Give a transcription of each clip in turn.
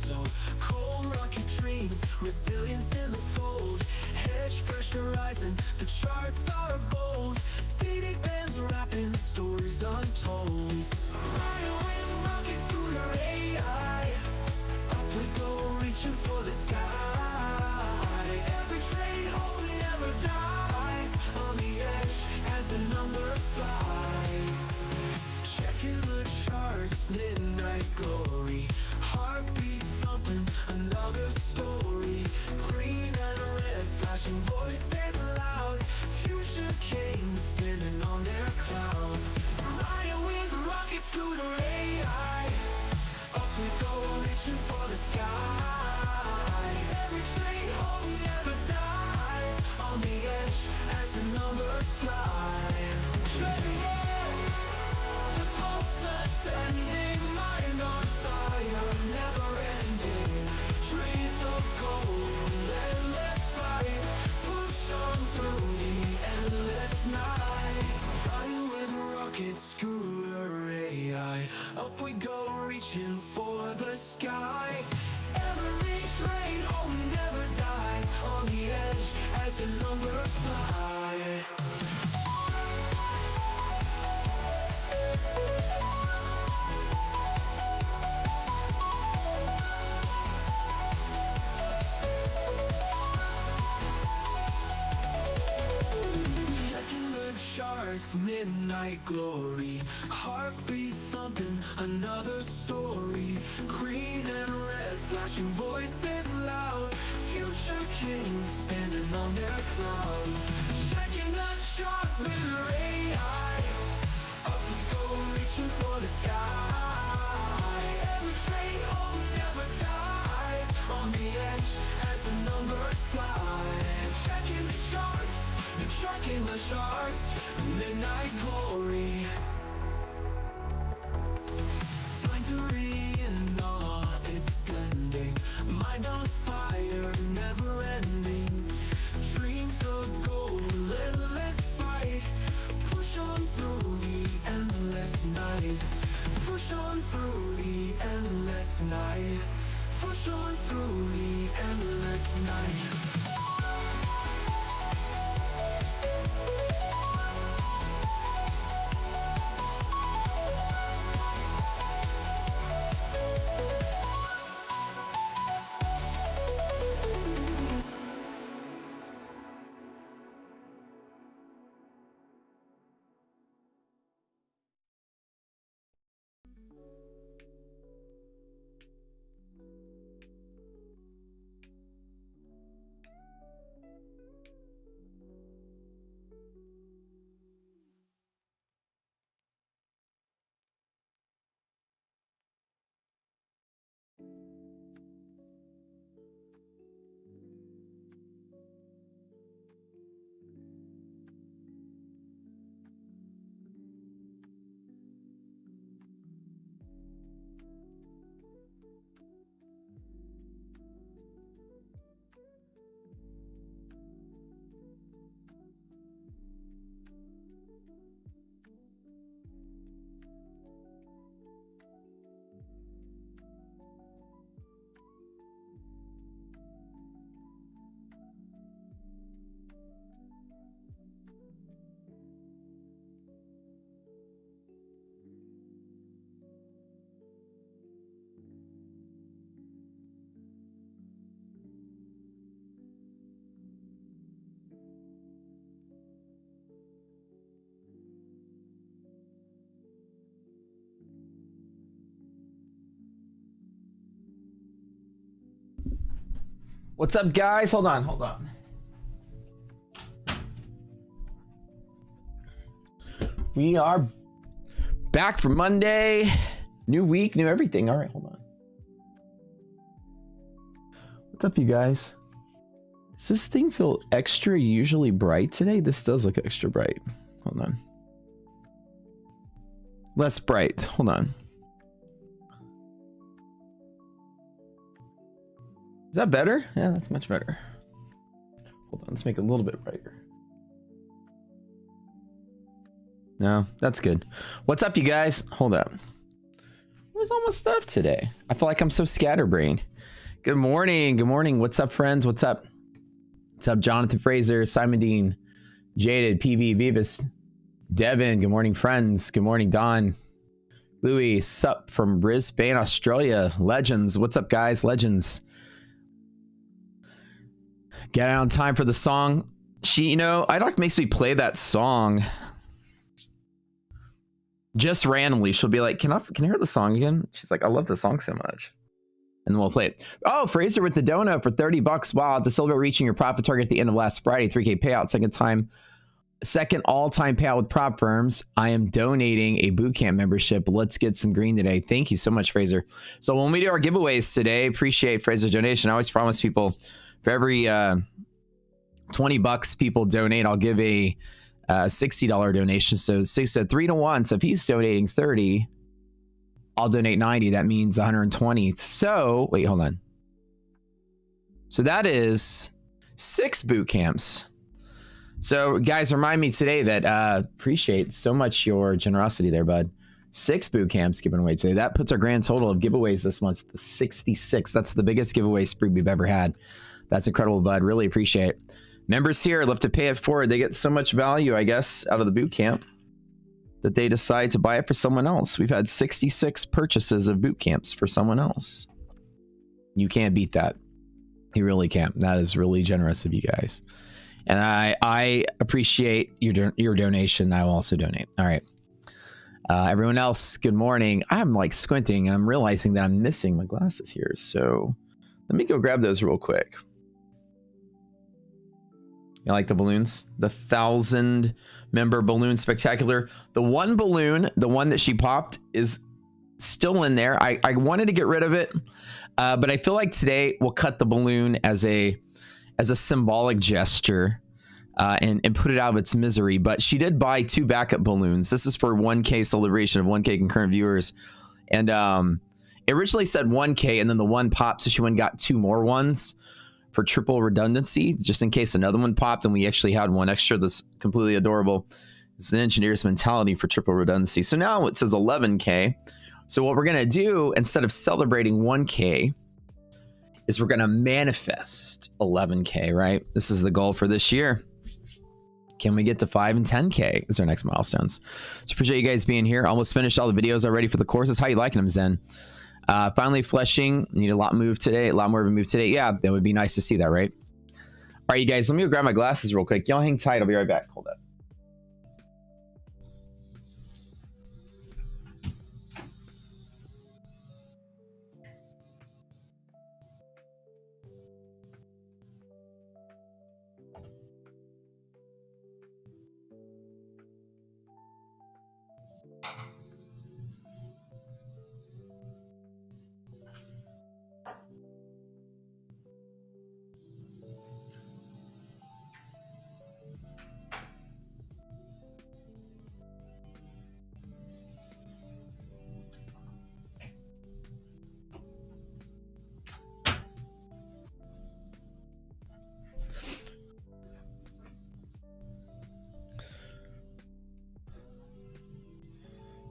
so cold, rocket dreams, resilience in the fold. Hedge pressurizing, the charts are bold. Dated bands rapping, stories untold. Riding with rocket scooter AI. Up we go, reaching for the sky. Every trade hold never dies. On the edge as the numbers fly. Checking the charts, midnight glory. Heartbeat thumping, another story. Green and red, flashing voices loud. Future kings standing on their cloud. Riding with a rocket scooter AI. Up we go, reaching for the sky. Every trade hold never dies. On the edge as the numbers fly. Treading on, the pulse ascending, mind on fire, never ending. Trees of gold, endless fight. Push on through the endless night. Riding with a rocket scooter AI. Up we go, reaching for the sky. Every trade home never dies. On the edge as the numbers fly. Checking the charts, midnight glory. Heartbeat thumping, another story. Green and red, flashing voices loud. Future kings standing on their cloud. Checking the charts with their AI. Up we go, reaching for the sky. Every trade home never dies. On the edge as the numbers fly. Checking the charts, checking the charts. Midnight glory. Sanctuary in all its blending. Mind on fire, never ending. Dreams of gold, endless fight. Push on through the endless night. Push on through the endless night. Push on through the endless night. What's up, guys? Hold on. We are back for Monday. New week, new everything. All right, hold on. What's up, you guys? Does this thing feel extra usually bright today? This does look extra bright. Hold on. Less bright. Hold on. Is that better? Yeah, that's much better. Hold on, let's make it a little bit brighter. No, that's good. What's up, you guys? Hold up. Where's all my stuff today? I feel like I'm so scatterbrained. Good morning. Good morning. What's up, friends? What's up? What's up, Jonathan Fraser, Simon Dean, Jaded, PB, Beavis, Devin. Good morning, friends. Good morning, Don. Louis, sup from Brisbane, Australia. Legends. What's up, guys? Legends. Get out on time for the song. She, IDOC makes me play that song just randomly. She'll be like, can I hear the song again? She's like, I love the song so much. And then we'll play it. Oh, Fraser with the donut for $30. Wow. To celebrate reaching your profit target at the end of last Friday, 3K payout, second all-time payout with prop firms. I am donating a bootcamp membership. Let's get some green today. Thank you so much, Fraser. So when we do our giveaways today, appreciate Fraser's donation. I always promise people for every $20 people donate, I'll give a $60 donation. So 3 to 1. So if he's donating 30, I'll donate 90. That means 120. So wait, hold on. So that is 6 boot camps. So guys, remind me today that appreciate so much your generosity there, bud. 6 boot camps given away today. That puts our grand total of giveaways this month to 66. That's the biggest giveaway spree we've ever had. That's incredible, bud. Really appreciate it. Members here love to pay it forward. They get so much value, I guess, out of the boot camp that they decide to buy it for someone else. We've had 66 purchases of boot camps for someone else. You can't beat that. You really can't. That is really generous of you guys. And I appreciate your donation. I will also donate. All right. Everyone else, good morning. I'm like squinting and I'm realizing that I'm missing my glasses here. So let me go grab those real quick. You like the balloons? The 1,000-member balloon spectacular. The one balloon, the one that she popped, is still in there. I wanted to get rid of it, but I feel like today we'll cut the balloon as a symbolic gesture and put it out of its misery. But she did buy 2 backup balloons. This is for 1K celebration of 1K concurrent viewers. And it originally said 1K, and then the one popped, so she went and got 2 more ones for triple redundancy, just in case another one popped and we actually had one extra. That's completely adorable. It's an engineer's mentality for triple redundancy. So now it says 11K. So what we're going to do, instead of celebrating 1K, is we're going to manifest 11K, right? This is the goal for this year. Can we get to 5 and 10K is our next milestones. So appreciate you guys being here. Almost finished all the videos already for the courses. How you liking them, Zen? Finally fleshing. Need a lot more of a move today. Yeah, that would be nice to see that, right? All right, you guys, let me go grab my glasses real quick. Y'all hang tight. I'll be right back. Hold up.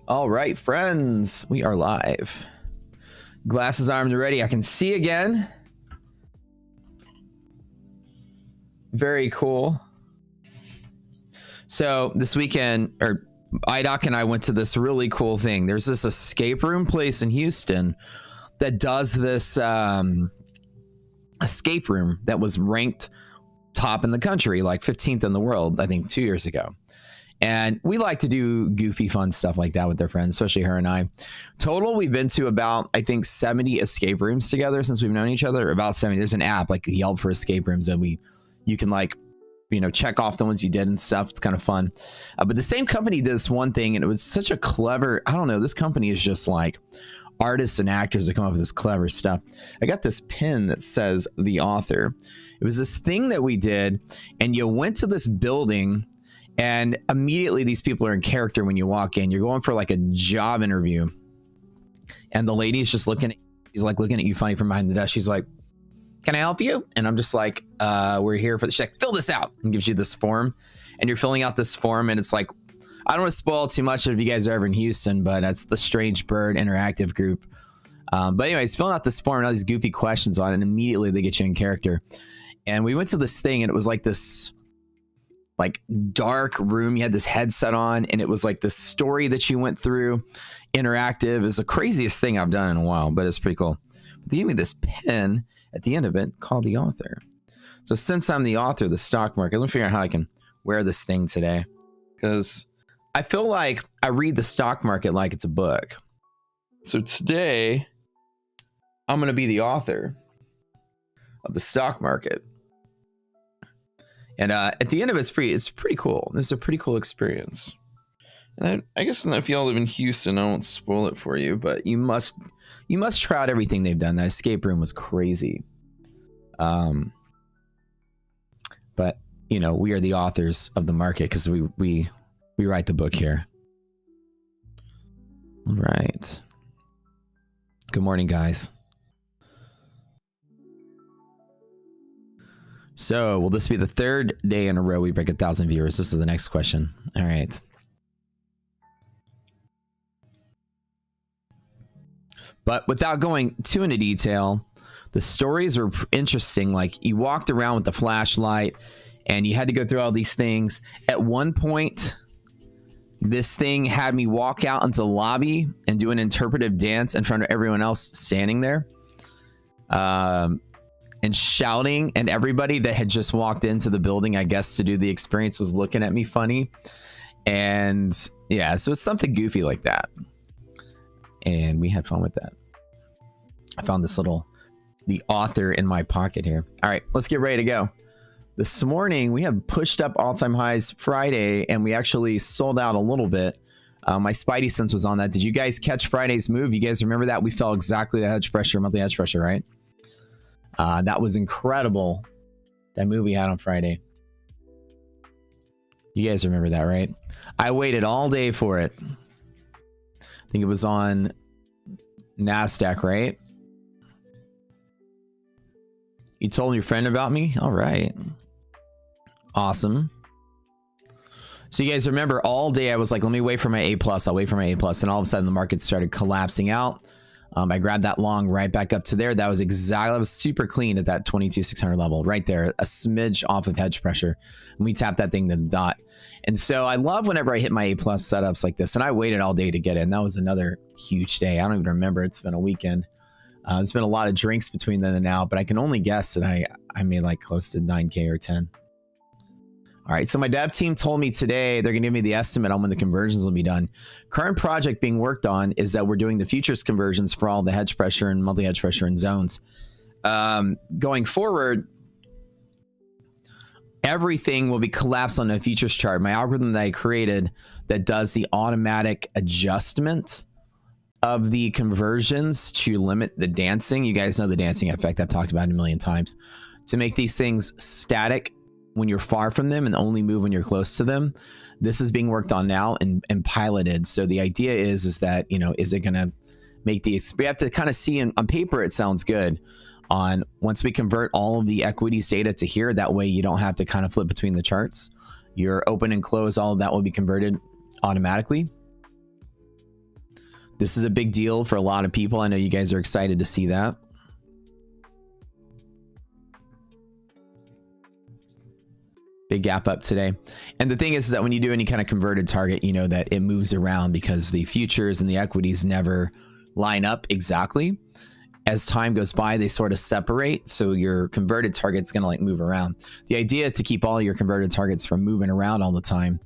All right, friends, we are live. Glasses armed and ready. I can see again. Very cool. So this weekend, IDOC and I went to this really cool thing. There's this escape room place in Houston that does this escape room that was ranked top in the country, like 15th in the world, I think 2 years ago. And we like to do goofy, fun stuff like that with our friends, especially her and I. Total, we've been to about, I think, 70 escape rooms together since we've known each other. About 70. There's an app like Yelp for escape rooms, and you can like, check off the ones you did and stuff. It's kind of fun. But the same company did this one thing, and it was such a clever, I don't know, this company is just like artists and actors that come up with this clever stuff. I got this pin that says the author. It was this thing that we did, and you went to this building, and immediately these people are in character when you walk in. You're going for like a job interview, and the lady is just looking at you funny from behind the desk. She's like, "Can I help you?" And I'm just like, "We're here for the check. Fill this out," and gives you this form, and you're filling out this form, and it's like, I don't want to spoil too much if you guys are ever in Houston, but it's the Strange Bird Interactive Group. But anyways, filling out this form and all these goofy questions on it, and immediately they get you in character. And we went to this thing, and it was like this like dark room. You had this headset on, and it was like the story that you went through, interactive. Is the craziest thing I've done in a while, but it's pretty cool. They gave me this pen at the end of it called the author. So since I'm the author of the stock market, let me figure out how I can wear this thing today, because I feel like I read the stock market like it's a book. So today I'm going to be the author of the stock market. And at the end of it, it's pretty cool. This is a pretty cool experience. And I guess if y'all live in Houston, I won't spoil it for you, but you must try out everything they've done. That escape room was crazy. But you know, we are the authors of the market because we write the book here. All right. Good morning, guys. So, will this be the third day in a row we break 1,000 viewers? This is the next question. All right. But without going too into detail, the stories were interesting. Like, you walked around with the flashlight and you had to go through all these things. At one point, this thing had me walk out into the lobby and do an interpretive dance in front of everyone else standing there. And shouting, and everybody that had just walked into the building, I guess, to do the experience was looking at me funny. And yeah, so it's something goofy like that. And we had fun with that. I found the author in my pocket here. All right, let's get ready to go. This morning, we have pushed up all-time highs Friday, and we actually sold out a little bit. My spidey sense was on that. Did you guys catch Friday's move? You guys remember that? We fell exactly the hedge pressure, monthly hedge pressure, right? That was incredible. That move we had on Friday. You guys remember that, right? I waited all day for it. I think it was on NASDAQ, right? You told your friend about me? All right. Awesome. So you guys remember all day I was like, let me wait for my A+. I'll wait for my A+. And all of a sudden the market started collapsing out. I grabbed that long right back up to there. That was super clean at that 22,600 level right there, a smidge off of hedge pressure. And we tapped that thing to the dot. And so I love whenever I hit my A+ setups like this, and I waited all day to get in. That was another huge day. I don't even remember. It's been a weekend. There's been a lot of drinks between then and now, but I can only guess that I made like close to 9K or 10. All right, so my dev team told me today they're going to give me the estimate on when the conversions will be done. Current project being worked on is that we're doing the futures conversions for all the hedge pressure and monthly hedge pressure and zones. Going forward, everything will be collapsed on a futures chart. My algorithm that I created that does the automatic adjustment of the conversions to limit the dancing. You guys know the dancing effect I've talked about it a million times. To make these things static when you're far from them and only move when you're close to them. This is being worked on now and piloted. So the idea is that, you know, is it going to make we have to kind of see on paper, it sounds good. On once we convert all of the equities data to here, that way you don't have to kind of flip between the charts. Your open and close, all of that will be converted automatically. This is a big deal for a lot of people. I know you guys are excited to see that. Big gap up today. And the thing is that when you do any kind of converted target, you know that it moves around because the futures and the equities never line up exactly. As time goes by, they sort of separate. So your converted target's going to like move around. The idea to keep all your converted targets from moving around all the time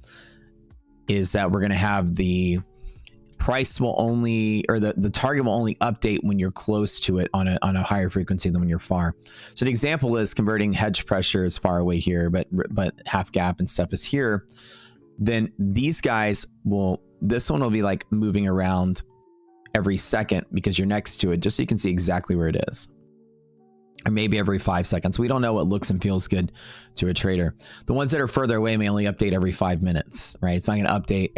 is that we're going to have the price will only, or the target will only update when you're close to it on a higher frequency than when you're far. So the example is converting hedge pressure is far away here, but half gap and stuff is here. Then these guys this one will be like moving around every second because you're next to it, just so you can see exactly where it is. Or maybe every 5 seconds. We don't know what looks and feels good to a trader. The ones that are further away may only update every 5 minutes, right? It's not going to update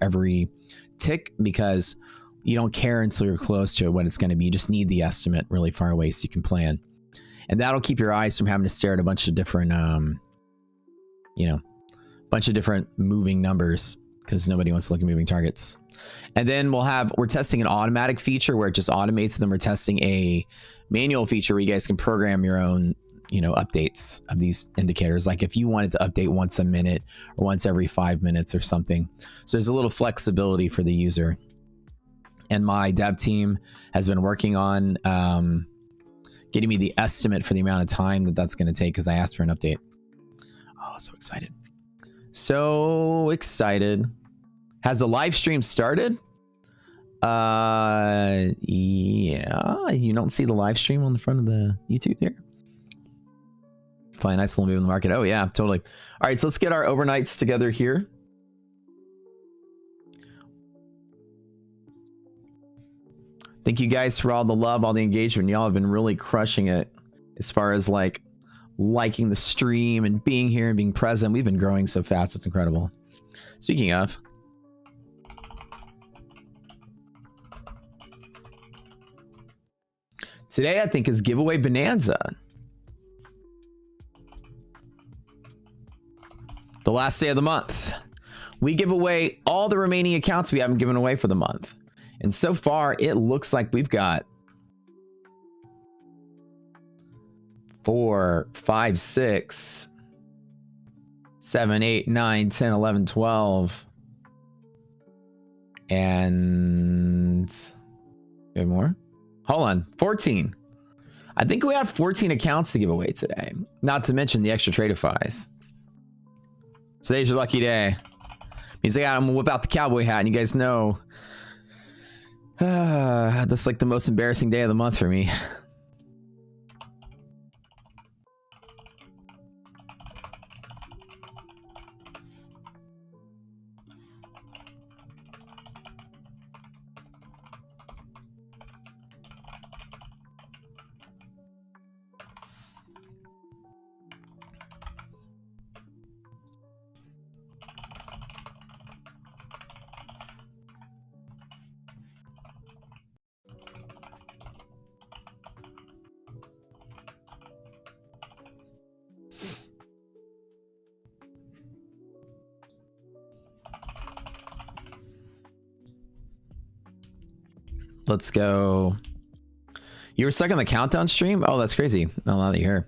every tick because you don't care until you're close to what it's going to be. You just need the estimate really far away so you can plan. And that'll keep your eyes from having to stare at a bunch of different, bunch of different moving numbers because nobody wants to look at moving targets. And then we're testing an automatic feature where it just automates. And then we're testing a manual feature where you guys can program your own, updates of these indicators. Like if you wanted to update once a minute or once every 5 minutes or something. So there's a little flexibility for the user. And my dev team has been working on getting me the estimate for the amount of time that's going to take because I asked for an update. Oh, so excited. So excited. Has the live stream started? Yeah, you don't see the live stream on the front of the YouTube here. Probably a nice little move in the market. Oh yeah, totally. All right, so let's get our overnights together here. Thank you guys for all the love, all the engagement. Y'all have been really crushing it as far as like liking the stream and being here and being present. We've been growing so fast. It's incredible. Speaking of, today I think is giveaway bonanza. The last day of the month. We give away all the remaining accounts we haven't given away for the month. And so far, it looks like we've got 4, 5, 6, 7, 8, 9, 10, 11, 12. And any more? Hold on, 14. I think we have 14 accounts to give away today. Not to mention the extra Tradeifys. Today's your lucky day. Means I'm gonna whip out the cowboy hat, and you guys know that's like the most embarrassing day of the month for me. Let's go. You were stuck on the countdown stream? Oh, that's crazy. Oh, now that you're here.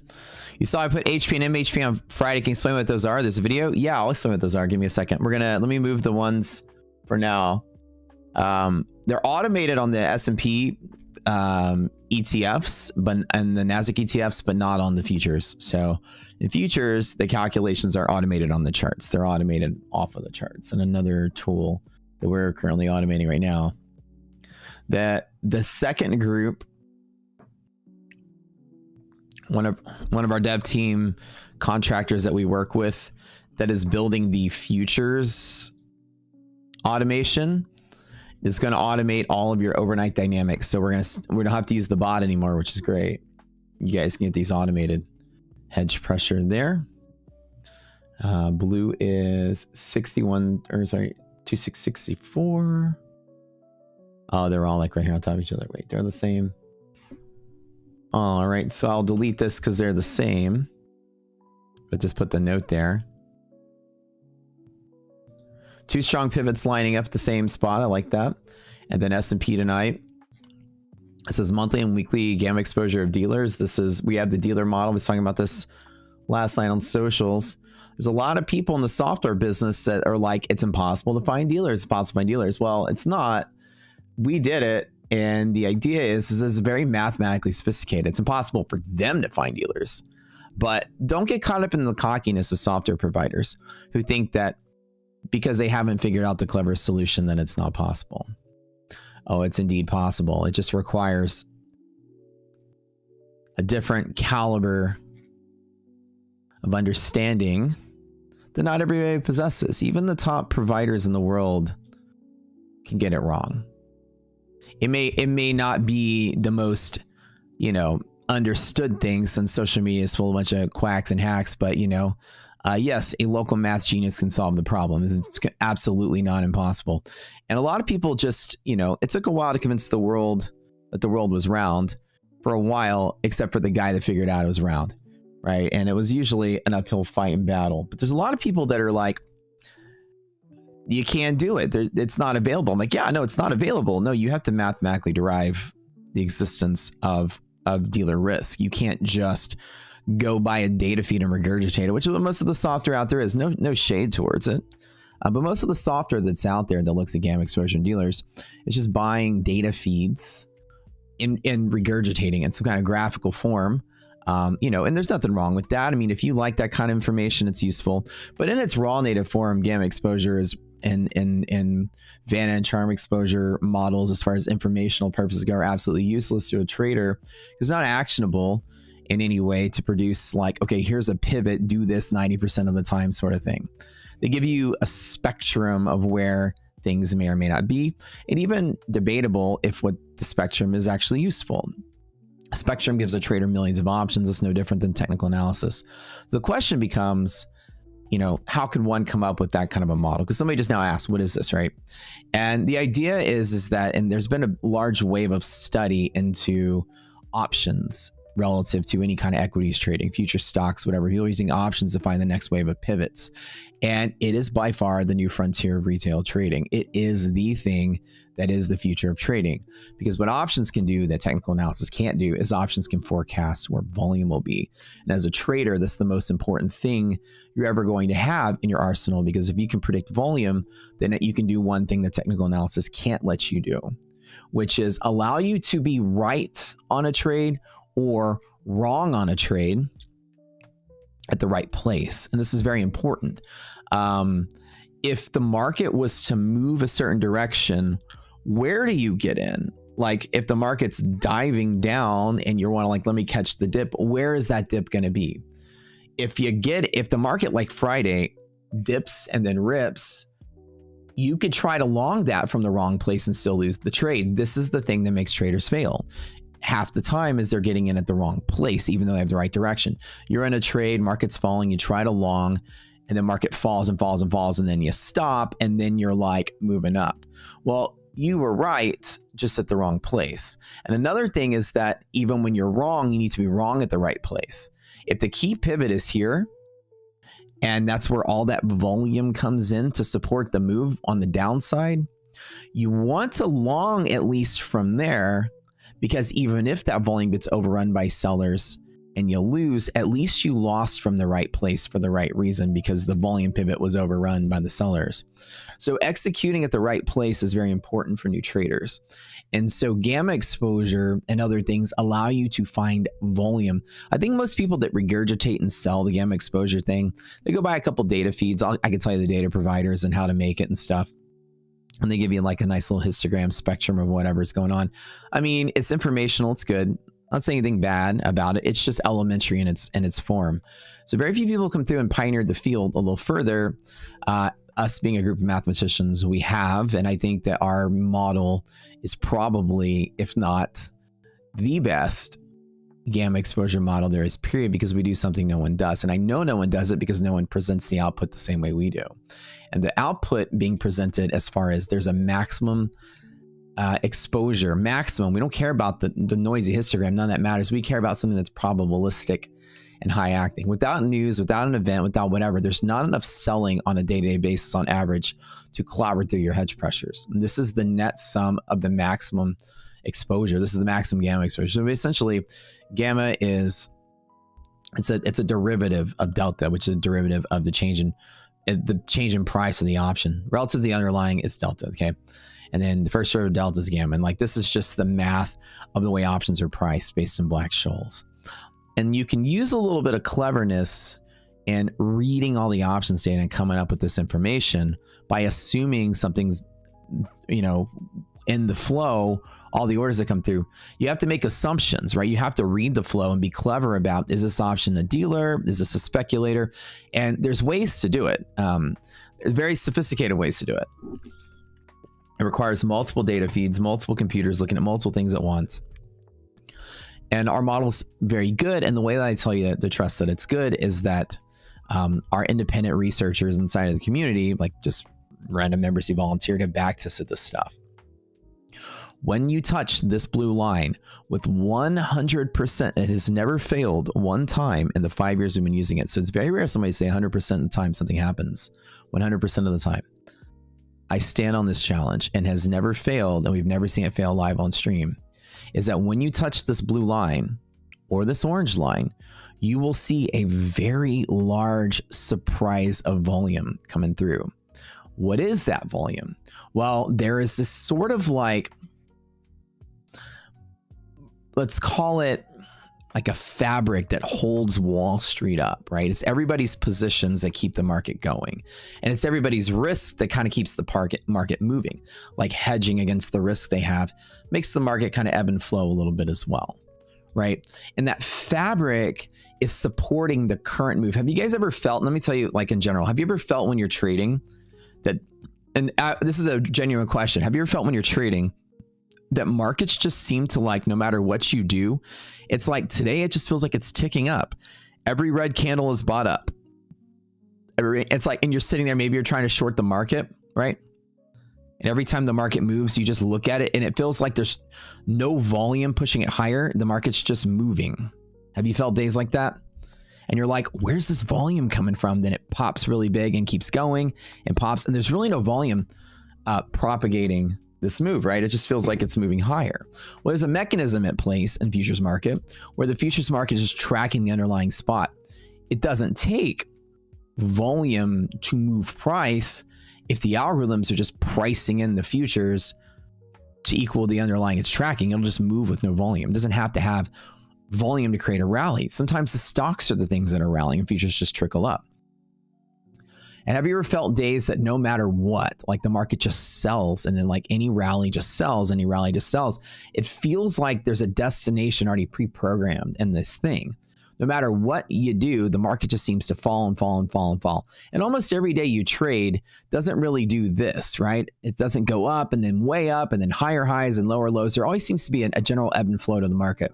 You saw I put HP and MHP on Friday. Can you explain what those are? There's a video. Yeah, I'll explain what those are. Give me a second. Let me move the ones for now. They're automated on the S&P ETFs, and the NASDAQ ETFs, but not on the futures. So in futures, the calculations are automated on the charts. They're automated off of the charts. And another tool that we're currently automating right now. That the second group, one of our dev team contractors that we work with that is building the futures automation is going to automate all of your overnight dynamics. So we don't have to use the bot anymore, which is great. You guys can get these automated. Hedge pressure there. Blue is 2664. Oh, they're all like right here on top of each other. Wait, they're the same. All right, so I'll delete this because they're the same. But just put the note there. 2 strong pivots lining up at the same spot. I like that. And then S&P tonight. This is monthly and weekly gamma exposure of dealers. We have the dealer model. I was talking about this last night on socials. There's a lot of people in the software business that are like, it's impossible to find dealers. It's impossible to find dealers. Well, it's not. We did it, and the idea is it's very mathematically sophisticated. It's impossible for them to find dealers. But don't get caught up in the cockiness of software providers who think that because they haven't figured out the clever solution that it's not possible. Oh, it's indeed possible. It just requires a different caliber of understanding that not everybody possesses. Even the top providers in the world can get it wrong. It may not be the most, understood thing, since social media is full of a bunch of quacks and hacks, but yes, a local math genius can solve the problem. It's absolutely not impossible. And a lot of people just, it took a while to convince the world that the world was round for a while, except for the guy that figured out it was round, right? And it was usually an uphill fight and battle. But there's a lot of people that are like, you can't do it. It's not available. I'm like, yeah, no, it's not available. No, you have to mathematically derive the existence of dealer risk. You can't just go buy a data feed and regurgitate it, which is what most of the software out there is. No shade towards it. But most of the software that's out there that looks at gamma exposure in dealers is just buying data feeds and regurgitating in some kind of graphical form. You know, and there's nothing wrong with that. I mean, if you like that kind of information, it's useful. But in its raw native form, gamma exposure is in Vanna and charm exposure models, as far as informational purposes go, are absolutely useless to a trader. It's not actionable in any way to produce like, okay, here's a pivot, do this 90% of the time sort of thing. They give you a spectrum of where things may or may not be, and even debatable if what the spectrum is actually useful. Spectrum gives a trader millions of options. It's no different than technical analysis. The question becomes, you know, how could one come up with that kind of a model? Because somebody just now asked, what is this, right? And the idea is that, and there's been a large wave of study into options relative to any kind of equities trading, future stocks, whatever. People are using options to find the next wave of pivots. And it is by far the new frontier of retail trading. It is the thing that is the future of trading, because what options can do that technical analysis can't do is options can forecast where volume will be. And as a trader, that's the most important thing you're ever going to have in your arsenal, because if you can predict volume, then you can do one thing that technical analysis can't let you do, which is allow you to be right on a trade or wrong on a trade at the right place. And this is very important. If the market was to move a certain direction, where do you get in? Like if the market's diving down and you want to like, let me catch the dip, where is that dip going to be? If the market like Friday dips and then rips, you could try to long that from the wrong place and still lose the trade. This is the thing that makes traders fail. Half the time is they're getting in at the wrong place, even though they have the right direction. You're in a trade, market's falling, you try to long, and the market falls and falls and falls, and then you stop, and then you're like moving up. Well, you were right, just at the wrong place. And another thing is that even when you're wrong, you need to be wrong at the right place. If the key pivot is here, and that's where all that volume comes in to support the move on the downside, you want to long at least from there, because even if that volume gets overrun by sellers and you lose, at least you lost from the right place for the right reason, because the volume pivot was overrun by the sellers. So executing at the right place is very important for new traders. And so gamma exposure and other things allow you to find volume. I think most people that regurgitate and sell the gamma exposure thing, they go buy a couple data feeds. I can tell you the data providers and how to make it and stuff. And they give you like a nice little histogram spectrum of whatever's going on. I mean, it's informational. It's good. I'm not saying anything bad about it. It's just elementary in its form. So very few people come through and pioneered the field a little further. Us being a group of mathematicians, we have, and I think that our model is probably, if not the best gamma exposure model there is, period, because we do something no one does. And I know no one does it because no one presents the output the same way we do. And the output being presented as far as there's a maximum exposure, maximum. We don't care about the noisy histogram. None of that matters. We care about something that's probabilistic and high acting. Without news, without an event, without whatever, there's not enough selling on a day-to-day basis on average to clobber through your hedge pressures. And this is the net sum of the maximum exposure. This is the maximum gamma exposure. So essentially, gamma is it's a derivative of delta, which is a derivative of the change in price of the option relative to the underlying is delta. Okay. And then the first derivative of delta is gamma. And like, this is just the math of the way options are priced based on Black-Scholes. And you can use a little bit of cleverness in reading all the options data and coming up with this information by assuming something's, you know, in the flow, all the orders that come through. You have to make assumptions, right? You have to read the flow and be clever about, is this option a dealer? Is this a speculator? And there's ways to do it. There's very sophisticated ways to do it. It requires multiple data feeds, multiple computers looking at multiple things at once. And our model's very good. And the way that I tell you to trust that it's good is that our independent researchers inside of the community, like just random members who volunteered, have backed us at this stuff. When you touch this blue line with 100%, it has never failed one time in the 5 years we've been using it. So it's very rare somebody say 100% of the time something happens, 100% of the time. I stand on this challenge and has never failed, and we've never seen it fail live on stream, is that when you touch this blue line or this orange line, you will see a very large surprise of volume coming through. What is that volume? Well, there is this sort of like, let's call it like a fabric that holds Wall Street up, right? It's everybody's positions that keep the market going. And it's everybody's risk that kind of keeps the market moving, like hedging against the risk they have makes the market kind of ebb and flow a little bit as well, right? And that fabric is supporting the current move. Have you guys ever felt, let me tell you, like in general, have you ever felt when you're trading that, and this is a genuine question, have you ever felt when you're trading that markets just seem to, like, no matter what you do, it's like today it just feels like it's ticking up. Every red candle is bought up. It's like, and you're sitting there, maybe you're trying to short the market, right? And every time the market moves, you just look at it and it feels like there's no volume pushing it higher. The market's just moving. Have you felt days like that? And you're like, where's this volume coming from? Then it pops really big and keeps going and pops, and there's really no volume propagating this move, right? It just feels like it's moving higher. Well, there's a mechanism at place in futures market where the futures market is just tracking the underlying spot. It doesn't take volume to move price if the algorithms are just pricing in the futures to equal the underlying it's tracking. It'll just move with no volume. It doesn't have to have volume to create a rally. Sometimes the stocks are the things that are rallying and futures just trickle up. And have you ever felt days that no matter what, like the market just sells, and then like any rally just sells, any rally just sells? It feels like there's a destination already pre-programmed in this thing. No matter what you do, the market just seems to fall and fall and fall and fall. And almost every day you trade doesn't really do this, right? It doesn't go up and then way up and then higher highs and lower lows. There always seems to be a general ebb and flow to the market.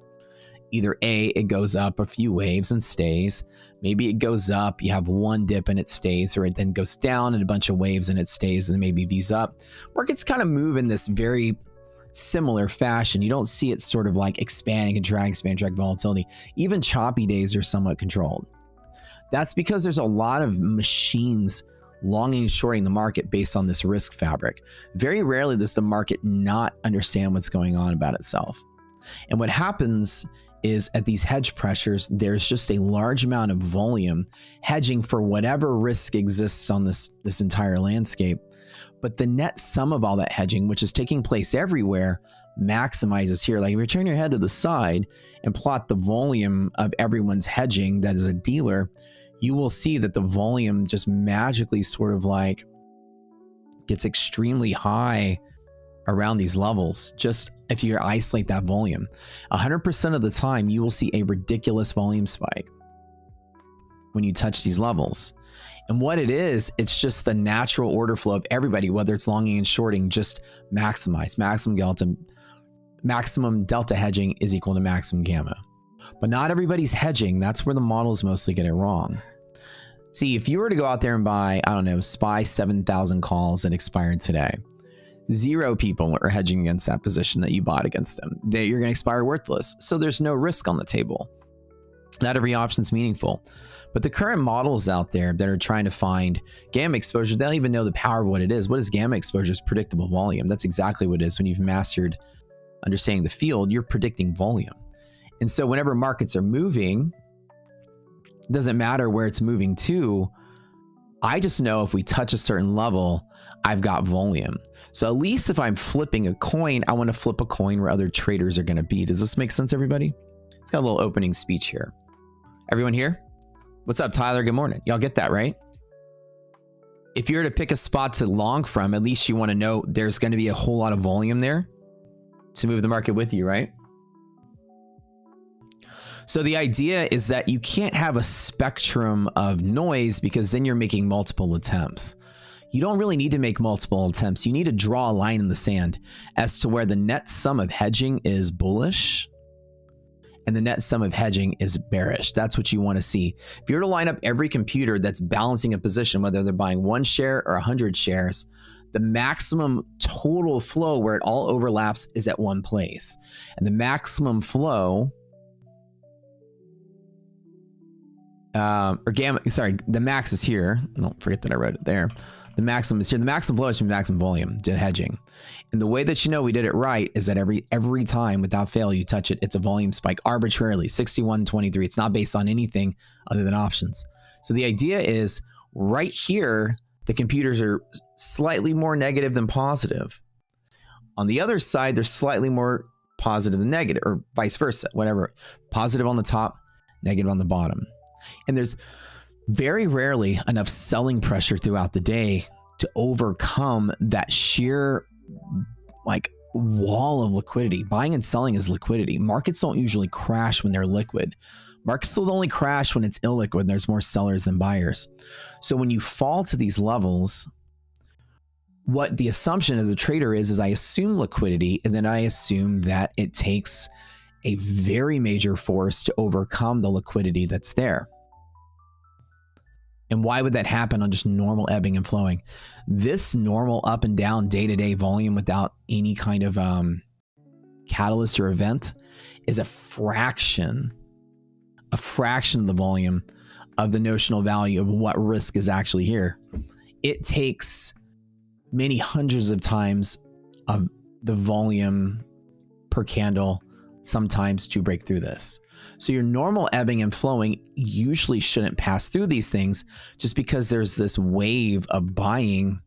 Either A, it goes up a few waves and stays. Maybe it goes up, you have one dip and it stays, or it then goes down in a bunch of waves and it stays, and then maybe V's up. Markets kind of move in this very similar fashion. You don't see it sort of like expand, contract volatility. Even choppy days are somewhat controlled. That's because there's a lot of machines longing and shorting the market based on this risk fabric. Very rarely does the market not understand what's going on about itself. And what happens is at these hedge pressures, there's just a large amount of volume hedging for whatever risk exists on this entire landscape. But the net sum of all that hedging, which is taking place everywhere, maximizes here. Like if you turn your head to the side and plot the volume of everyone's hedging that is a dealer, you will see that the volume just magically sort of like gets extremely high around these levels. Just if you isolate that volume, 100% of the time you will see a ridiculous volume spike when you touch these levels. And what it is, it's just the natural order flow of everybody, whether it's longing and shorting, just maximize. Maximum delta hedging is equal to maximum gamma. But not everybody's hedging. That's where the models mostly get it wrong. See, if you were to go out there and buy, I don't know, SPY 7,000 calls that expired today, 0 people are hedging against that position that you bought against them. You're going to expire worthless. So there's no risk on the table. Not every option is meaningful. But the current models out there that are trying to find gamma exposure, they don't even know the power of what it is. What is gamma exposure? Is predictable volume. That's exactly what it is. When you've mastered understanding the field, you're predicting volume. And so whenever markets are moving, it doesn't matter where it's moving to. I just know if we touch a certain level, I've got volume. So at least if I'm flipping a coin, I want to flip a coin where other traders are going to be. Does this make sense, everybody? It's got a little opening speech here. Everyone here? What's up, Tyler? Good morning. Y'all get that, right? If you're to pick a spot to long from, at least you want to know there's going to be a whole lot of volume there to move the market with you, right? So the idea is that you can't have a spectrum of noise, because then you're making multiple attempts. You don't really need to make multiple attempts. You need to draw a line in the sand as to where the net sum of hedging is bullish and the net sum of hedging is bearish. That's what you want to see. If you were to line up every computer that's balancing a position, whether they're buying 1 share or 100 shares, the maximum total flow where it all overlaps is at one place. And the maximum flow, the max is here. Don't forget that I wrote it there. The maximum is here. The maximum flow is from maximum volume to hedging. And the way that you know we did it right is that every time without fail you touch it, it's a volume spike arbitrarily, 61.23. It's not based on anything other than options. So the idea is right here, the computers are slightly more negative than positive. On the other side, they're slightly more positive than negative, or vice versa, whatever. Positive on the top, negative on the bottom. And there's very rarely enough selling pressure throughout the day to overcome that sheer like wall of liquidity. Buying and selling is liquidity. Markets don't usually crash when they're liquid. Markets will only crash when it's illiquid and there's more sellers than buyers. So when you fall to these levels, what the assumption as a trader is I assume liquidity, and then I assume that it takes a very major force to overcome the liquidity that's there. And why would that happen on just normal ebbing and flowing? This normal up and down day-to-day volume without any kind of catalyst or event is a fraction of the volume of the notional value of what risk is actually here. It takes many hundreds of times of the volume per candle sometimes to break through this. So your normal ebbing and flowing usually shouldn't pass through these things just because there's this wave of buying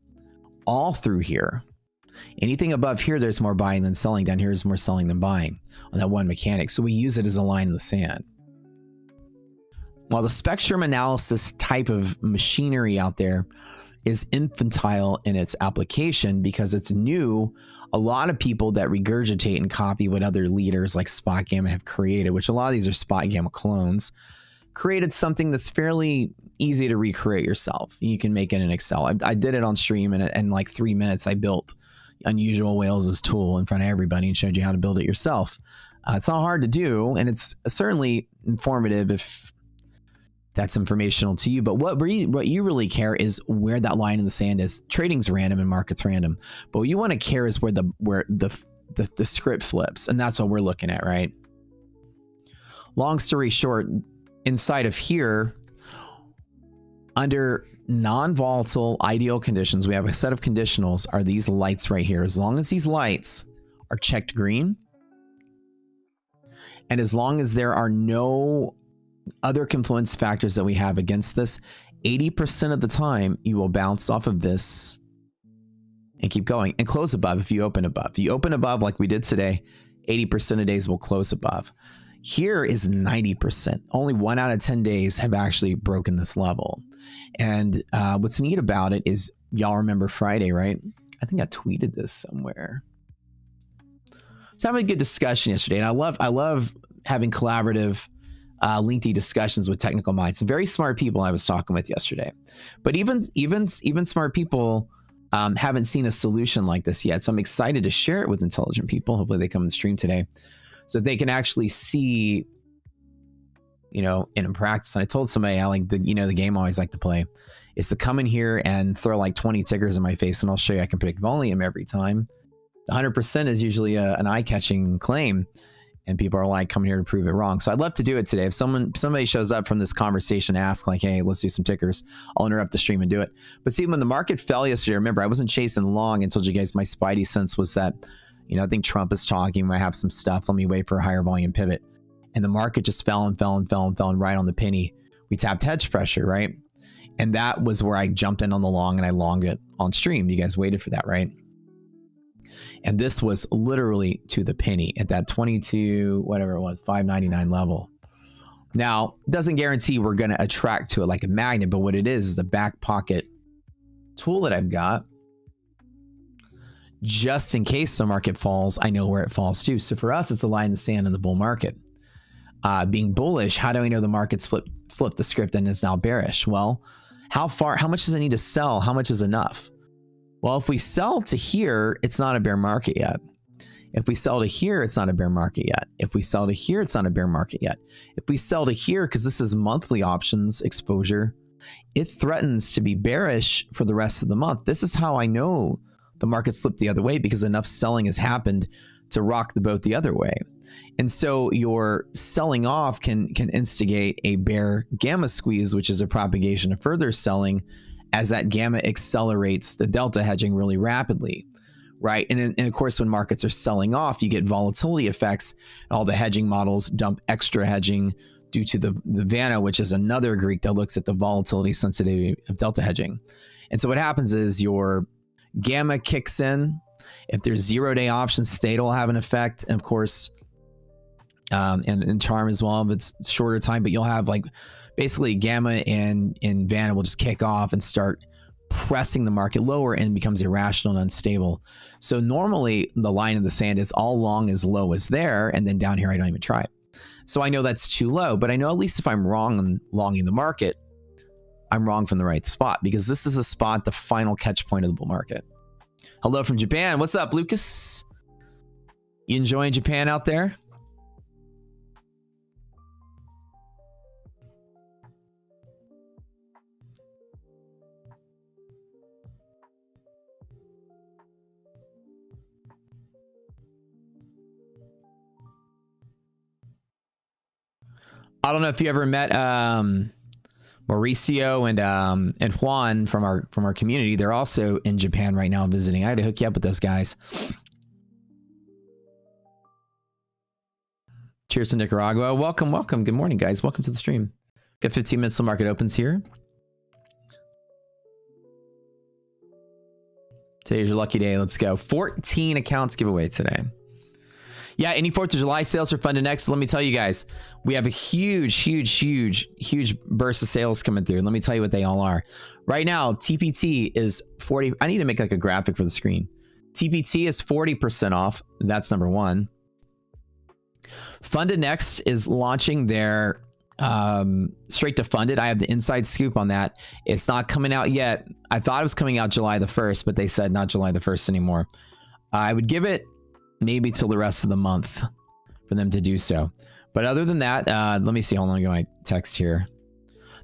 all through here. Anything above here, there's more buying than selling. Down here is more selling than buying on that one mechanic. So we use it as a line in the sand. While the spectrum analysis type of machinery out there is infantile in its application because it's new, a lot of people that regurgitate and copy what other leaders like Spot Gamma have created, which a lot of these are Spot Gamma clones, created something that's fairly easy to recreate yourself. You can make it in Excel. I did it on stream, and in like 3 minutes, I built Unusual Whales' tool in front of everybody and showed you how to build it yourself. It's not hard to do, and it's certainly informative if that's informational to you. But what you really care is where that line in the sand is. Trading's random and market's random, but what you want to care is where the script flips, and that's what we're looking at, right? Long story short, inside of here, under non-volatile ideal conditions, we have a set of conditionals are these lights right here. As long as these lights are checked green, and as long as there are no other confluence factors that we have against this, 80% of the time you will bounce off of this and keep going and close above if you open above. If you open above like we did today, 80% of days will close above. Here is 90%. Only 1 out of 10 days have actually broken this level. And what's neat about it is, y'all remember Friday, right? I think I tweeted this somewhere. So having a good discussion yesterday, and I love having collaborative lengthy discussions with technical minds. Some very smart people I was talking with yesterday. But even smart people haven't seen a solution like this yet. So I'm excited to share it with intelligent people. Hopefully they come and stream today so they can actually see, in practice. And I told somebody I like the game I always like to play is to come in here and throw like 20 tickers in my face, and I'll show you I can predict volume every time. 100% is usually an eye-catching claim. And people are like coming here to prove it wrong. So I'd love to do it today. If somebody shows up from this conversation, ask like, hey, let's do some tickers, I'll interrupt the stream and do it. But see, when the market fell yesterday, remember, I wasn't chasing long and told you guys my spidey sense was that, I think Trump is talking, we might have some stuff. Let me wait for a higher volume pivot. And the market just fell and right on the penny. We tapped hedge pressure, right? And that was where I jumped in on the long and I longed it on stream. You guys waited for that, right? And this was literally to the penny at that 22, whatever it was, 599 level. Now, it doesn't guarantee we're going to attract to it like a magnet, but what it is the back pocket tool that I've got. Just in case the market falls, I know where it falls to. So for us, it's a line in the sand in the bull market. Being bullish, how do we know the market's flipped the script and is now bearish? Well, how much does it need to sell? How much is enough? Well, if we sell to here, it's not a bear market yet. If we sell to here, it's not a bear market yet. If we sell to here, it's not a bear market yet. If we sell to here, because this is monthly options exposure, it threatens to be bearish for the rest of the month. This is how I know the market slipped the other way, because enough selling has happened to rock the boat the other way. And so your selling off can instigate a bear gamma squeeze, which is a propagation of further selling as that gamma accelerates the delta hedging really rapidly, right? And of course, when markets are selling off, you get volatility effects. All the hedging models dump extra hedging due to the Vanna, which is another Greek that looks at the volatility sensitivity of delta hedging. And so what happens is your gamma kicks in. If there's 0-day options, theta will have an effect. And of course, and charm as well, but it's shorter time, but you'll have like basically gamma and Vanna will just kick off and start pressing the market lower and becomes irrational and unstable. So normally the line in the sand is all long as low as there, and then down here I don't even try it. So I know that's too low, but I know at least if I'm wrong on longing the market, I'm wrong from the right spot, because this is the spot, the final catch point of the bull market. Hello from Japan. What's up, Lucas? You enjoying Japan out there? I don't know if you ever met Mauricio and Juan from our community. They're also in Japan right now visiting. I had to hook you up with those guys. Cheers to Nicaragua. Welcome, welcome. Good morning, guys. Welcome to the stream. Got 15 minutes till market opens here. Today's your lucky day. Let's go. 14 accounts giveaway today. Yeah, any 4th of July sales are funded next. Let me tell you guys, we have a huge burst of sales coming through. Let me tell you what they all are. Right now, TPT is 40. I need to make like a graphic for the screen. TPT is 40% off. That's number one. Funded Next is launching their straight to funded. I have the inside scoop on that. It's not coming out yet. I thought it was coming out July the 1st, but they said not July the 1st anymore. I would give it maybe till the rest of the month for them to do so. But other than that, let me see how long ago my text here.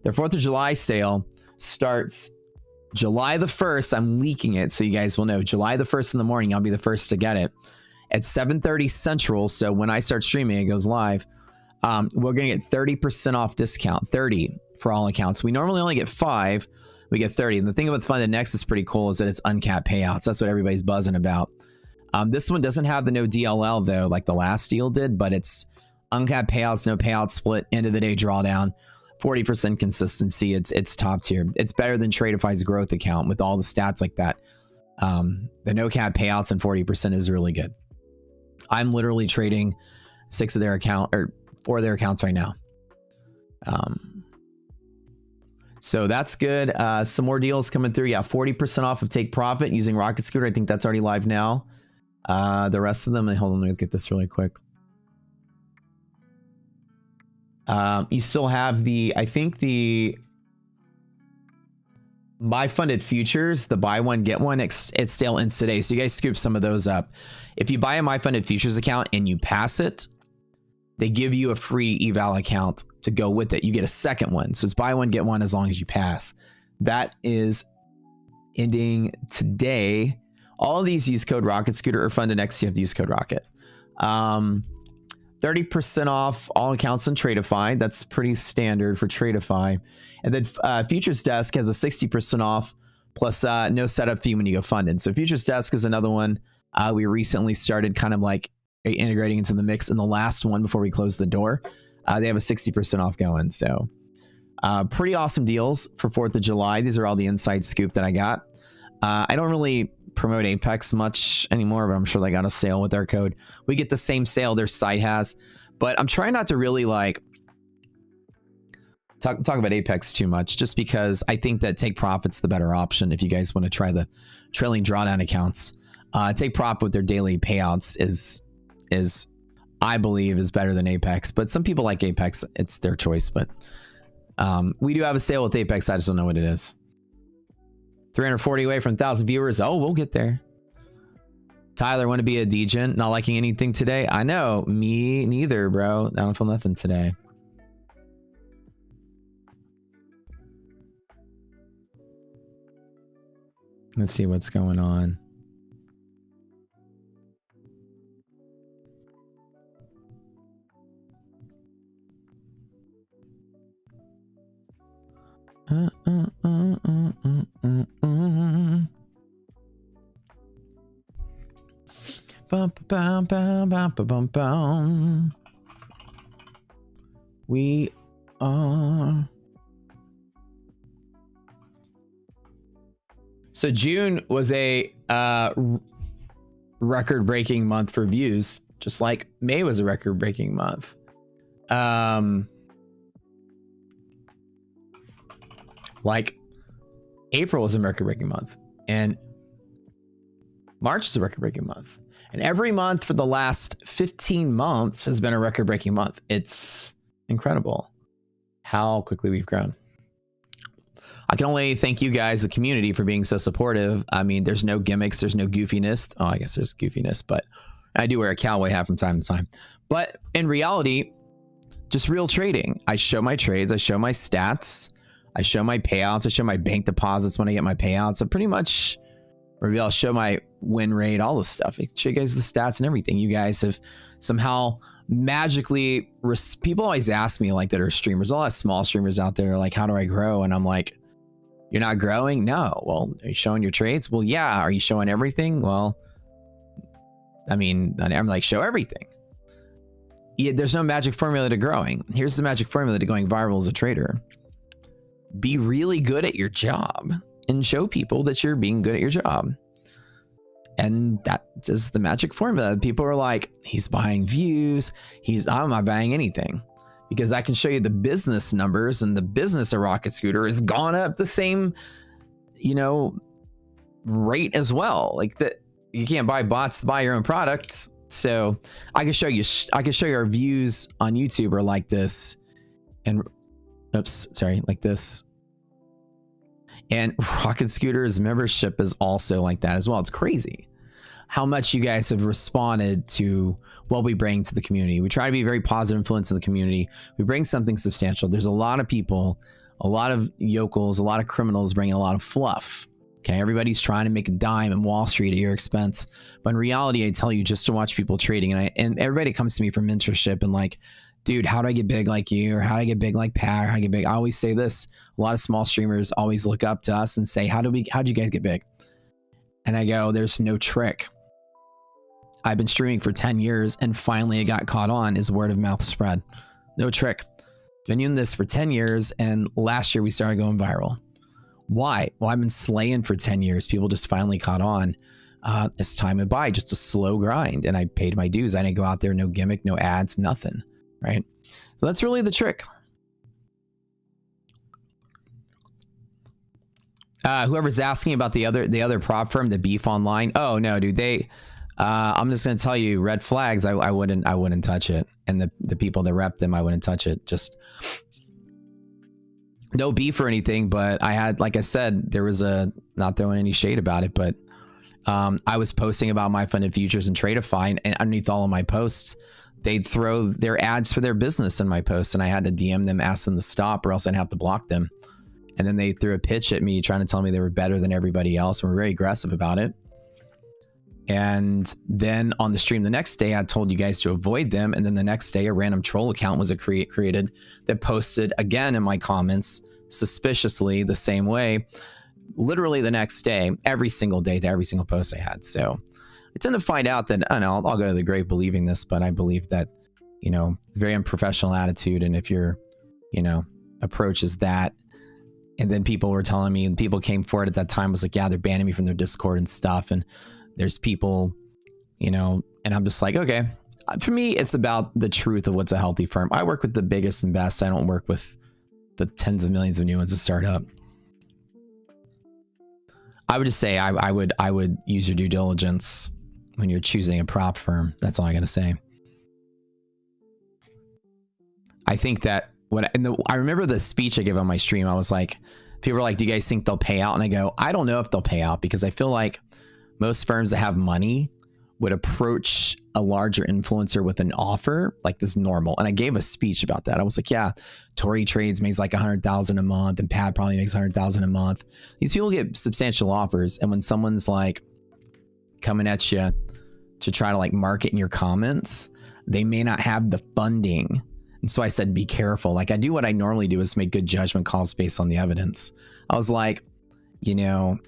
Their 4th of July sale starts July the 1st. I'm leaking it so you guys will know. July the 1st in the morning, I'll be the first to get it at 7:30 Central. So when I start streaming, it goes live. We're going to get 30% off discount, 30 for all accounts. We normally only get 5. We get 30. And the thing about Funded Next is pretty cool is that it's uncapped payouts. That's what everybody's buzzing about. This one doesn't have the no DLL though, like the last deal did, but it's uncapped payouts, no payout split, end of the day drawdown, 40% consistency. It's top tier. It's better than Tradeify's growth account with all the stats like that. The no cap payouts and 40% is really good. I'm literally trading 4 of their accounts right now. So that's good. Some more deals coming through. Yeah, 40% off of Take Profit using Rocket Scooter. I think that's already live now. The rest of them, hold on, let me get this really quick. You still have I think the My Funded Futures, the buy one, get one, it's still in today. So you guys scoop some of those up. If you buy a My Funded Futures account and you pass it, they give you a free eval account to go with it. You get a second one. So it's buy one, get one as long as you pass. That is ending today. All of these use code Rocket Scooter or Funded Next. You have to use code Rocket. 30% off all accounts on Tradeify. That's pretty standard for Tradeify. And then Futures Desk has a 60% off plus no setup fee when you go funded. So Futures Desk is another one we recently started kind of like integrating into the mix in the last one before we closed the door. They have a 60% off going. So pretty awesome deals for 4th of July. These are all the inside scoop that I got. I don't really promote Apex much anymore, but I'm sure they got a sale with our code. We get the same sale their site has, but I'm trying not to really like talk about Apex too much, just because I think that Take Profit's the better option if you guys want to try the trailing drawdown accounts. Take Profit with their daily payouts is I believe is better than Apex, but some people like Apex. It's their choice, but we do have a sale with Apex. I just don't know what it is. 340 away from 1,000 viewers. Oh, we'll get there. Tyler, want to be a degen? Not liking anything today? I know. Me neither, bro. I don't feel nothing today. Let's see what's going on. Bum, bum, bum, bum, bum, bum. We are. So June was a record-breaking month for views, just like May was a record-breaking month. Like April was a record-breaking month, and March is a record-breaking month, and every month for the last 15 months has been a record-breaking month. It's incredible how quickly we've grown. I can only thank you guys, the community, for being so supportive. I mean, there's no gimmicks, there's no goofiness. Oh, I guess there's goofiness, but I do wear a cowboy hat from time to time. But in reality, just real trading. I show my trades, I show my stats, I show my payouts, I show my bank deposits when I get my payouts. I pretty much reveal, I'll show my win rate, all this stuff. I show you guys the stats and everything. You guys have somehow magically, people always ask me, like, that are streamers, a lot of small streamers out there, like, how do I grow? And I'm like, you're not growing? No. Well, are you showing your trades? Well, yeah. Are you showing everything? Well, I mean, I'm like, show everything. Yeah, there's no magic formula to growing. Here's the magic formula to going viral as a trader. Be really good at your job and show people that you're being good at your job. And that is the magic formula. People are like, he's buying views. I'm not buying anything. Because I can show you the business numbers, and the business of Rocket Scooter has gone up the same, you know, rate as well. Like that, you can't buy bots to buy your own products. So I can show you our views on YouTube are like this, and oops, sorry, like this. And Rocket Scooter's membership is also like that as well. It's crazy how much you guys have responded to what we bring to the community. We try to be a very positive influence in the community. We bring something substantial. There's a lot of people, a lot of yokels, a lot of criminals bringing a lot of fluff. Okay, everybody's trying to make a dime in Wall Street at your expense. But in reality, I tell you just to watch people trading. And everybody comes to me for mentorship and like, dude, how do I get big like you? Or how do I get big like Pat? Or how do I get big? I always say this. A lot of small streamers always look up to us and say, how'd you guys get big? And I go, there's no trick. I've been streaming for 10 years and finally it got caught on is word of mouth spread. No trick. Been doing this for 10 years and last year we started going viral. Why? Well, I've been slaying for 10 years. People just finally caught on. As time went by, just a slow grind, and I paid my dues. I didn't go out there, no gimmick, no ads, nothing, right? So that's really the trick. Whoever's asking about the other prop firm, the Beef Online. Oh no, dude, I'm just gonna tell you, red flags. I wouldn't touch it, and the people that rep them, I wouldn't touch it. Just no beef or anything, but I had, like I said, there was not throwing any shade about it, but I was posting about my funded futures and Tradeify, and underneath all of my posts, they'd throw their ads for their business in my posts, and I had to DM them, ask them to stop, or else I'd have to block them. And then they threw a pitch at me trying to tell me they were better than everybody else, and were very aggressive about it. And then on the stream the next day, I told you guys to avoid them. And then the next day, a random troll account was created that posted again in my comments suspiciously the same way, literally the next day, every single day to every single post I had. So I tend to find out that, I don't know, I'll go to the grave believing this, but I believe that, you know, very unprofessional attitude. And if your, you know, approach is that, and then people were telling me, and people came forward at that time, was like, yeah, they're banning me from their Discord and stuff. And there's people, you know, and I'm just like, okay, for me, it's about the truth of what's a healthy firm. I work with the biggest and best. I don't work with the tens of millions of new ones that start up. I would just say I would use your due diligence when you're choosing a prop firm. That's all I got to say. I think that I remember the speech I gave on my stream. I was like, people were like, do you guys think they'll pay out? And I go, I don't know if they'll pay out, because I feel like most firms that have money would approach a larger influencer with an offer like this normal. And I gave a speech about that. I was like, yeah, Tori Trades makes like 100,000 a month, and Pat probably makes 100,000 a month. These people get substantial offers. And when someone's like coming at you to try to like market in your comments, they may not have the funding. And so I said, be careful. Like, I do what I normally do, is make good judgment calls based on the evidence. I was like, you know,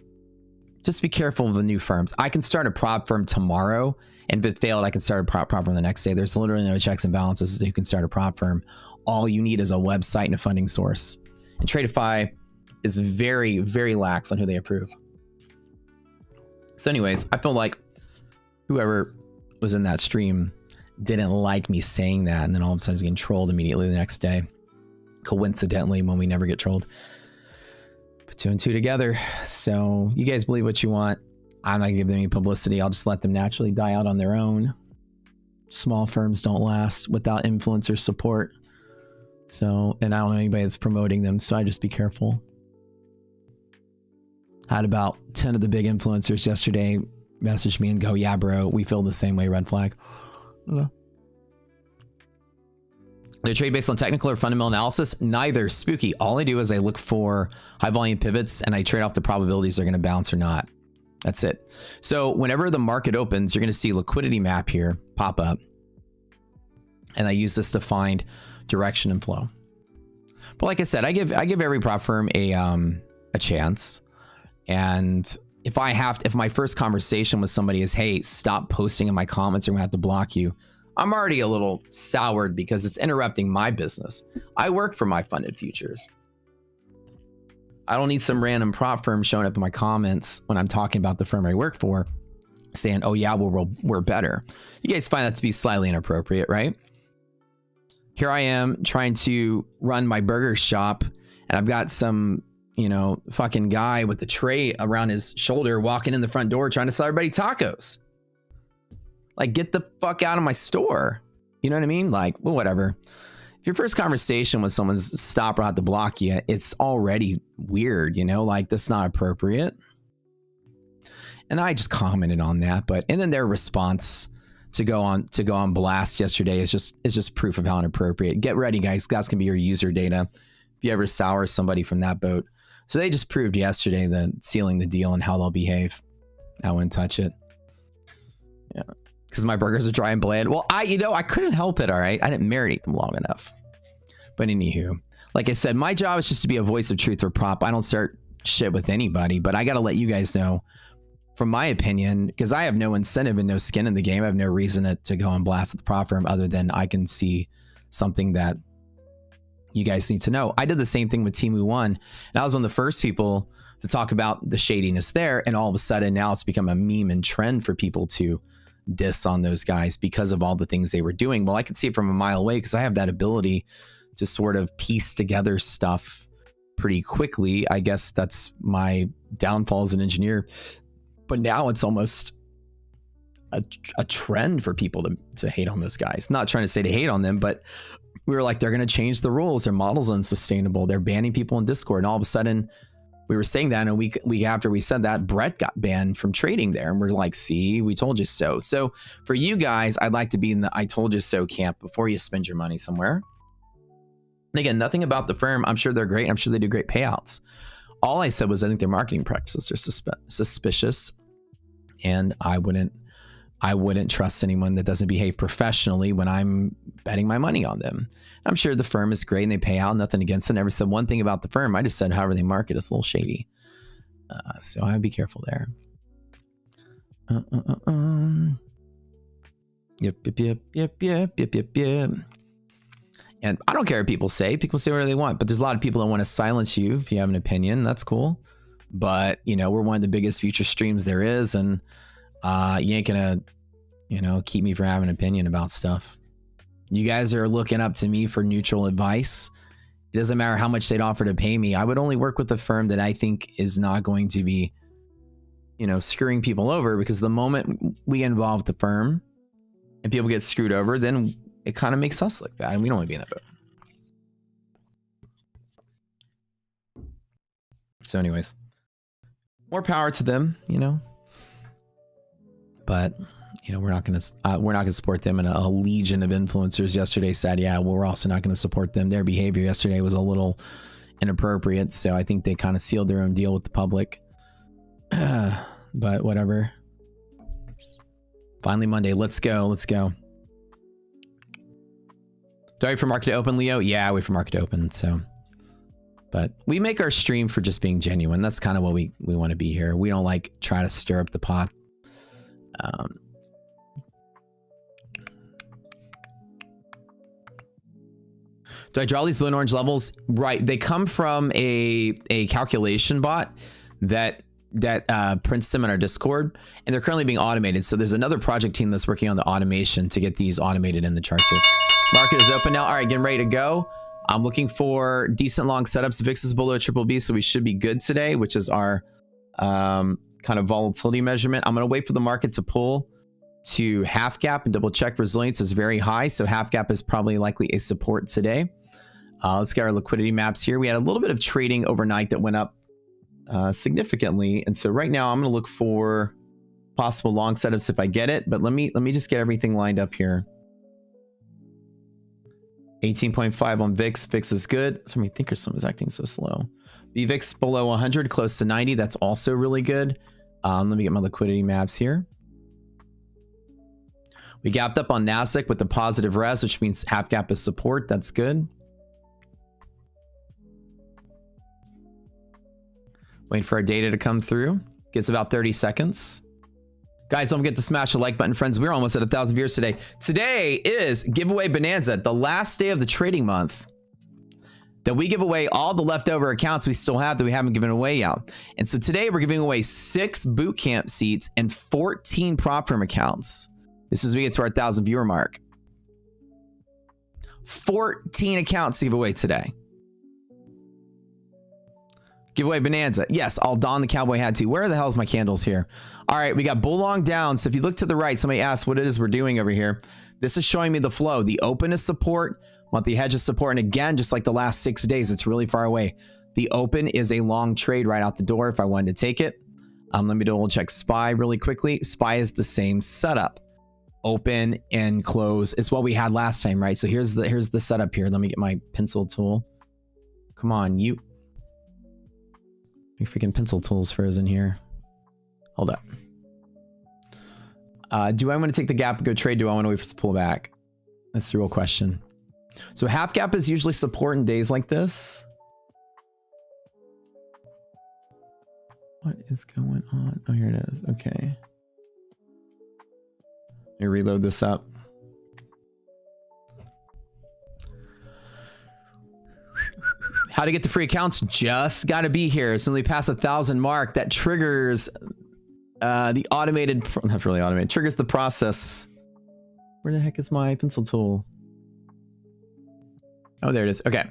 just be careful of the new firms. I can start a prop firm tomorrow And if it failed, I can start a prop firm the next day. There's literally no checks and balances. You can start a prop firm. All you need is a website and a funding source. And Tradeify is very, very lax on who they approve. So anyways, I feel like whoever was in that stream didn't like me saying that, and then all of a sudden getting trolled immediately the next day. Coincidentally, when we never get trolled. Put 2 and 2 together. So you guys believe what you want. I'm not gonna give them any publicity. I'll just let them naturally die out on their own. Small firms don't last without influencer support. So, and I don't know anybody that's promoting them, so I just be careful. Had about 10 of the big influencers yesterday message me and go, yeah, bro, we feel the same way, red flag. Yeah. They trade based on technical or fundamental analysis? Neither. Spooky. All I do is I look for high volume pivots and I trade off the probabilities they're going to bounce or not. That's it. So whenever the market opens, you're going to see liquidity map here pop up. And I use this to find direction and flow. But like I said, I give every prop firm a chance. And if my first conversation with somebody is, hey, stop posting in my comments or I'm gonna have to block you, I'm already a little soured because it's interrupting my business. I work for my funded futures. I don't need some random prop firm showing up in my comments when I'm talking about the firm I work for saying, oh yeah, we're better. You guys find that to be slightly inappropriate, right? Here I am trying to run my burger shop and I've got some, you know, fucking guy with the tray around his shoulder walking in the front door trying to sell everybody tacos. Like, get the fuck out of my store. You know what I mean? Like, well, whatever. If your first conversation with someone's stop or have to block you, it's already weird, you know, like that's not appropriate. And I just commented on that, and then their response to go on blast yesterday is just proof of how inappropriate. Get ready, guys. That's gonna be your user data if you ever sour somebody from that boat. So they just proved yesterday that sealing the deal and how they'll behave. I wouldn't touch it. Yeah, because my burgers are dry and bland. Well, I couldn't help it. All right, I didn't marinate them long enough. But anywho, like I said, my job is just to be a voice of truth or prop. I don't start shit with anybody, but I got to let you guys know, from my opinion, because I have no incentive and no skin in the game. I have no reason to go and blast at the prop firm other than I can see something that you guys need to know. I did the same thing with Timu One, and I was one of the first people to talk about the shadiness there. And all of a sudden now it's become a meme and trend for people to diss on those guys because of all the things they were doing. Well, I could see it from a mile away because I have that ability to sort of piece together stuff pretty quickly. I guess that's my downfall as an engineer. But now it's almost a trend for people to hate on those guys. Not trying to say to hate on them, but we were like, they're going to change the rules. Their model's unsustainable. They're banning people in Discord. And all of a sudden, we were saying that, and a week after we said that, Brett got banned from trading there. And we're like, see, we told you so. So for you guys, I'd like to be in the I told you so camp before you spend your money somewhere. And again, nothing about the firm. I'm sure they're great. I'm sure they do great payouts. All I said was I think their marketing practices are suspicious. And I wouldn't trust anyone that doesn't behave professionally when I'm betting my money on them. I'm sure the firm is great and they pay out, nothing against it. I never said one thing about the firm. I just said however they market is a little shady. So I'd be careful there. Yep. And I don't care what people say. People say whatever they want, but there's a lot of people that want to silence you if you have an opinion. That's cool. But, you know, we're one of the biggest future streams there is. And you ain't gonna, you know, keep me from having an opinion about stuff. You guys are looking up to me for neutral advice. It doesn't matter how much they'd offer to pay me. I would only work with a firm that I think is not going to be, you know, screwing people over, because the moment we involve the firm and people get screwed over, then it kind of makes us look bad, and we don't want to be in that boat. So anyways, more power to them, you know. But, you know, we're not going to support them. And a legion of influencers yesterday said, yeah, well, we're also not going to support them. Their behavior yesterday was a little inappropriate. So I think they kind of sealed their own deal with the public. But whatever. Finally Monday. Let's go. Let's go. Do I wait for market to open, Leo? Yeah, I wait for market to open. So, but we make our stream for just being genuine. That's kind of what we want to be here. We don't like try to stir up the pot. Do I draw these blue and orange levels? Right. They come from a calculation bot that prints them in our Discord, and they're currently being automated. So there's another project team that's working on the automation to get these automated in the chart too. Market is open now. All right, getting ready to go. I'm looking for decent long setups. VIX is below triple B, so we should be good today, which is our kind of volatility measurement. I'm going to wait for the market to pull to half gap and double check. Resilience is very high, so half gap is probably likely a support today. Let's get our liquidity maps here. We had a little bit of trading overnight that went up significantly, and so right now I'm going to look for possible long setups if I get it. But let me just get everything lined up here. 18.5 on VIX. VIX is good. So my Thinkorswim is acting so slow. VVIX below 100, close to 90. That's also really good. Let me get my liquidity maps here. We gapped up on NASDAQ with the positive res, which means half gap is support. That's good. Wait for our data to come through. Gives about 30 seconds. Guys, don't forget to smash the like button, friends. We're almost at 1,000 viewers today. Today is giveaway bonanza, the last day of the trading month that we give away all the leftover accounts we still have that we haven't given away yet. And so today we're giving away 6 bootcamp seats and 14 prop firm accounts. This is as we get to our 1,000 viewer mark. 14 accounts to give away today. Giveaway bonanza. Yes, I'll don the cowboy hat too. Where the hell is my candles here? All right, we got bull long down. So if you look to the right, somebody asked what it is we're doing over here. This is showing me the flow. The open is support, monthly hedge is support. And again, just like the last 6 days, it's really far away. The open is a long trade right out the door if I wanted to take it. Let me double check SPY really quickly. SPY is the same setup. Open and close is what we had last time, right? So here's the setup here. Let me get my pencil tool. Come on, you. My freaking pencil tool's frozen here. Hold up. Do I want to take the gap and go trade? Do I want to wait for it to pull back? That's the real question. So half gap is usually support in days like this. What is going on? Oh, here it is. Okay. Let me reload this up. How to get the free accounts? Just got to be here. So when we pass 1,000 mark, that triggers the automated, not really automated, triggers the process. Where the heck is my pencil tool? Oh, there it is. Okay.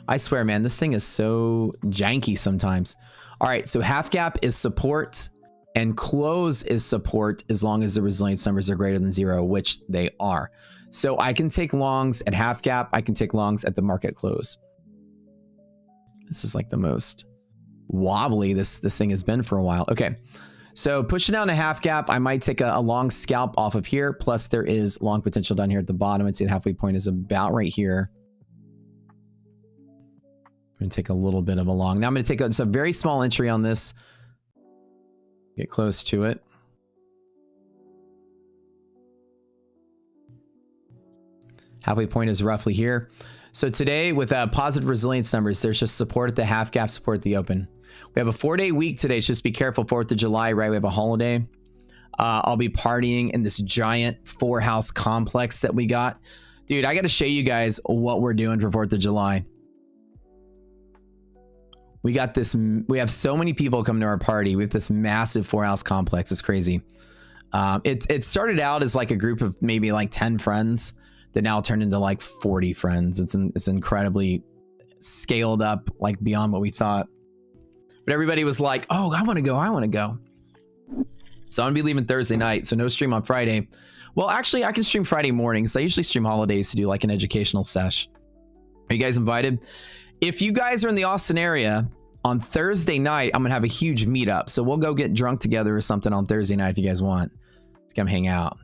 I swear, man, this thing is so janky sometimes. All right, so half gap is support and close is support as long as the resilience numbers are greater than 0, which they are. So I can take longs at half gap. I can take longs at the market close. This is like the most wobbly this thing has been for a while. Okay, so pushing down to half gap, I might take a long scalp off of here. Plus there is long potential down here at the bottom. I'd say the halfway point is about right here. I'm going to take a little bit of a long. Now I'm going to take a very small entry on this. Get close to it. Halfway point is roughly here. So today with positive resilience numbers, there's just support at the half gap, support at the open. We have a 4-day week today. So just be careful. 4th of July, right? We have a holiday. I'll be partying in this giant 4-house complex that we got. Dude, I got to show you guys what we're doing for 4th of July. We got this. We have so many people come to our party. We have this massive 4-house complex. It's crazy. It started out as like a group of maybe like 10 friends that now turned into like 40 friends. It's incredibly scaled up, like beyond what we thought. But everybody was like, "Oh, I want to go. I want to go." So I'm gonna be leaving Thursday night. So no stream on Friday. Well, actually, I can stream Friday mornings. I usually stream holidays to do like an educational sesh. Are you guys invited? If you guys are in the Austin area on Thursday night, I'm gonna have a huge meetup. So we'll go get drunk together or something on Thursday night if you guys want to come hang out.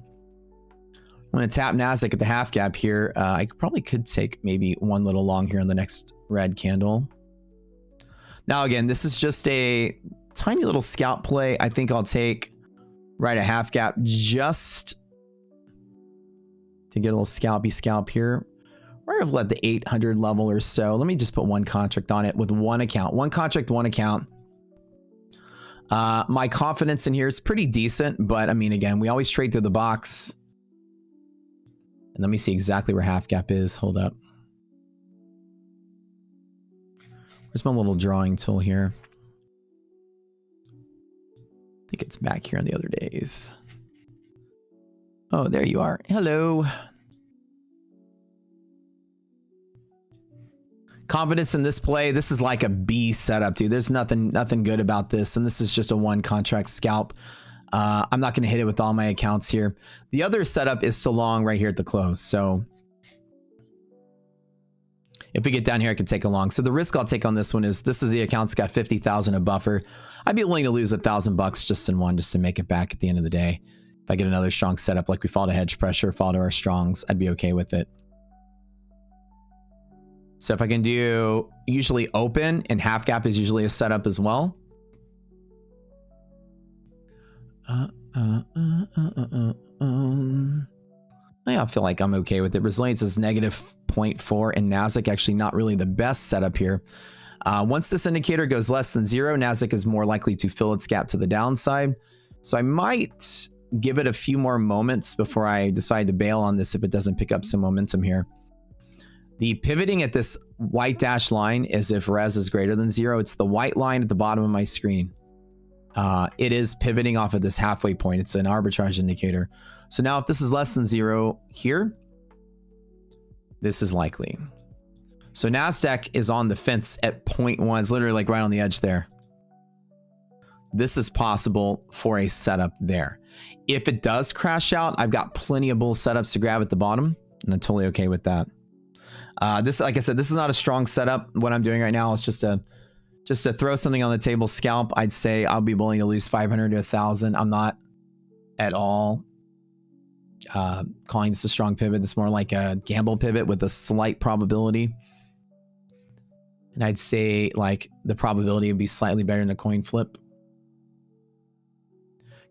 I'm gonna tap NASDAQ at the half gap here. I probably could take maybe one little long here on the next red candle. Now again, this is just a tiny little scalp play. I think I'll take right at half gap just to get a little scalpy scalp here. Or I've let the 800 level or so. Let me just put one contract on it with one account. One contract, one account. My confidence in here is pretty decent, but I mean, again, we always trade through the box. And let me see exactly where half gap is. Hold up. Where's my little drawing tool here? I think it's back here on the other days. Oh, there you are. Hello. Confidence in this play. This is like a B setup, dude. There's nothing good about this. And this is just a one contract scalp. I'm not going to hit it with all my accounts here. The other setup is still long right here at the close. So if we get down here, I can take a long. So the risk I'll take on this one is this is the account's got 50,000 a buffer. I'd be willing to lose $1,000 just in one, just to make it back at the end of the day. If I get another strong setup, like we fall to hedge pressure, fall to our strongs, I'd be okay with it. So if I can do usually open, and half gap is usually a setup as well. I feel like I'm okay with it. Resilience is negative 0.4 and NASDAQ actually not really the best setup here. Once this indicator goes less than 0, NASDAQ is more likely to fill its gap to the downside. So I might give it a few more moments before I decide to bail on this if it doesn't pick up some momentum here. The pivoting at this white dashed line is if res is greater than 0. It's the white line at the bottom of my screen. It is pivoting off of this halfway point. It's an arbitrage indicator. So now if this is less than 0 here, this is likely. So NASDAQ is on the fence at 0.1. It's literally like right on the edge there. This is possible for a setup there. If it does crash out, I've got plenty of bull setups to grab at the bottom, and I'm totally okay with that. This, like I said, this is not a strong setup. What I'm doing right now is just to throw something on the table, scalp. I'd say I'll be willing to lose 500 to 1,000. I'm not at all calling this a strong pivot. It's more like a gamble pivot with a slight probability. And I'd say like the probability would be slightly better than a coin flip.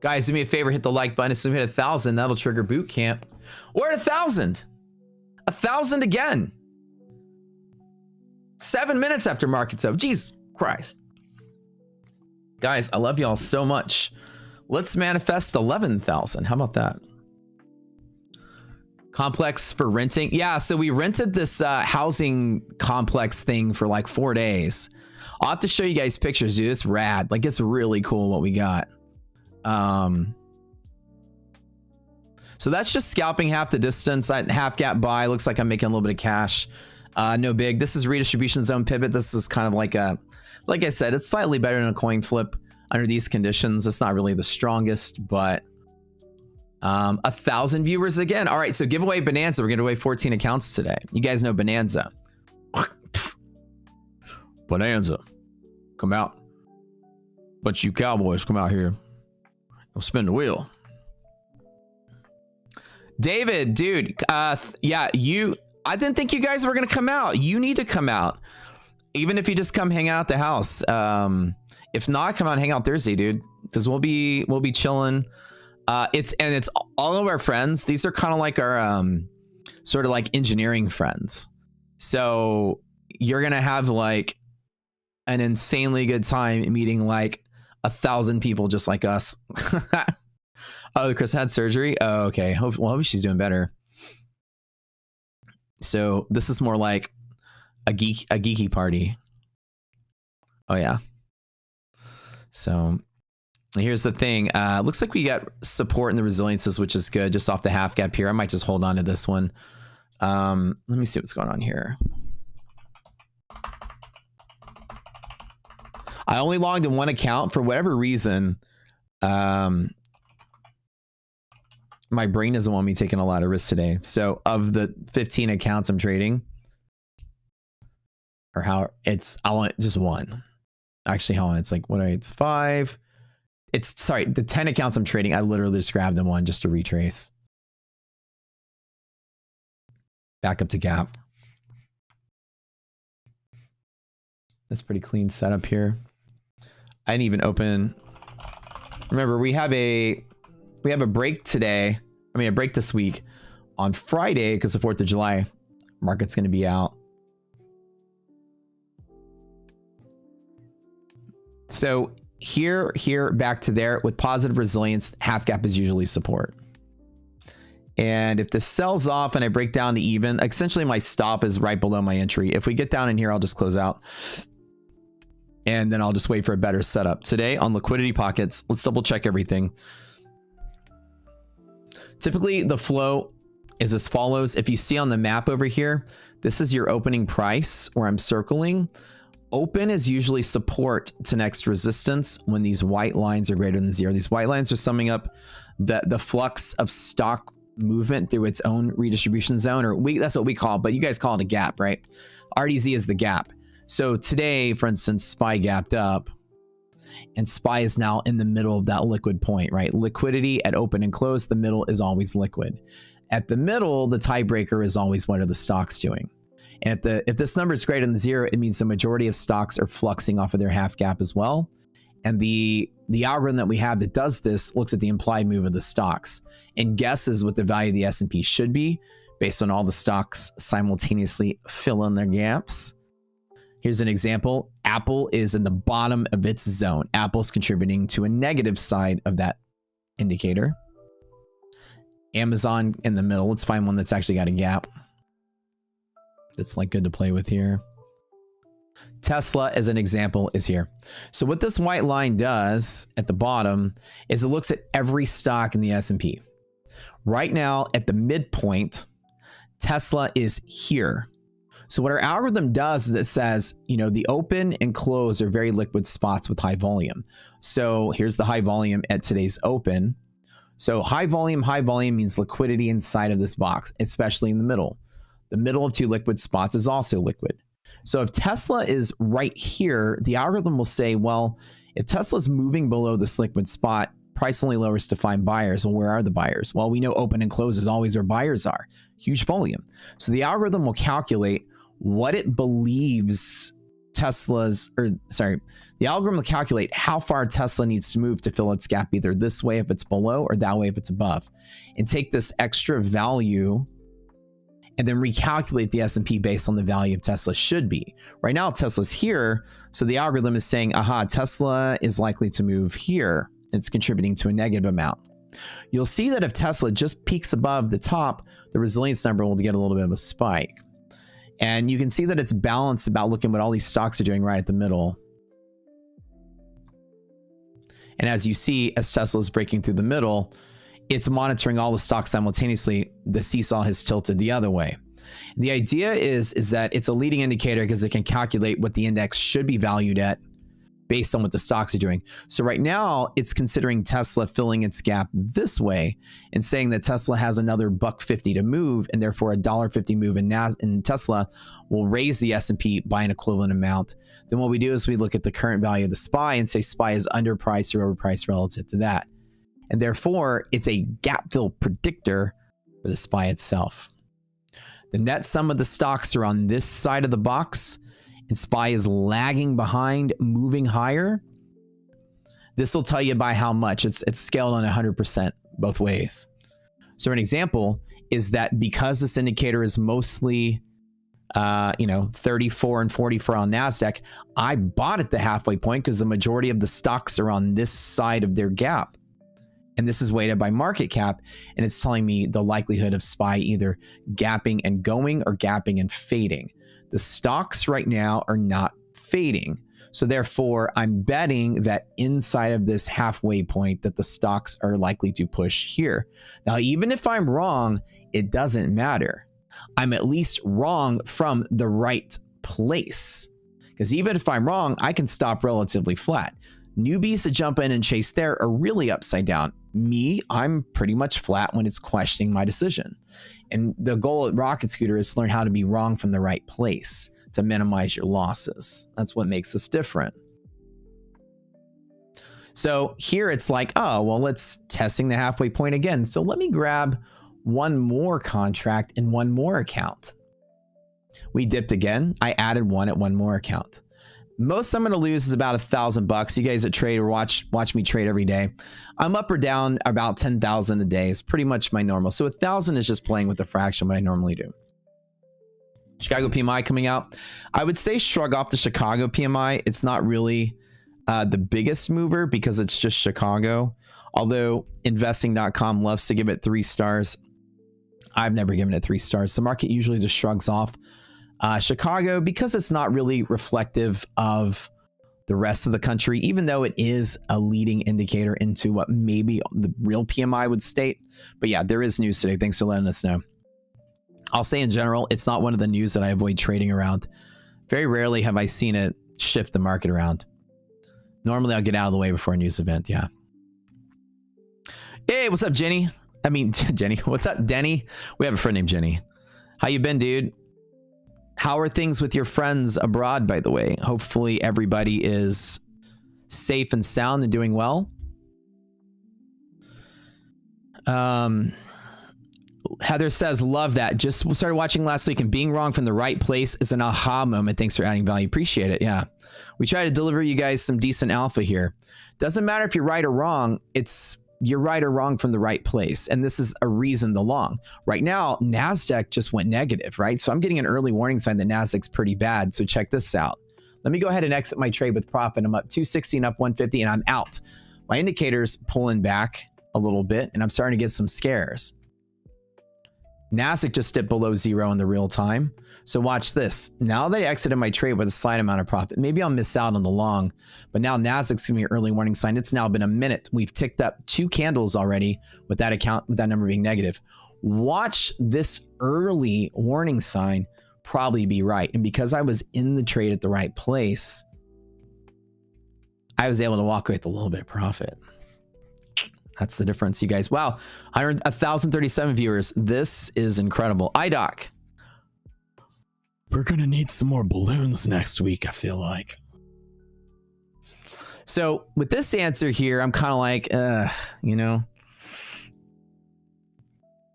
Guys, do me a favor, hit the like button. As soon as we hit 1,000, that'll trigger boot camp. We're at 1,000. 1,000 again. 7 minutes after market's up. Jeez Christ. Guys, I love y'all so much. Let's manifest 11,000. How about that? Complex for renting. Yeah, so we rented this housing complex thing for like 4 days. I'll have to show you guys pictures, dude. It's rad. Like, it's really cool what we got. So that's just scalping half the distance. Half gap buy. Looks like I'm making a little bit of cash. No big. This is redistribution zone pivot. This is kind of like a, like I said, it's slightly better than a coin flip under these conditions. It's not really the strongest, but 1,000 viewers again. All right, so giveaway bonanza. We're giving away 14 accounts today. You guys know bonanza. Bonanza, come out. Bunch of you cowboys, come out here. We'll spin the wheel. David, dude, yeah, I didn't think you guys were gonna come out. You need to come out, even if you just come hang out at the house. If not, come out and hang out Thursday, dude, because we'll be chilling. It's all of our friends. These are kind of like our sort of like engineering friends. So you're gonna have like an insanely good time meeting like 1,000 people just like us. Oh, Chris had surgery. Oh, okay. Hopefully she's doing better. So this is more like a geeky party. Oh yeah. So here's the thing. Looks like we got support in the resiliences, which is good. Just off the half gap here. I might just hold on to this one. Let me see what's going on here. I only logged in one account for whatever reason. My brain doesn't want me taking a lot of risks today. So of the 15 accounts I'm trading, or how it's, I want just one. Actually, hold on. It's like, what are it's 5. It's sorry, the 10 accounts I'm trading, I literally just grabbed them one just to retrace. Back up to gap. That's pretty clean setup here. I didn't even open. Remember, we have a break today. I mean, a break this week on Friday because the 4th of July market's going to be out. So here, back to there with positive resilience, half gap is usually support. And if this sells off and I break down to even, essentially my stop is right below my entry. If we get down in here, I'll just close out. and then I'll just wait for a better setup. Today on liquidity pockets, let's double check everything. Typically the flow is as follows. If you see on the map over here, this is your opening price where I'm circling. Open is usually support to next resistance when these white lines are greater than 0. These white lines are summing up the flux of stock movement through its own redistribution zone, or that's what we call it, but you guys call it a gap, right? RDZ is the gap. So today, for instance, SPY gapped up, and SPY is now in the middle of that liquid point, right? Liquidity at open and close, the middle is always liquid. At the middle, the tiebreaker is always what are the stocks doing. And if this number is greater than 0, it means the majority of stocks are fluxing off of their half gap as well. And the algorithm that we have that does this looks at the implied move of the stocks and guesses what the value of the S&P should be based on all the stocks simultaneously fill in their gaps. Here's an example. Apple is in the bottom of its zone. Apple's contributing to a negative side of that indicator. Amazon in the middle. Let's find one that's actually got a gap. It's like good to play with here. Tesla, as an example, is here. So what this white line does at the bottom is it looks at every stock in the S&P. Right now, at the midpoint, Tesla is here. So what our algorithm does is it says, you know, the open and close are very liquid spots with high volume. So here's the high volume at today's open. So high volume means liquidity inside of this box, especially in the middle. The middle of two liquid spots is also liquid. So if Tesla is right here, the algorithm will say, well, if Tesla's moving below this liquid spot, price only lowers to find buyers. Well, where are the buyers? Well, we know open and close is always where buyers are. Huge volume. So the algorithm will calculate what it believes the algorithm will calculate how far Tesla needs to move to fill its gap, either this way if it's below or that way if it's above, and take this extra value and then recalculate the S&P based on the value of Tesla should be. Right now, Tesla's here, so the algorithm is saying, aha, Tesla is likely to move here. It's contributing to a negative amount. You'll see that if Tesla just peaks above the top, the resilience number will get a little bit of a spike. And you can see that it's balanced about looking what all these stocks are doing right at the middle. And as you see, as Tesla is breaking through the middle, it's monitoring all the stocks simultaneously. The seesaw has tilted the other way. The idea is that it's a leading indicator because it can calculate what the index should be valued at based on what the stocks are doing. So right now, it's considering Tesla filling its gap this way and saying that Tesla has another $1.50 to move, and therefore a $1.50 move in Tesla will raise the S&P by an equivalent amount. Then what we do is we look at the current value of the SPY and say SPY is underpriced or overpriced relative to that. And therefore, it's a gap fill predictor for the SPY itself. The net sum of the stocks are on this side of the box, and SPY is lagging behind, moving higher. This will tell you by how much. It's scaled on 100% both ways. So an example is that because this indicator is mostly 34 and 44 on NASDAQ, I bought at the halfway point because the majority of the stocks are on this side of their gap. And this is weighted by market cap, and it's telling me the likelihood of SPY either gapping and going or gapping and fading. The stocks right now are not fading. So therefore, I'm betting that inside of this halfway point that the stocks are likely to push here. Now, even if I'm wrong, it doesn't matter. I'm at least wrong from the right place. Because even if I'm wrong, I can stop relatively flat. Newbies that jump in and chase there are really upside down. Me, I'm pretty much flat when it's questioning my decision. And the goal at Rocket Scooter is to learn how to be wrong from the right place to minimize your losses. That's what makes us different. So here it's like, oh, well, let's testing the halfway point again. So let me grab one more contract in one more account. We dipped again. I added one at one more account. Most I'm going to lose is about $1,000. You guys that trade or watch me trade every day, I'm up or down about 10,000 a day is pretty much my normal. So 1,000 is just playing with the fraction what I normally do. Chicago PMI coming out. I would say shrug off the Chicago PMI. It's not really the biggest mover because it's just Chicago. Although investing.com loves to give it 3 stars. I've never given it 3 stars. The market usually just shrugs off Chicago because it's not really reflective of the rest of the country, even though it is a leading indicator into what maybe the real PMI would state. But yeah, there is news today. Thanks for letting us know. I'll say in general, it's not one of the news that I avoid trading around. Very rarely have I seen it shift the market around. Normally I'll get out of the way before a news event. Yeah. Hey, what's up, Jenny? I mean, Jenny. What's up, Denny? We have a friend named Jenny. How you been, dude? How are things with your friends abroad, by the way? Hopefully everybody is safe and sound and doing well. Heather says, love that. Just started watching last week, and being wrong from the right place is an aha moment. Thanks for adding value. Appreciate it. Yeah. We try to deliver you guys some decent alpha here. Doesn't matter if you're right or wrong. You're right or wrong from the right place. And this is a reason the long. Right now, NASDAQ just went negative, right? So I'm getting an early warning sign that NASDAQ's pretty bad. So check this out. Let me go ahead and exit my trade with profit. I'm up 260 and up 150 and I'm out. My indicator's pulling back a little bit and I'm starting to get some scares. NASDAQ just dipped below zero in the real time. So watch this. Now that I exited my trade with a slight amount of profit, maybe I'll miss out on the long, but now NASDAQ's giving me an early warning sign. It's now been a minute. We've ticked up 2 candles already with that number being negative. Watch this early warning sign probably be right. And because I was in the trade at the right place, I was able to walk away with a little bit of profit. That's the difference, you guys. Wow, 1,037 viewers. This is incredible. iDoc. We're going to need some more balloons next week, I feel like. So with this answer here, I'm kind of like, you know,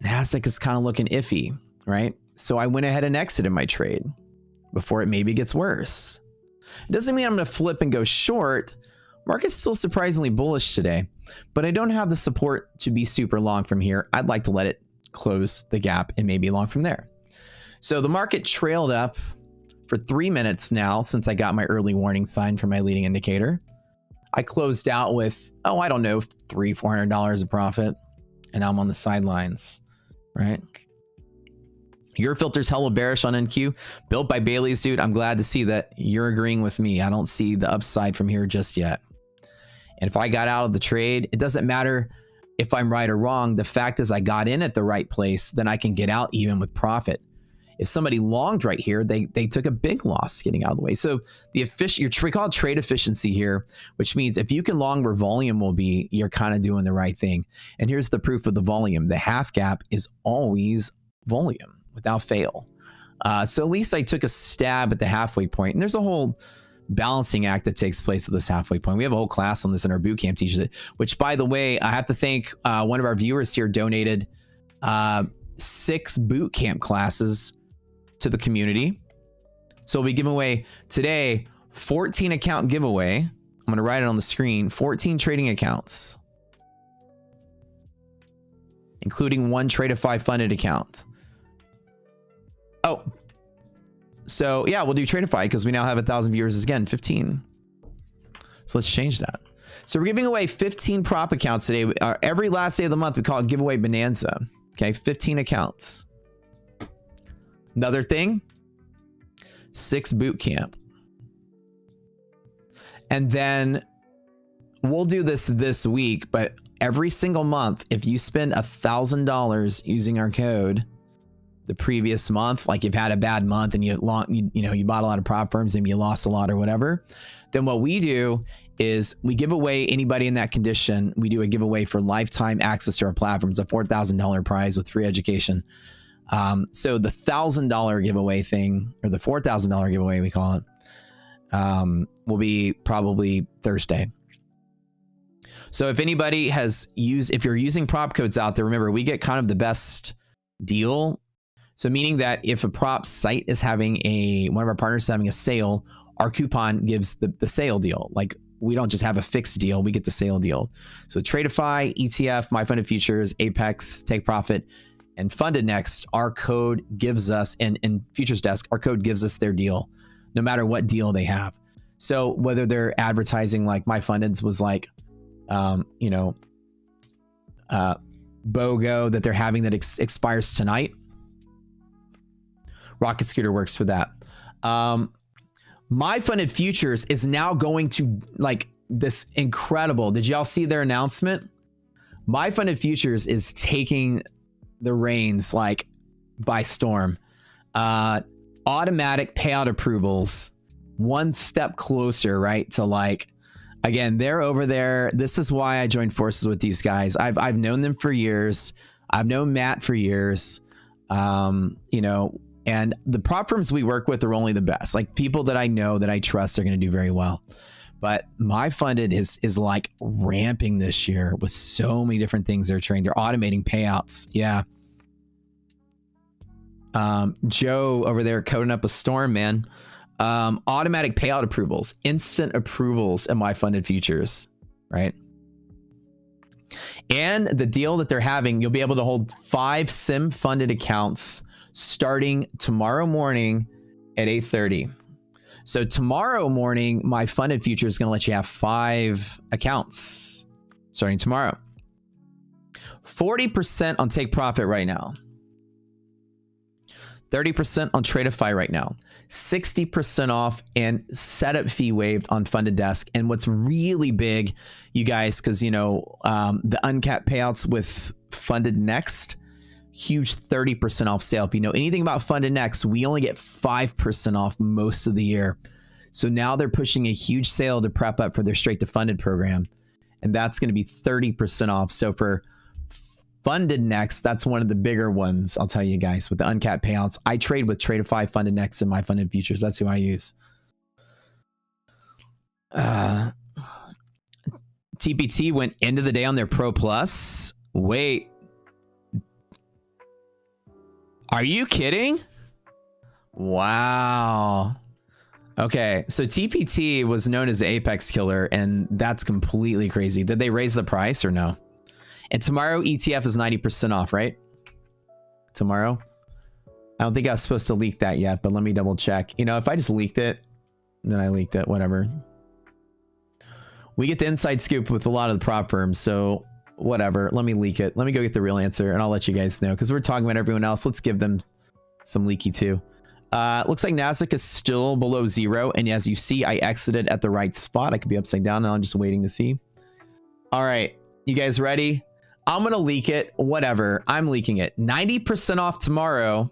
NASDAQ is kind of looking iffy, right? So I went ahead and exited my trade before it maybe gets worse. It doesn't mean I'm going to flip and go short. Market's still surprisingly bullish today, but I don't have the support to be super long from here. I'd like to let it close the gap and maybe long from there. So the market trailed up for 3 minutes now since I got my early warning sign from my leading indicator. I closed out with, oh, I don't know, $300-400 of profit, and I'm on the sidelines, right? Your filter's hella bearish on NQ, built by Bailey's, dude. I'm glad to see that you're agreeing with me. I don't see the upside from here just yet. And if I got out of the trade, it doesn't matter if I'm right or wrong. The fact is I got in at the right place, then I can get out even with profit. If somebody longed right here, they took a big loss getting out of the way. So we call it trade efficiency here, which means if you can long where volume will be, you're kind of doing the right thing. And here's the proof of the volume. The half gap is always volume without fail. So at least I took a stab at the halfway point. And there's a whole balancing act that takes place at this halfway point. We have a whole class on this in our bootcamp teaches it, which, by the way, I have to thank one of our viewers here donated 6 bootcamp classes to the community. So we'll be giving away today 14 account giveaway. I'm going to write it on the screen. 14 trading accounts, including 1 Tradeify funded account. Oh, so yeah, we'll do Tradeify because we now have 1,000 viewers again, 15. So let's change that. So we're giving away 15 prop accounts today. Every last day of the month, we call it giveaway bonanza. Okay, 15 accounts. Another thing, 6 boot camp. And then we'll do this week, but every single month, if you spend $1,000 using our code the previous month, like you've had a bad month and you bought a lot of prop firms and you lost a lot or whatever, then what we do is we give away anybody in that condition. We do a giveaway for lifetime access to our platforms, a $4,000 prize with free education. So the $1,000 giveaway thing, or the $4,000 giveaway, we call it, will be probably Thursday. So if anybody if you're using prop codes out there, remember, we get kind of the best deal. So meaning that if a prop site is having one of our partners is having a sale, our coupon gives the sale deal. Like, we don't just have a fixed deal, we get the sale deal. So Tradeify, ETF, My Funded Futures, Apex, Take Profit, and Funded Next, our code gives us, and Futures Desk, our code gives us their deal, no matter what deal they have. So whether they're advertising, like My Fundeds was like, BOGO that they're having that expires tonight. Rocket Scooter works for that. My funded futures is now going to like this incredible. Did y'all see their announcement? My funded futures is taking the reins like by storm. Automatic payout approvals, one step closer, right? To like, again, they're over there. This is why I joined forces with these guys. I've known them for years. I've known Matt for years. You know, and the prop firms we work with are only the best. Like people that I know that I trust are going to do very well. But my funded is like ramping this year with so many different things they're trading. They're automating payouts. Yeah. Joe over there coding up a storm, man. Automatic payout approvals, instant approvals in my funded futures, right? And the deal that they're having, you'll be able to hold 5 sim funded accounts starting tomorrow morning at 8:30. So tomorrow morning, my funded future is going to let you have 5 accounts starting tomorrow. 40% on take profit right now. 30% on Tradeify right now, 60% off and setup fee waived on Funded Desk. And what's really big, you guys, because, you know, the uncapped payouts with Funded Next, huge 30% off sale. If you know anything about Funded Next, we only get 5% off most of the year. So now they're pushing a huge sale to prep up for their straight to funded program. And that's going to be 30% off. So for Funded Next, that's one of the bigger ones, I'll tell you guys, with the uncapped payouts. I trade with Tradeify, Funded Next, and my funded futures. That's who I use. TPT went into the day on their Pro Plus. Wait. Are you kidding? Wow. Okay, so TPT was known as the Apex Killer, and that's completely crazy. Did they raise the price or no? And tomorrow ETF is 90% off, right? Tomorrow? I don't think I was supposed to leak that yet, but let me double check. You know, if I just leaked it, then I leaked it, whatever. We get the inside scoop with a lot of the prop firms, so whatever. Let me leak it. Let me go get the real answer, and I'll let you guys know, because we're talking about everyone else. Let's give them some leaky too. Looks like NASDAQ is still below 0, and as you see, I exited at the right spot. I could be upside down, and I'm just waiting to see. All right, you guys ready? I'm going to leak it. Whatever. I'm leaking it. 90% off tomorrow.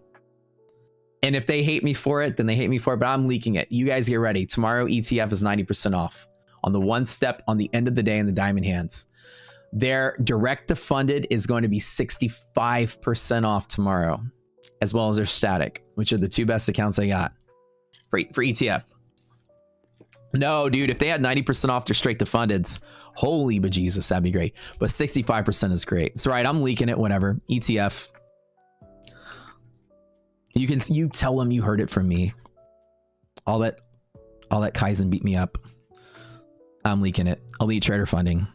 And if they hate me for it, then they hate me for it. But I'm leaking it. You guys get ready. Tomorrow, ETF is 90% off on the one step on the end of the day in the diamond hands. Their direct to funded is going to be 65% off tomorrow, as well as their static, which are the 2 best accounts I got for ETF. No, dude, if they had 90% off their straight to fundeds, holy bejesus, that'd be great. But 65% is great. It's right. I'm leaking it, whatever. ETF. You tell them you heard it from me. All that Kaizen beat me up. I'm leaking it. Elite Trader Funding.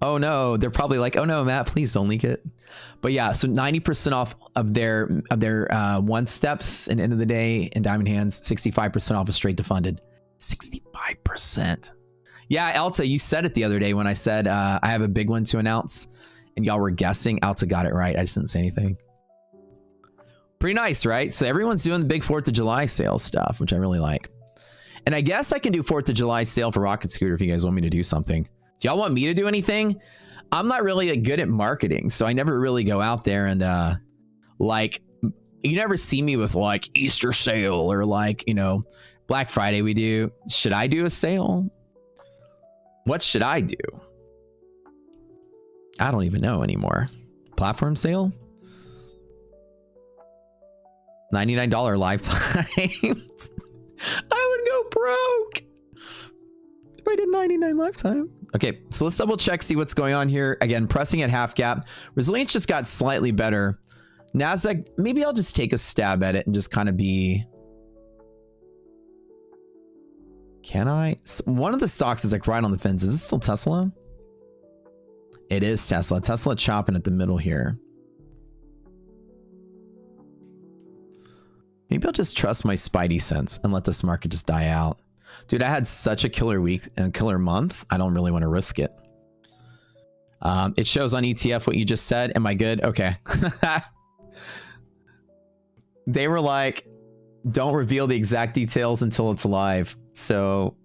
Oh no, they're probably like, oh no, Matt, please don't leak it. But yeah, so 90% off of their one steps and end of the day in diamond hands, 65% off of straight to funded. 65%. Yeah, Alta, you said it the other day when I said I have a big one to announce, and y'all were guessing. Alta got it right. I just didn't say anything. Pretty nice, right? So everyone's doing the big 4th of July sale stuff, which I really like. And I guess I can do 4th of July sale for Rocket Scooter if you guys want me to do something. Do y'all want me to do anything? I'm not really good at marketing, so I never really go out there and like, you never see me with like Easter sale or like, you know, Black Friday we do. Should I do a sale? What should I do? I don't even know anymore. Platform sale? $99 lifetime. I would go broke if I did 99 lifetime. Okay, so let's double check, see what's going on here. Again, pressing at half gap. Resilience just got slightly better. NASDAQ, maybe I'll just take a stab at it and just kind of be... Can I? One of the stocks is like right on the fence. Is this still Tesla? It is Tesla. Tesla chopping at the middle here. Maybe I'll just trust my spidey sense and let this market just die out. Dude, I had such a killer week and a killer month. I don't really want to risk it. It shows on ETF what you just said. Am I good? Okay. They were like, don't reveal the exact details until it's live. So,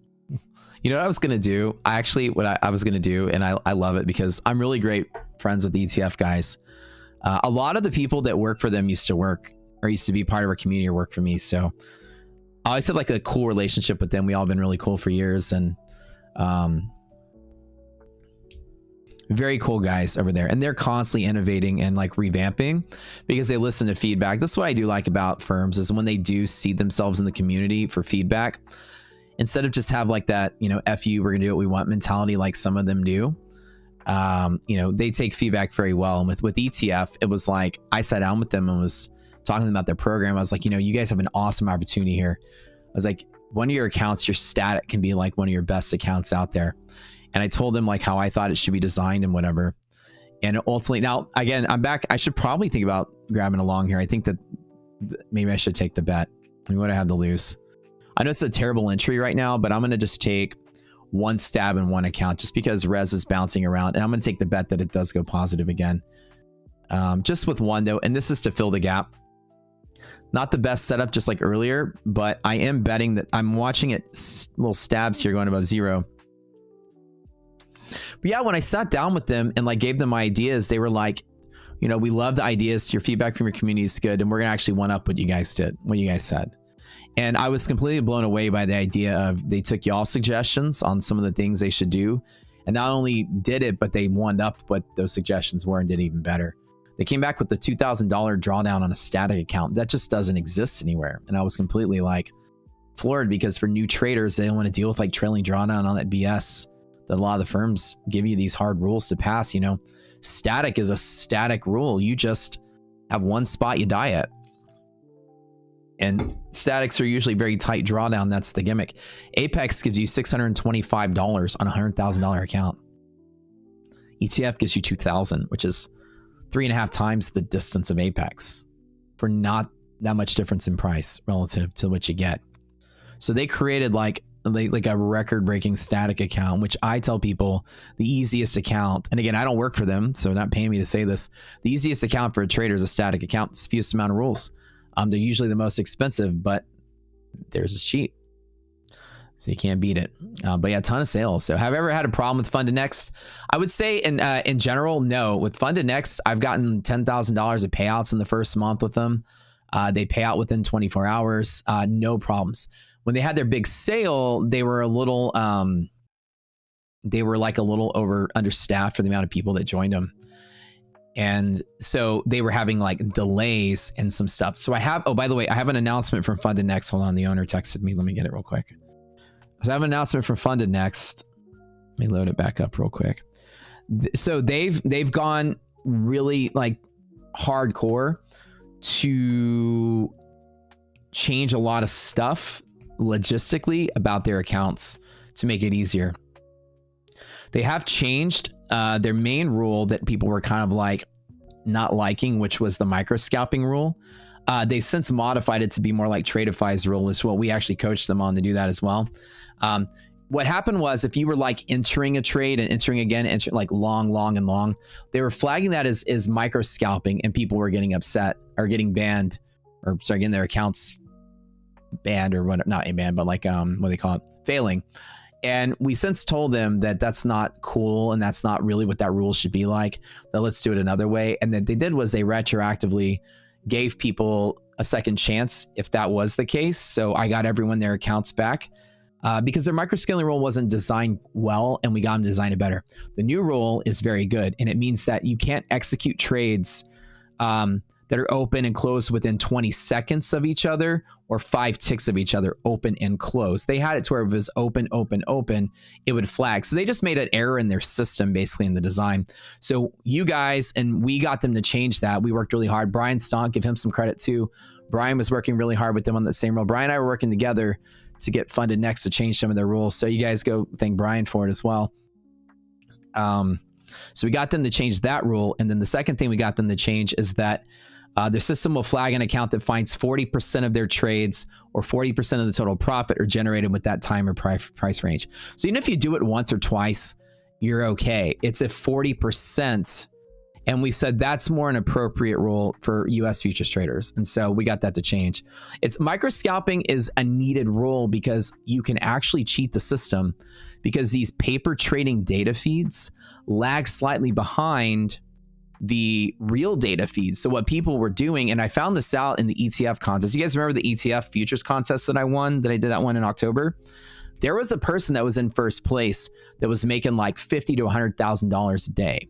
you know what I was going to do? What I was going to do, and I love it because I'm really great friends with the ETF guys. A lot of the people that work for them used to be part of our community or work for me. So I always had like a cool relationship with them. We all been really cool for years, and very cool guys over there. And they're constantly innovating and like revamping because they listen to feedback. That's what I do like about firms is when they do see themselves in the community for feedback, instead of just have like that, you know, F you, we're gonna do what we want mentality like some of them do. You know, they take feedback very well. And with ETF, it was like I sat down with them and was talking to them about their program. I was like, you know, you guys have an awesome opportunity here. I was like, one of your accounts, your static can be like one of your best accounts out there. And I told them like how I thought it should be designed and whatever. And ultimately, now again, I'm back. I should probably think about grabbing along here. I think that maybe I should take the bet. I mean, what do I have to lose? I know it's a terrible entry right now, but I'm going to just take one stab in one account just because res is bouncing around. And I'm going to take the bet that it does go positive again. Just with one though. And this is to fill the gap. Not the best setup, just like earlier, but I am betting that I'm watching it little stabs here going above zero. But yeah, when I sat down with them and like gave them my ideas, they were like, you know, we love the ideas. Your feedback from your community is good. And we're going to actually one up what you guys did, what you guys said. And I was completely blown away by the idea of they took y'all suggestions on some of the things they should do. And not only did it, but they one upped what those suggestions were and did even better. They came back with the $2,000 drawdown on a static account. That just doesn't exist anywhere. And I was completely like floored because for new traders, they don't want to deal with like trailing drawdown on that BS. That a lot of the firms give you these hard rules to pass. You know, static is a static rule. You just have one spot you die at. And statics are usually very tight drawdown. That's the gimmick. Apex gives you $625 on a $100,000 account. ETF gives you $2,000, which is 3.5 times the distance of Apex for not that much difference in price relative to what you get. So they created like a record-breaking static account, which I tell people the easiest account. And again, I don't work for them, so not paying me to say this. The easiest account for a trader is a static account. It's the fewest amount of rules. They're usually the most expensive, but theirs is cheap. So you can't beat it. But yeah, a ton of sales. So have I ever had a problem with Funded Next? I would say in general, no. With Funded Next, I've gotten $10,000 of payouts in the first month with them. They pay out within 24 hours. No problems. When they had their big sale, they were a little, understaffed for the amount of people that joined them. And so they were having like delays and some stuff. So I have, oh, by the way, I have an announcement from Funded Next. Hold on. The owner texted me. Let me get it real quick. So I have an announcement from Funded Next. Let me load it back up real quick. So they've gone really like hardcore to change a lot of stuff logistically about their accounts to make it easier. They have changed their main rule that people were kind of like not liking, which was the micro scalping rule. They've since modified it to be more like Tradeify's rule as well. We actually coached them on to do that as well. What happened was if you were like entering a trade and entering again, like long, they were flagging that as micro scalping, and people were getting upset or getting banned, or sorry, getting their accounts banned or what, not a ban, but like, what do they call it? Failing. And we since told them that that's not cool and that's not really what that rule should be like, that let's do it another way. And then they did was they retroactively gave people a second chance if that was the case. So I got everyone their accounts back because their microscaling rule wasn't designed well, and we got them to design it better. The new rule is very good, and it means that you can't execute trades that are open and closed within 20 seconds of each other or 5 ticks of each other, open and closed. They had it to where if it was open, it would flag. So they just made an error in their system, basically in the design. So you guys, and we got them to change that. We worked really hard. Brian Stonk, give him some credit too. Brian was working really hard with them on the same rule. Brian and I were working together to get Funded Next to change some of their rules. So you guys go thank Brian for it as well. So we got them to change that rule. And then the second thing we got them to change is that their system will flag an account that finds 40% of their trades or 40% of the total profit are generated with that time or price range. So even if you do it once or twice, you're okay. It's if 40% And we said that's more an appropriate rule for US futures traders. And so we got that to change. It's micro scalping is a needed rule because you can actually cheat the system because these paper trading data feeds lag slightly behind the real data feeds. So what people were doing, and I found this out in the ETF contest. You guys remember the ETF futures contest that I won, that I did that one in October? There was a person that was in first place that was making like $50,000 to $100,000 a day.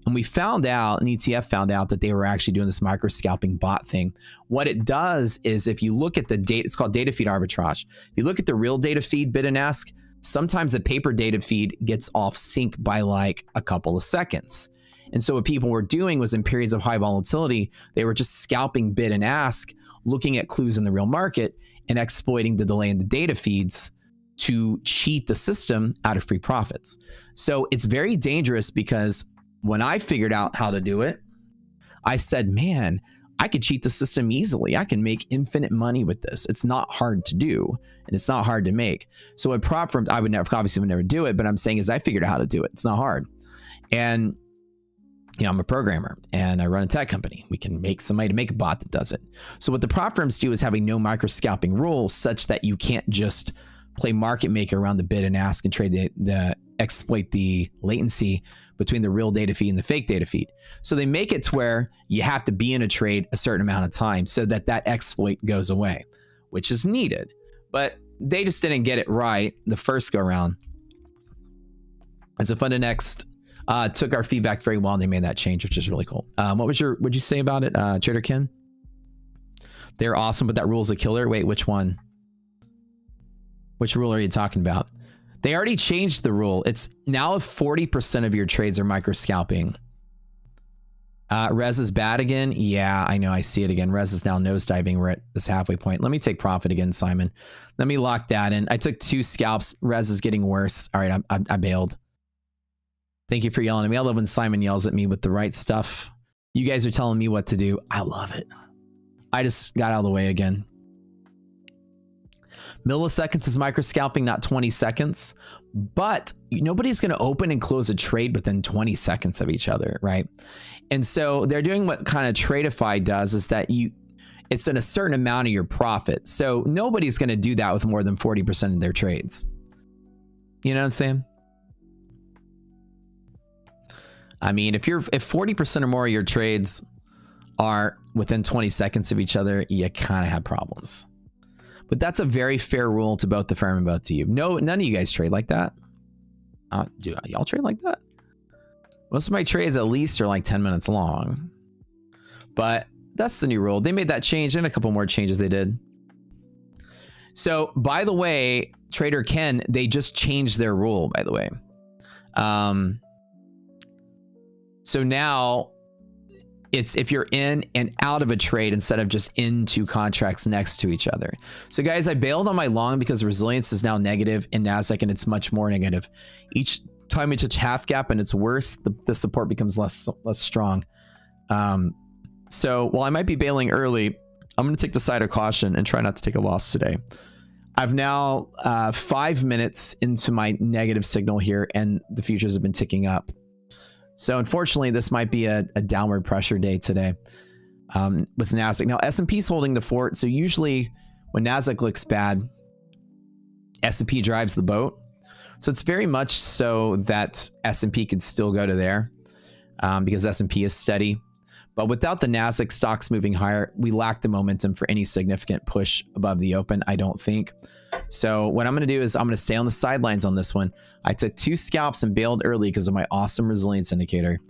And we found out, an ETF found out that they were actually doing this micro scalping bot thing. What it does is if you look at the data, it's called data feed arbitrage. If you look at the real data feed bid and ask, sometimes the paper data feed gets off sync by like a couple of seconds. And so what people were doing was in periods of high volatility, they were just scalping bid and ask, looking at clues in the real market and exploiting the delay in the data feeds to cheat the system out of free profits. So it's very dangerous because when I figured out how to do it, I said, man, I could cheat the system easily. I can make infinite money with this. It's not hard to do and it's not hard to make. So a prop firm, I would never, obviously would never do it, but I'm saying is I figured out how to do it. It's not hard. And you know, I'm a programmer and I run a tech company. We can make somebody to make a bot that does it. So what the prop firms do is having no micro scalping rules such that you can't just play market maker around the bid and ask and trade the exploit the latency between the real data feed and the fake data feed. So they make it to where you have to be in a trade a certain amount of time so that that exploit goes away, which is needed. But they just didn't get it right the first go around. And so FundaNext took our feedback very well and they made that change, which is really cool. What'd you say about it, Trader Ken? They're awesome, but that rule's a killer. Wait, which one? Which rule are you talking about? They already changed the rule. It's now if 40% of your trades are micro scalping. Rez is bad again. Yeah, I know. I see it again. Rez is now nosediving. We're at this halfway point. Let me take profit again, Simon. Let me lock that in. I took 2 scalps. Rez is getting worse. All right, I bailed. Thank you for yelling at me. I love when Simon yells at me with the right stuff. You guys are telling me what to do. I love it. I just got out of the way again. Milliseconds is micro scalping, not 20 seconds. But nobody's going to open and close a trade within 20 seconds of each other, right? And so they're doing what kind of Tradeify does is that it's in a certain amount of your profit. So nobody's going to do that with more than 40% of their trades. You know what I'm saying? I mean, if 40% or more of your trades are within 20 seconds of each other, you kind of have problems. But that's a very fair rule to both the firm and both to you. No, none of you guys trade like that. Do y'all trade like that? Most of my trades at least are like 10 minutes long. But that's the new rule. They made that change and a couple more changes they did. So, by the way, Trader Ken, they just changed their rule, by the way. So now it's if you're in and out of a trade instead of just into contracts next to each other. So guys, I bailed on my long because resilience is now negative in NASDAQ and it's much more negative. Each time we touch half gap and it's worse, the support becomes less strong. So while I might be bailing early, I'm going to take the side of caution and try not to take a loss today. I've now 5 minutes into my negative signal here and the futures have been ticking up. So unfortunately, this might be a downward pressure day today with NASDAQ. Now, S&P's holding the fort. So usually when NASDAQ looks bad, S&P drives the boat. So it's very much so that S&P could still go to there because S&P is steady. But without the NASDAQ stocks moving higher, we lack the momentum for any significant push above the open, I don't think. So what I'm going to do is I'm going to stay on the sidelines on this one. I took 2 scalps and bailed early because of my awesome resilience indicator.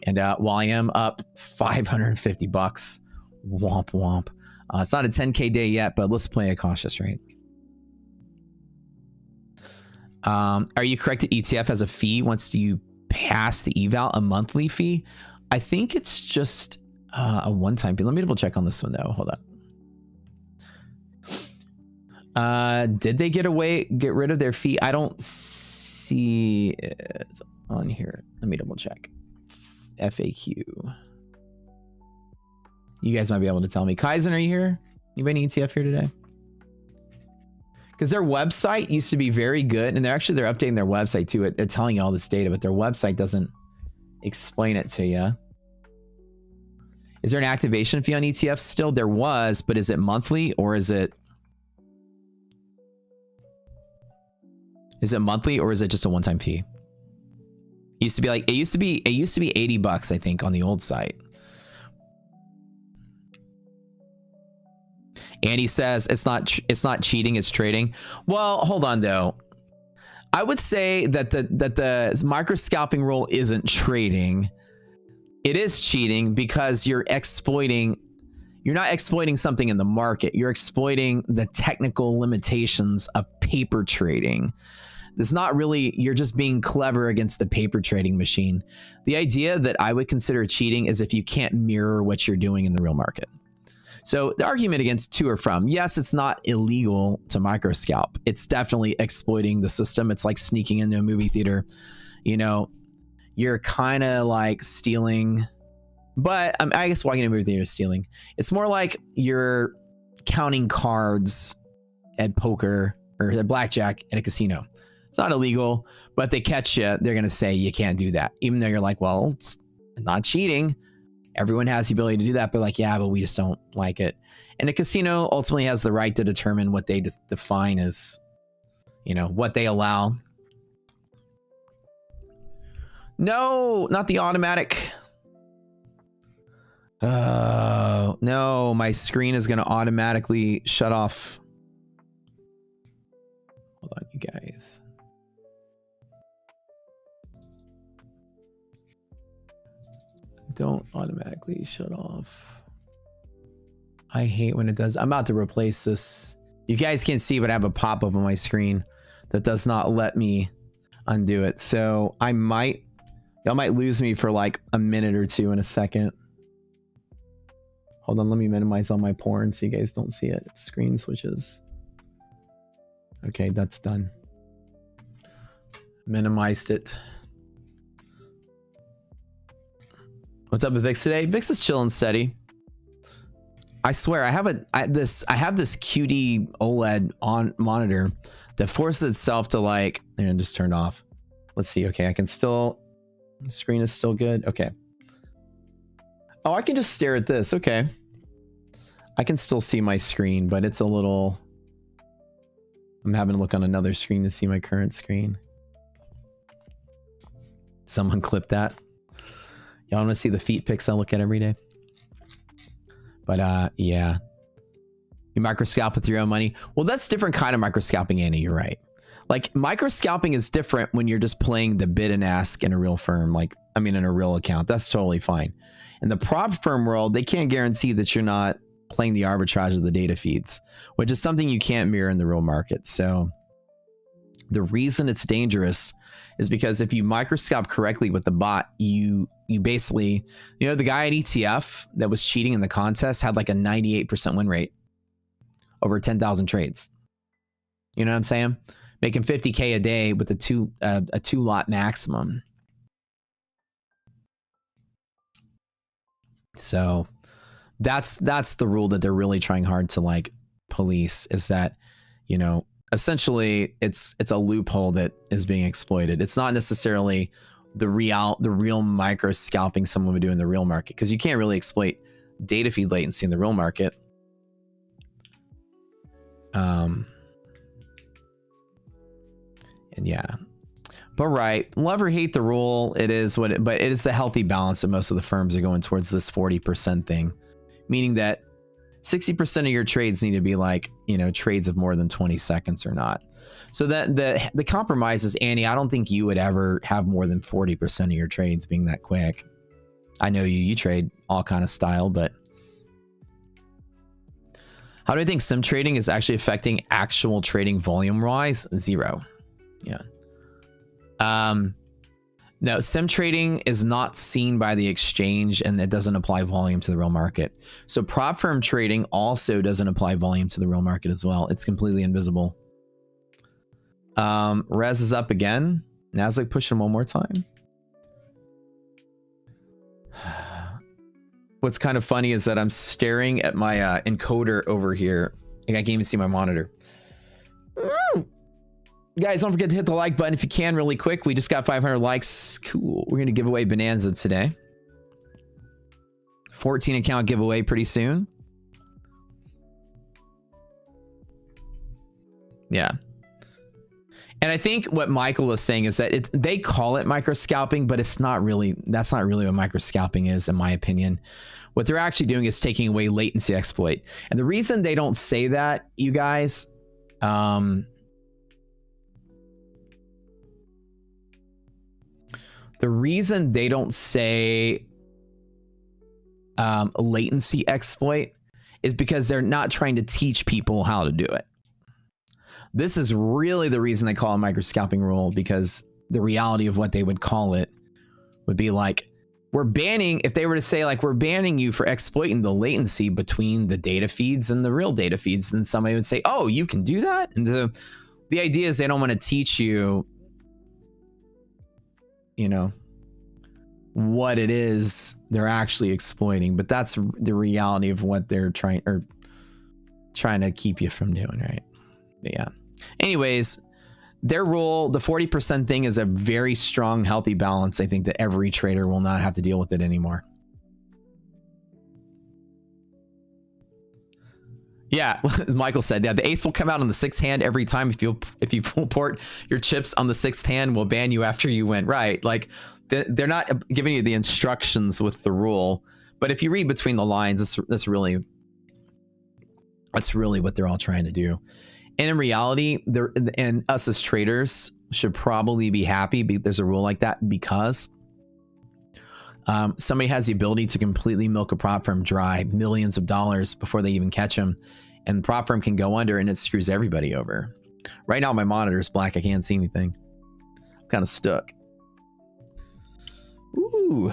And while I am up $550, womp womp. It's not a 10K day yet, but let's play a cautious rate. Are you correct that ETF has a fee once you pass the eval, a monthly fee? I think it's just a one-time fee. Let me double check on this one though. Hold up. Did they get rid of their fee? I don't see it on here. Let me double check. FAQ. You guys might be able to tell me. Kaizen, are you here? Anybody ETF here today? Because their website used to be very good, and they're updating their website too. It's telling you all this data, but their website doesn't explain it to you. Is there an activation fee on ETFs still? There was, but is it monthly or is it monthly or is it just a one-time fee? It used to be like, it used to be $80, I think, on the old site. Andy says it's not cheating, it's trading. Well, hold on though. I would say that the micro scalping rule isn't trading. It is cheating because you're not exploiting something in the market. You're exploiting the technical limitations of paper trading. It's not really, you're just being clever against the paper trading machine. The idea that I would consider cheating is if you can't mirror what you're doing in the real market. So the argument against to or from, yes, it's not illegal to micro scalp. It's definitely exploiting the system. It's like sneaking into a movie theater. You know, you're kind of like stealing, but I guess walking in a movie theater is stealing. It's more like you're counting cards at poker or at blackjack at a casino. It's not illegal, but if they catch you, they're going to say you can't do that. Even though you're like, well, it's not cheating. Everyone has the ability to do that, but like, yeah, but we just don't like it. And a casino ultimately has the right to determine what they define as, you know, what they allow. No, not the automatic. No, my screen is going to automatically shut off. Hold on, you guys. Don't automatically shut off. I hate when it does. I'm about to replace this. You guys can't see, but I have a pop-up on my screen that does not let me undo it. So y'all might lose me for like a minute or two in a second. Hold on, let me minimize all my porn so you guys don't see it. The screen switches. Okay, that's done. Minimized it. What's up with Vix today? Vix is chilling steady. I swear, I have this QD OLED on monitor that forces itself to like, and just turned off. Let's see. Okay, I can still, the screen is still good. Okay. Oh, I can just stare at this. Okay. I can still see my screen, but it's a little, I'm having to look on another screen to see my current screen. Someone clip that. Y'all want to see the feet pics I look at every day? But yeah. You microscalp with your own money. Well, that's different kind of microscalping, Annie. You're right. Like microscalping is different when you're just playing the bid and ask in a real firm. Like, I mean, in a real account, that's totally fine. In the prop firm world, they can't guarantee that you're not playing the arbitrage of the data feeds, which is something you can't mirror in the real market. So the reason it's dangerous is because if you microscope correctly with the bot, you basically, you know, the guy at ETF that was cheating in the contest had like a 98% win rate over 10,000 trades. You know what I'm saying? Making 50K a day with a two lot maximum. So that's the rule that they're really trying hard to like police, is that, you know, essentially it's a loophole that is being exploited. It's not necessarily the real micro scalping someone would do in the real market, because you can't really exploit data feed latency in the real market. And yeah, but right, love or hate the rule, it is what it, but it is a healthy balance that most of the firms are going towards this 40% thing, meaning that 60% of your trades need to be like, you know, trades of more than 20 seconds or not. So that the compromise is, Annie, I don't think you would ever have more than 40% of your trades being that quick. I know you trade all kind of style, but how do I think sim trading is actually affecting actual trading volume wise? 0. Yeah. No, sim trading is not seen by the exchange, and it doesn't apply volume to the real market. So prop firm trading also doesn't apply volume to the real market as well. It's completely invisible. Res is up again. NASDAQ pushing one more time. What's kind of funny is that I'm staring at my encoder over here. I can't even see my monitor. Guys, don't forget to hit the like button if you can really quick. We just got 500 likes. Cool. We're going to give away Bonanza today. 14 account giveaway pretty soon. Yeah. And I think what Michael is saying is that they call it micro scalping, but it's not really, that's not really what micro scalping is, in my opinion. What they're actually doing is taking away latency exploit. And the reason they don't say that, you guys, the reason they don't say a latency exploit is because they're not trying to teach people how to do it. This is really the reason they call it micro scalping rule, because the reality of what they would call it would be like, we're banning, if they were to say like, we're banning you for exploiting the latency between the data feeds and the real data feeds, then somebody would say, oh, you can do that? And the idea is they don't want to teach you, you know, what it is they're actually exploiting, but that's the reality of what they're trying to keep you from doing, right? But yeah. Anyways, their rule, the 40% thing, is a very strong, healthy balance. I think that every trader will not have to deal with it anymore. Yeah, as Michael said, yeah, the ace will come out on the 6th hand every time. If you full port your chips on the 6th hand, we'll ban you after you win. Right? Like they're not giving you the instructions with the rule, but if you read between the lines, that's really what they're all trying to do. And in reality, and us as traders should probably be happy there's a rule like that, because somebody has the ability to completely milk a prop firm dry, millions of dollars before they even catch them, and the prop firm can go under and it screws everybody over. Right now my monitor is black. I can't see anything. I'm kind of stuck. Ooh.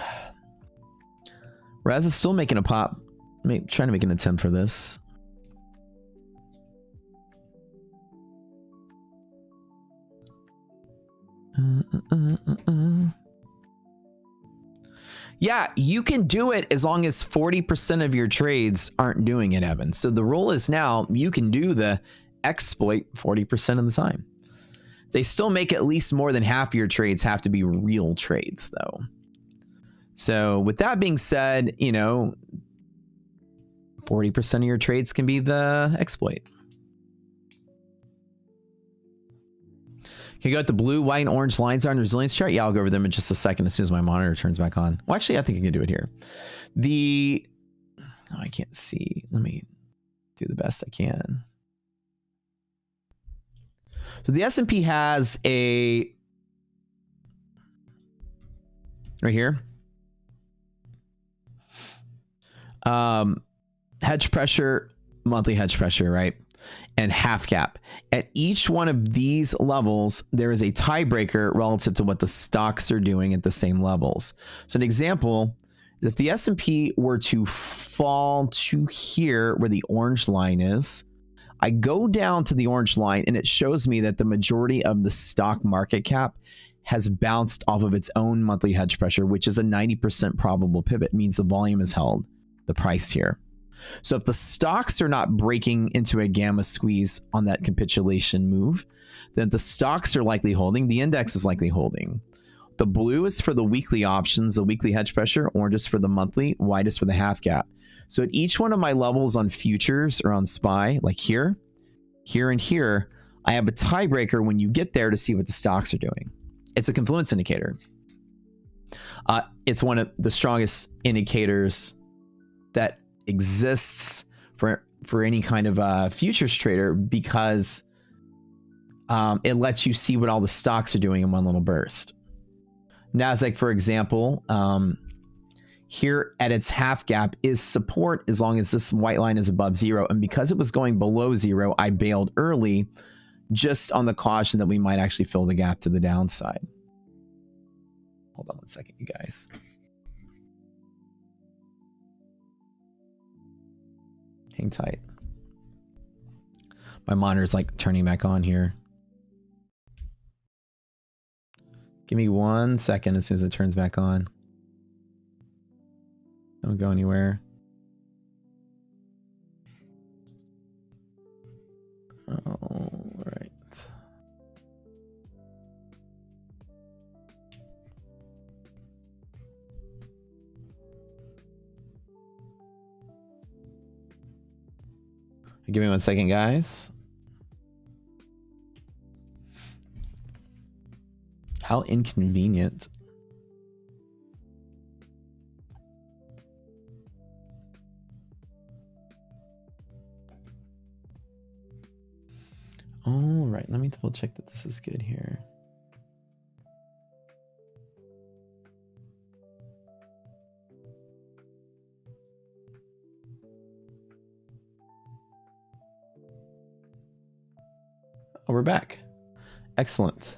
Raz is still making a pop. Trying to make an attempt for this. Yeah, you can do it as long as 40% of your trades aren't doing it, Evan. So the rule is now you can do the exploit 40% of the time. They still make at least more than half your trades have to be real trades, though. So with that being said, you know, 40% of your trades can be the exploit. Can you go at the blue, white, and orange lines are on the resilience chart? Yeah, I'll go over them in just a second as soon as my monitor turns back on. Well, actually, I think I can do it here. Oh, I can't see. Let me do the best I can. So the S&P has a, right here, hedge pressure, monthly hedge pressure, right? And half cap. At each one of these levels, there is a tiebreaker relative to what the stocks are doing at the same levels. So an example, if the S&P were to fall to here where the orange line is, I go down to the orange line and it shows me that the majority of the stock market cap has bounced off of its own monthly hedge pressure, which is a 90% probable pivot. It means the volume is held, the price here. So if the stocks are not breaking into a gamma squeeze on that capitulation move, then the stocks are likely holding, the index is likely holding. The blue is for the weekly options, the weekly hedge pressure, orange is for the monthly, white is for the half cap. So at each one of my levels on futures or on SPY, like here, here, and here, I have a tiebreaker when you get there to see what the stocks are doing. It's a confluence indicator. It's one of the strongest indicators that exists for any kind of futures trader, because it lets you see what all the stocks are doing in one little burst. NASDAQ, for example, here at its half gap is support as long as this white line is above zero. And because it was going below zero, I bailed early just on the caution that we might actually fill the gap to the downside. Hold on one second, you guys. Hang tight. My monitor's like turning back on here. Give me 1 second as soon as it turns back on. Don't go anywhere. All right. Give me 1 second, guys. How inconvenient. All right, let me double check that this is good here. Oh, we're back. Excellent.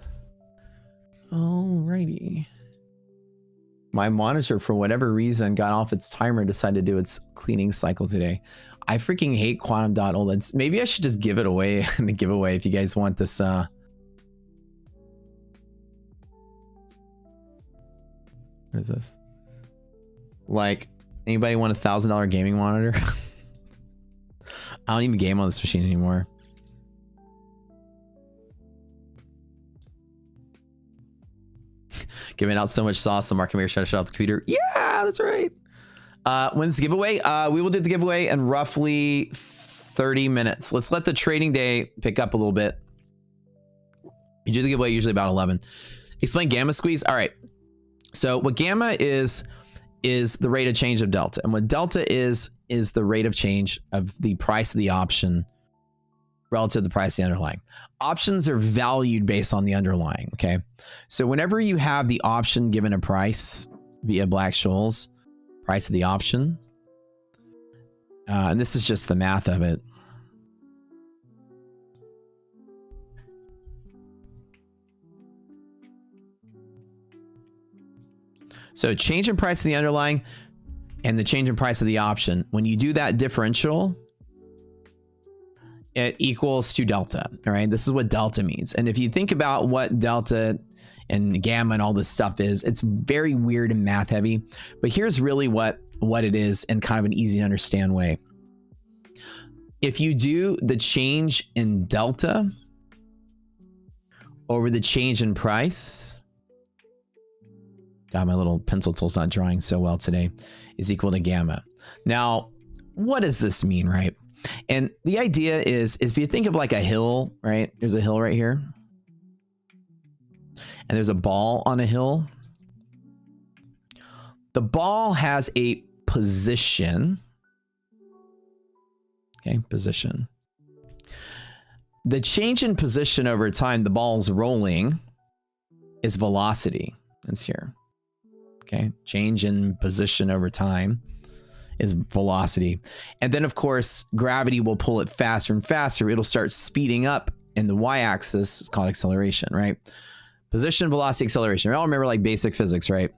Alrighty. My monitor, for whatever reason, got off its timer and decided to do its cleaning cycle today. I freaking hate quantum dot OLEDs. Maybe I should just give it away in the giveaway if you guys want this. What is this? Like, anybody want a $1,000 gaming monitor? I don't even game on this machine anymore. Giving out so much sauce, the market maker trying to shut off the computer. Yeah, that's right. When's the giveaway? We will do the giveaway in roughly 30 minutes. Let's let the trading day pick up a little bit. You do the giveaway usually about 11. Explain gamma squeeze. All right. So what gamma is the rate of change of delta. And what delta is the rate of change of the price of the option relative to the price of the underlying. Options are valued based on the underlying, okay? So whenever you have the option given a price via Black-Scholes, price of the option, and this is just the math of it. So change in price of the underlying and the change in price of the option, when you do that differential, it equals to delta. All right, this is what delta means. And if you think about what delta and gamma and all this stuff is, it's very weird and math heavy, but here's really what it is in kind of an easy to understand way. If you do the change in delta over the change in price, God, my little pencil tool's not drawing so well today, is equal to gamma. Now, what does this mean, right? And the idea is if you think of like a hill, right? There's a hill right here. And there's a ball on a hill. The ball has a position. Okay, position. The change in position over time, the ball's rolling, is velocity. It's here. Okay, change in position over time is velocity. And then of course, gravity will pull it faster and faster. It'll start speeding up, and the y-axis is called acceleration, right? Position, velocity, acceleration. We all remember like basic physics, right?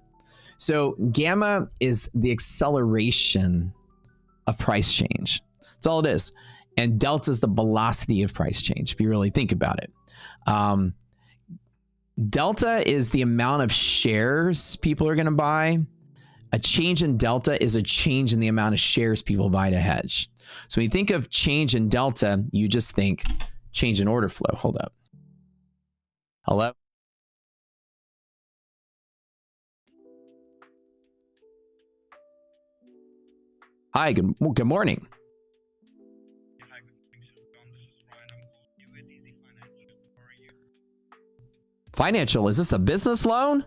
So gamma is the acceleration of price change. That's all it is. And delta is the velocity of price change, if you really think about it. Delta is the amount of shares people are going to buy. A change in delta is a change in the amount of shares people buy to hedge. So when you think of change in delta, you just think change in order flow. Hold up. Hello? Hi, good morning. Financial, is this a business loan?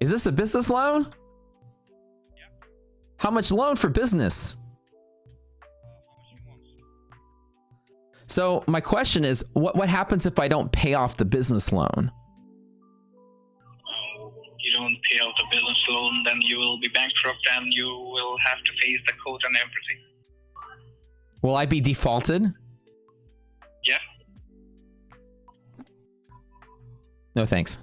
Is this a business loan? Yeah. How much loan for business? So my question is, what happens if I don't pay off the business loan? You don't pay off the business loan, then you will be bankrupt and you will have to face the court and everything. Will I be defaulted? Yeah. No, thanks.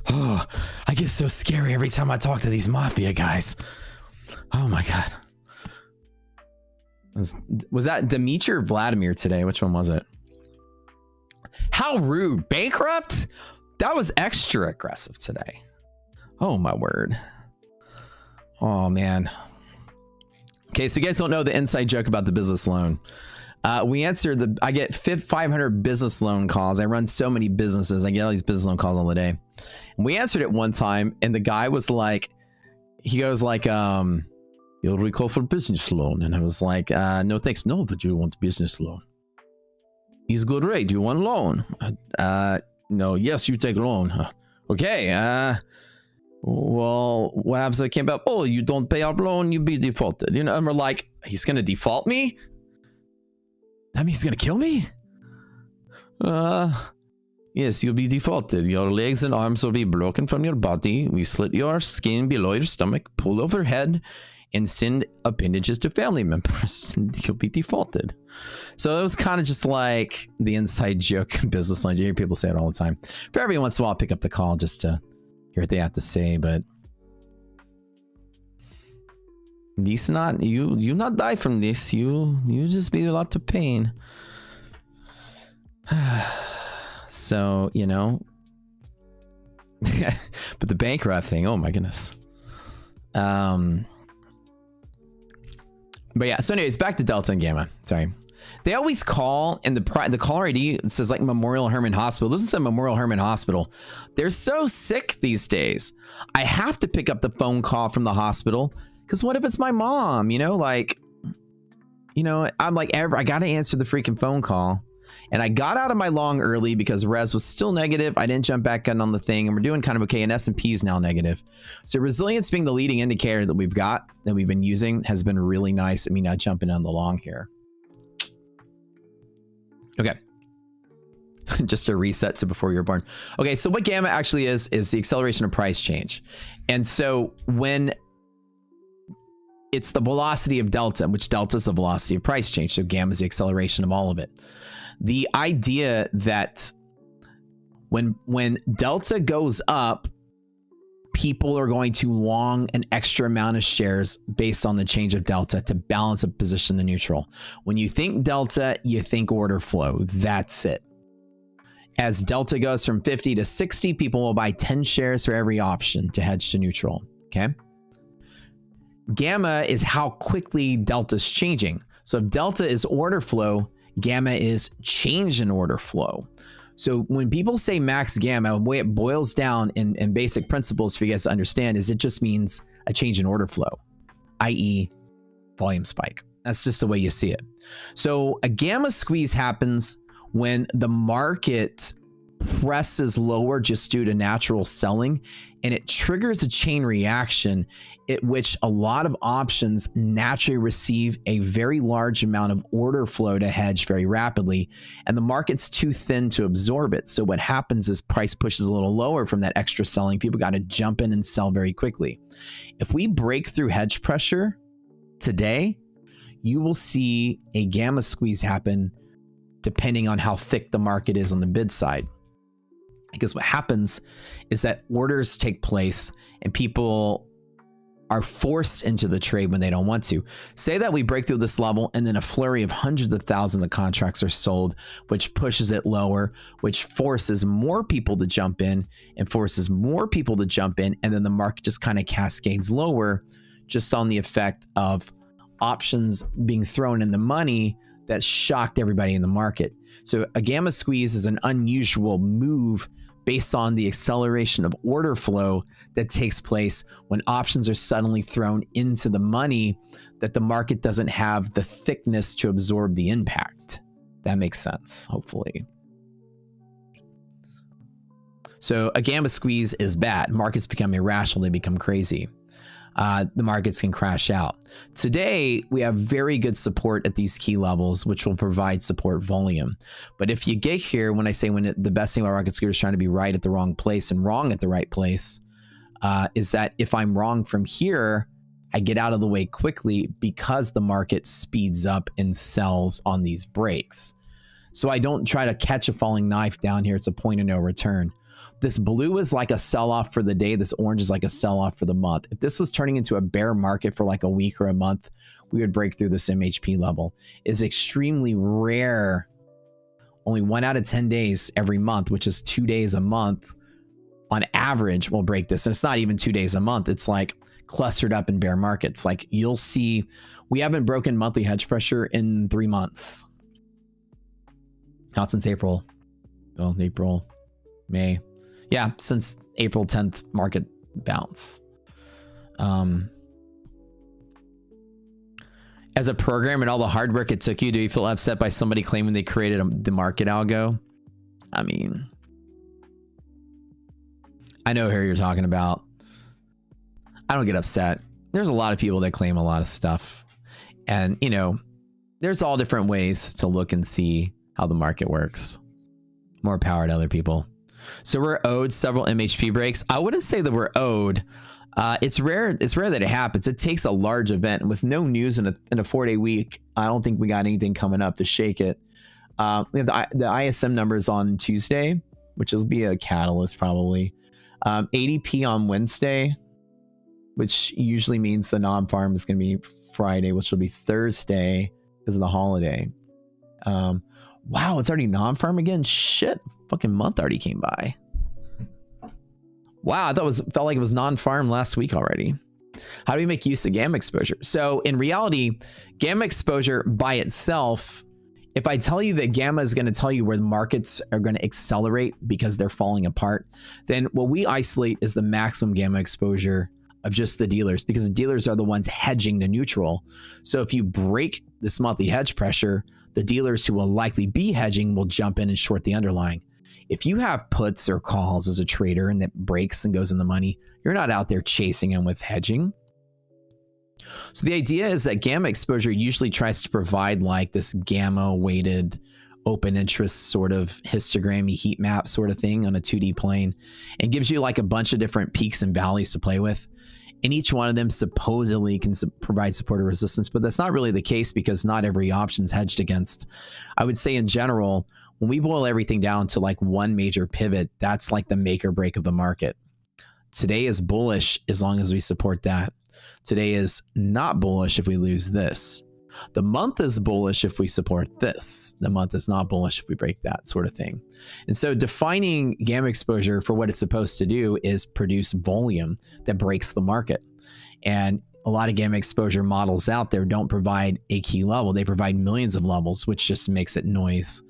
Oh, I get so scary every time I talk to these mafia guys. Oh my God. Was that Dimitri or Vladimir today? Which one was it? How rude. Bankrupt? That was extra aggressive today. Oh my word. Oh man. Okay, so you guys don't know the inside joke about the business loan. We answered I get 500 business loan calls. I run so many businesses. I get all these business loan calls all the day. And we answered it one time, and the guy was like, he goes like, you'll recall for business loan. And I was like, no, thanks. No, but you want business loan. He's good rate. You want loan? No, yes, you take loan. Okay. Well, what happens if I came back? Oh, you don't pay our loan, you be defaulted. You know, and we're like, he's going to default me? That means he's going to kill me? Yes, you'll be defaulted. Your legs and arms will be broken from your body. We slit your skin below your stomach, pull overhead, and send appendages to family members. You'll be defaulted. So it was kind of just like the inside joke business line. You hear people say it all the time. For every once in a while, I'll pick up the call just to hear what they have to say, but this not you not die from this. You just be a lot of pain. So, you know. But the bankrupt thing, oh my goodness. But yeah, so anyways, back to Delta and Gamma. Sorry. They always call, and the caller ID says like Memorial Hermann Hospital. This is a Memorial Hermann Hospital. They're so sick these days. I have to pick up the phone call from the hospital because what if it's my mom? You know, like, you know, I'm like, I got to answer the freaking phone call. And I got out of my long early because res was still negative. I didn't jump back in on the thing, and we're doing kind of okay. And S&P is now negative. So resilience being the leading indicator that we've got, that we've been using, has been really nice. I mean, not jumping on the long here. Okay. Just a reset to before you're born. Okay, so what gamma actually is the acceleration of price change. And so when it's the velocity of delta, which delta is the velocity of price change, so gamma is the acceleration of all of it. The idea that when delta goes up, people are going to long an extra amount of shares based on the change of delta to balance a position to neutral. When you think delta, you think order flow. That's it. As delta goes from 50 to 60, people will buy 10 shares for every option to hedge to neutral. Okay. Gamma is how quickly delta is changing. So if delta is order flow, gamma is change in order flow. So when people say max gamma, the way it boils down in basic principles for you guys to understand is it just means a change in order flow, i.e. volume spike. That's just the way you see it. So a gamma squeeze happens when the market presses lower just due to natural selling, and it triggers a chain reaction at which a lot of options naturally receive a very large amount of order flow to hedge very rapidly, and the market's too thin to absorb it. So what happens is price pushes a little lower from that extra selling. People got to jump in and sell very quickly. If we break through hedge pressure today, you will see a gamma squeeze happen depending on how thick the market is on the bid side. Because what happens is that orders take place and people are forced into the trade when they don't want to. Say that we break through this level and then a flurry of hundreds of thousands of contracts are sold, which pushes it lower, which forces more people to jump in and forces more people to jump in. And then the market just kind of cascades lower just on the effect of options being thrown in the money that shocked everybody in the market. So a gamma squeeze is an unusual move based on the acceleration of order flow that takes place when options are suddenly thrown into the money that the market doesn't have the thickness to absorb the impact. That makes sense, hopefully. So a gamma squeeze is bad. Markets become irrational, they become crazy. The markets can crash out. Today, we have very good support at these key levels, which will provide support volume. But if you get here, when I say the best thing about Rocket Scooter is trying to be right at the wrong place and wrong at the right place, is that if I'm wrong from here, I get out of the way quickly because the market speeds up and sells on these breaks. So I don't try to catch a falling knife down here. It's a point of no return. This blue is like a sell-off for the day. This orange is like a sell-off for the month. If this was turning into a bear market for like a week or a month, we would break through this MHP level. It's extremely rare. Only 1 out of 10 days every month, which is 2 days a month on average, will break this. And it's not even 2 days a month. It's like clustered up in bear markets. Like you'll see, we haven't broken monthly hedge pressure in 3 months. Not since April. Oh, April, May. Yeah, since April 10th market bounce. As a program and all the hard work it took you, do you feel upset by somebody claiming they created the market algo? I mean, I know who you're talking about. I don't get upset. There's a lot of people that claim a lot of stuff. And, you know, there's all different ways to look and see how the market works. More power to other people. So we're owed several MHP breaks. I wouldn't say that we're owed. It's rare that it happens. It takes a large event, and with no news in a 4-day week, I don't think we got anything coming up to shake it. We have the ISM numbers on Tuesday, which will be a catalyst probably. ADP on Wednesday, which usually means the non-farm is going to be Friday, which will be Thursday because of the holiday. Wow, it's already non-farm again. Shit, fucking month already came by. Wow, I thought felt like it was non-farm last week already. How do we make use of gamma exposure? So in reality, gamma exposure by itself, if I tell you that gamma is going to tell you where the markets are going to accelerate because they're falling apart, then what we isolate is the maximum gamma exposure of just the dealers, because the dealers are the ones hedging the neutral. So if you break this monthly hedge pressure, the dealers who will likely be hedging will jump in and short the underlying. If you have puts or calls as a trader and that breaks and goes in the money, you're not out there chasing them with hedging. So the idea is that gamma exposure usually tries to provide like this gamma weighted open interest sort of histogrammy heat map sort of thing on a 2D plane, and gives you like a bunch of different peaks and valleys to play with. And each one of them supposedly can provide support or resistance, but that's not really the case because not every option is hedged against. I would say in general, when we boil everything down to like one major pivot, that's like the make or break of the market. Today is bullish as long as we support that. Today is not bullish if we lose this. The month is bullish if we support this. The month is not bullish if we break that sort of thing. And so defining gamma exposure for what it's supposed to do is produce volume that breaks the market. And a lot of gamma exposure models out there don't provide a key level. They provide millions of levels, which just makes it noise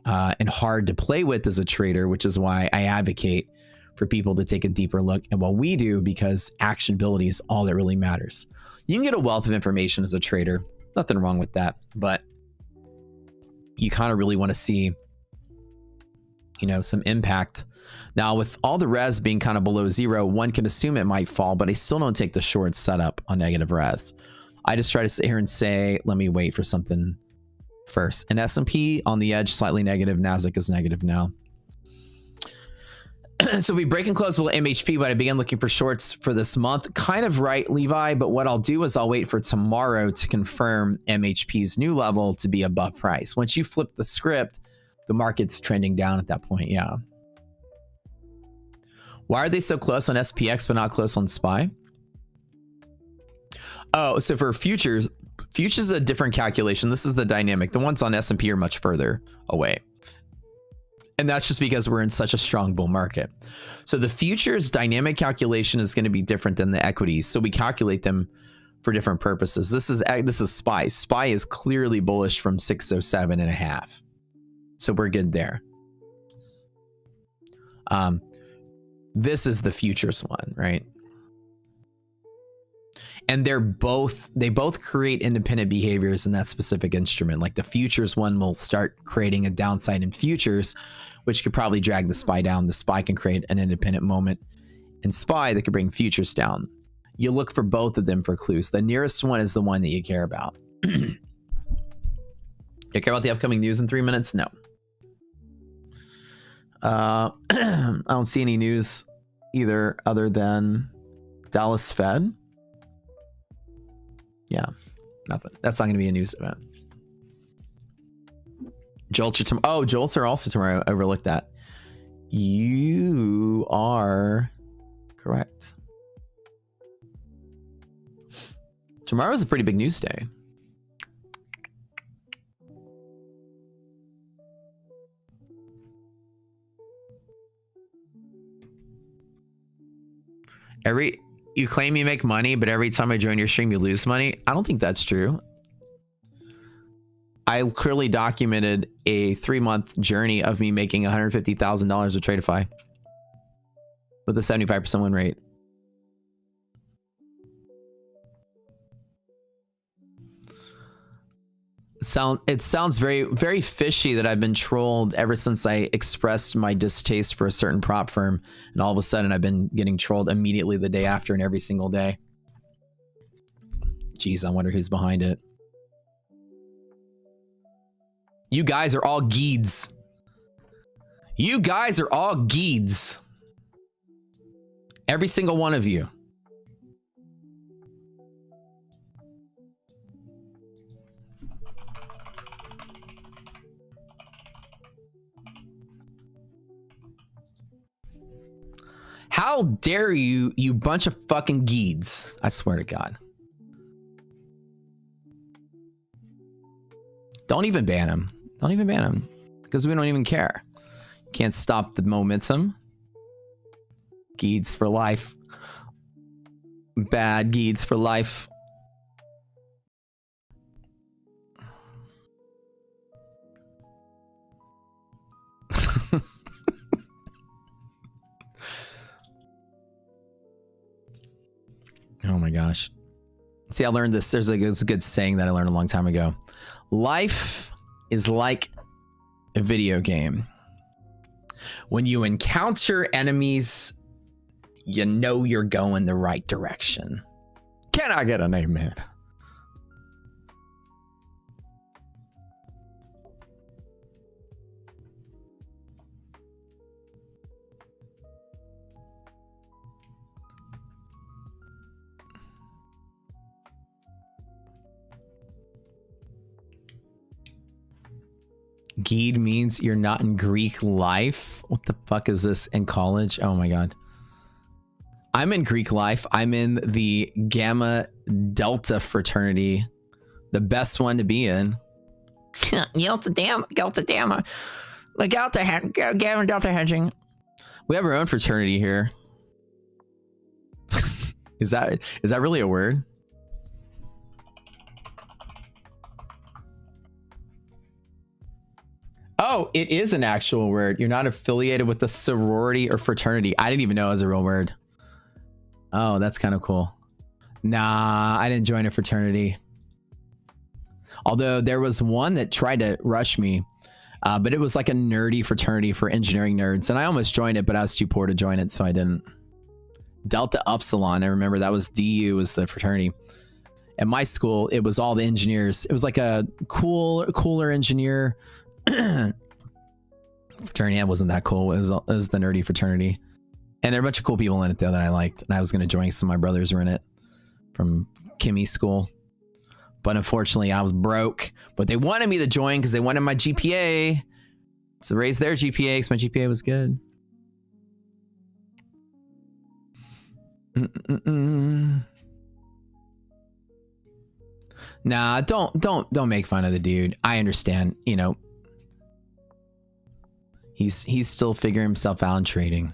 and hard to play with as a trader, which is why I advocate for people to take a deeper look at what we do, because actionability is all that really matters. You can get a wealth of information as a trader. Nothing wrong with that, but you kind of really want to see, you know, some impact. Now, with all the res being kind of below zero, one can assume it might fall, but I still don't take the short setup on negative res. I just try to sit here and say, let me wait for something first. And S&P on the edge, slightly negative. NASDAQ is negative now. So we break and close with MHP, but I began looking for shorts for this month. Kind of right, Levi, but what I'll do is I'll wait for tomorrow to confirm MHP's new level to be above price. Once you flip the script, the market's trending down at that point, yeah. Why are they so close on SPX but not close on SPY? Oh, so for futures is a different calculation. This is the dynamic. The ones on S&P are much further away. And that's just because we're in such a strong bull market. So the futures dynamic calculation is going to be different than the equities. So we calculate them for different purposes. This is SPY. SPY is clearly bullish from 607.5. So we're good there. This is the futures one, right? And they both create independent behaviors in that specific instrument. Like the futures one will start creating a downside in futures, which could probably drag the SPY down. The SPY can create an independent moment in SPY that could bring futures down. You look for both of them for clues. The nearest one is the one that you care about. You care about the upcoming news in 3 minutes? No. I don't see any news either other than Dallas Fed. Yeah, nothing. That's not going to be a news event. Jolts are tomorrow. Oh, Jolts are also tomorrow. I overlooked that. You are correct. Tomorrow is a pretty big news day. You claim you make money, but every time I join your stream, you lose money. I don't think that's true. I clearly documented a 3-month journey of me making $150,000 with Tradeify with a 75% win rate. It sounds very, very fishy that I've been trolled ever since I expressed my distaste for a certain prop firm, and all of a sudden I've been getting trolled immediately the day after and every single day. Jeez, I wonder who's behind it. You guys are all geeds. You guys are all geeds. Every single one of you. How dare you, you bunch of fucking geeds. I swear to God. Don't even ban him. Don't even ban him. Because we don't even care. Can't stop the momentum. Geeds for life. Bad geeds for life. Oh my gosh. See, I learned this. There's a good saying that I learned a long time ago. Life is like a video game. When you encounter enemies, you know you're going the right direction. Can I get an amen? Geed means you're not in Greek life. What the fuck is this in college? Oh my God. I'm in Greek life. I'm in the Gamma Delta fraternity. The best one to be in. Delta Gamma. Like Gamma Delta hedging. We have our own fraternity here. Is that really a word? Oh, it is an actual word. You're not affiliated with the sorority or fraternity. I didn't even know it was a real word. Oh, that's kind of cool. Nah, I didn't join a fraternity. Although there was one that tried to rush me, but it was like a nerdy fraternity for engineering nerds. And I almost joined it, but I was too poor to join it, so I didn't. Delta Upsilon, I remember that was DU was the fraternity. At my school, it was all the engineers. It was like a cooler engineer fraternity. It wasn't that cool. It was the nerdy fraternity. And there are a bunch of cool people in it though that I liked. And I was going to join. Some of my brothers were in it from Kimmy school. But unfortunately I was broke. But they wanted me to join because they wanted my GPA. So raise their GPA because my GPA was good. Nah, don't make fun of the dude. I understand, you know. He's still figuring himself out in trading.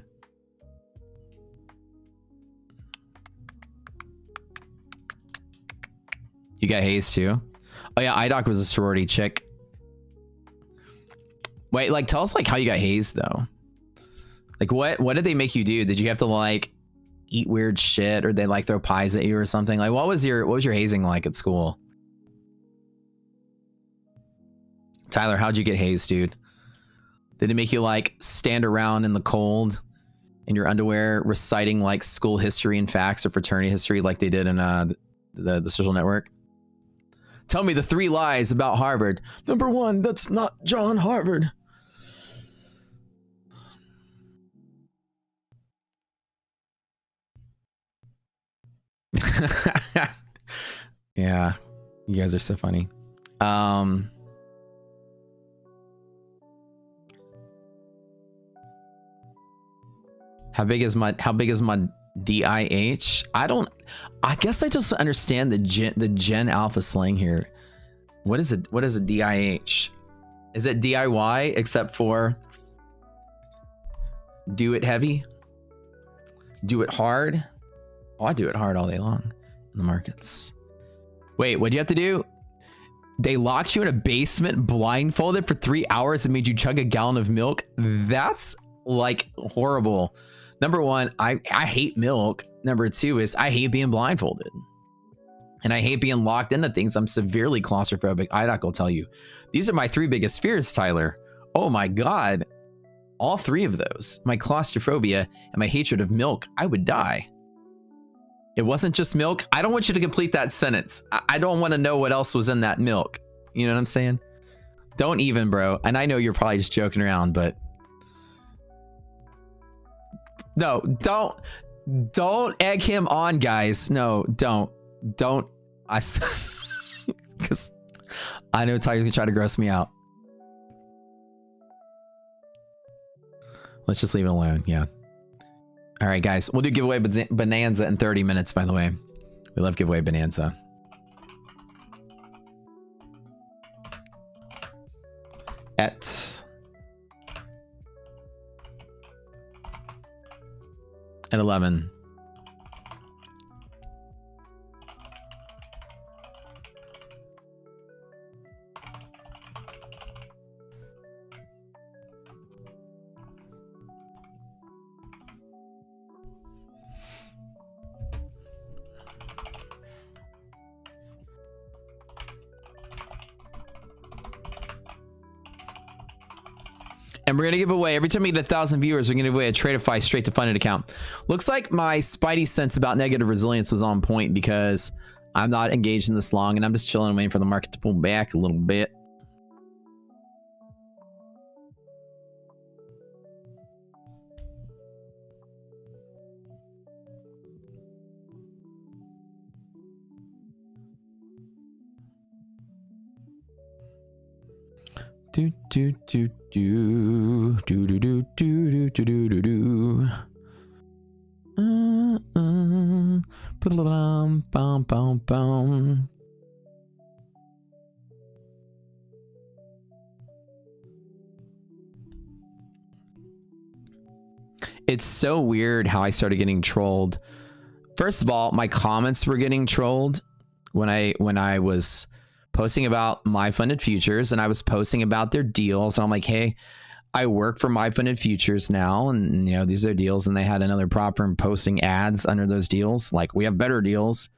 You got hazed too? Oh yeah, IDOC was a sorority chick. Wait, like tell us like how you got hazed though. Like what did they make you do? Did you have to like eat weird shit or they like throw pies at you or something? Like what was your hazing like at school? Tyler, how'd you get hazed, dude? Did it make you like stand around in the cold in your underwear reciting like school history and facts or fraternity history like they did in the social network? Tell me the 3 lies about Harvard. Number 1, that's not John Harvard. Yeah, you guys are so funny. How big is my DIH? I guess I just understand the Gen Alpha slang here. What is it? What is a DIH? Is it DIY except for do it heavy? Do it hard? Oh, I do it hard all day long in the markets. Wait, what do you have to do? They locked you in a basement blindfolded for 3 hours and made you chug a gallon of milk. That's like horrible. Number one, I hate milk. Number two is I hate being blindfolded. And I hate being locked into things. I'm severely claustrophobic. IDOC will tell you. These are my 3 biggest fears, Tyler. Oh my God. All 3 of those. My claustrophobia and my hatred of milk. I would die. It wasn't just milk. I don't want you to complete that sentence. I don't want to know what else was in that milk. You know what I'm saying? Don't even, bro. And I know you're probably just joking around, but no, don't egg him on, guys. No, don't. Because I know Tyler's gonna try to gross me out. Let's just leave it alone. Yeah. All right, guys. We'll do giveaway bonanza in 30 minutes, by the way. We love giveaway bonanza. At 11. And we're going to give away, every time we get 1,000 viewers, we're going to give away a Tradeify straight to funded account. Looks like my spidey sense about negative resilience was on point because I'm not engaged in this long and I'm just chilling and waiting for the market to pull back a little bit. Do do do do do do do do do do do do. Bum bum bum. It's so weird how I started getting trolled. First of all, my comments were getting trolled when I was posting about my funded futures, and I was posting about their deals, and I'm like, hey, I work for my funded futures now, and you know, these are their deals, and they had another prop firm posting ads under those deals, like, we have better deals.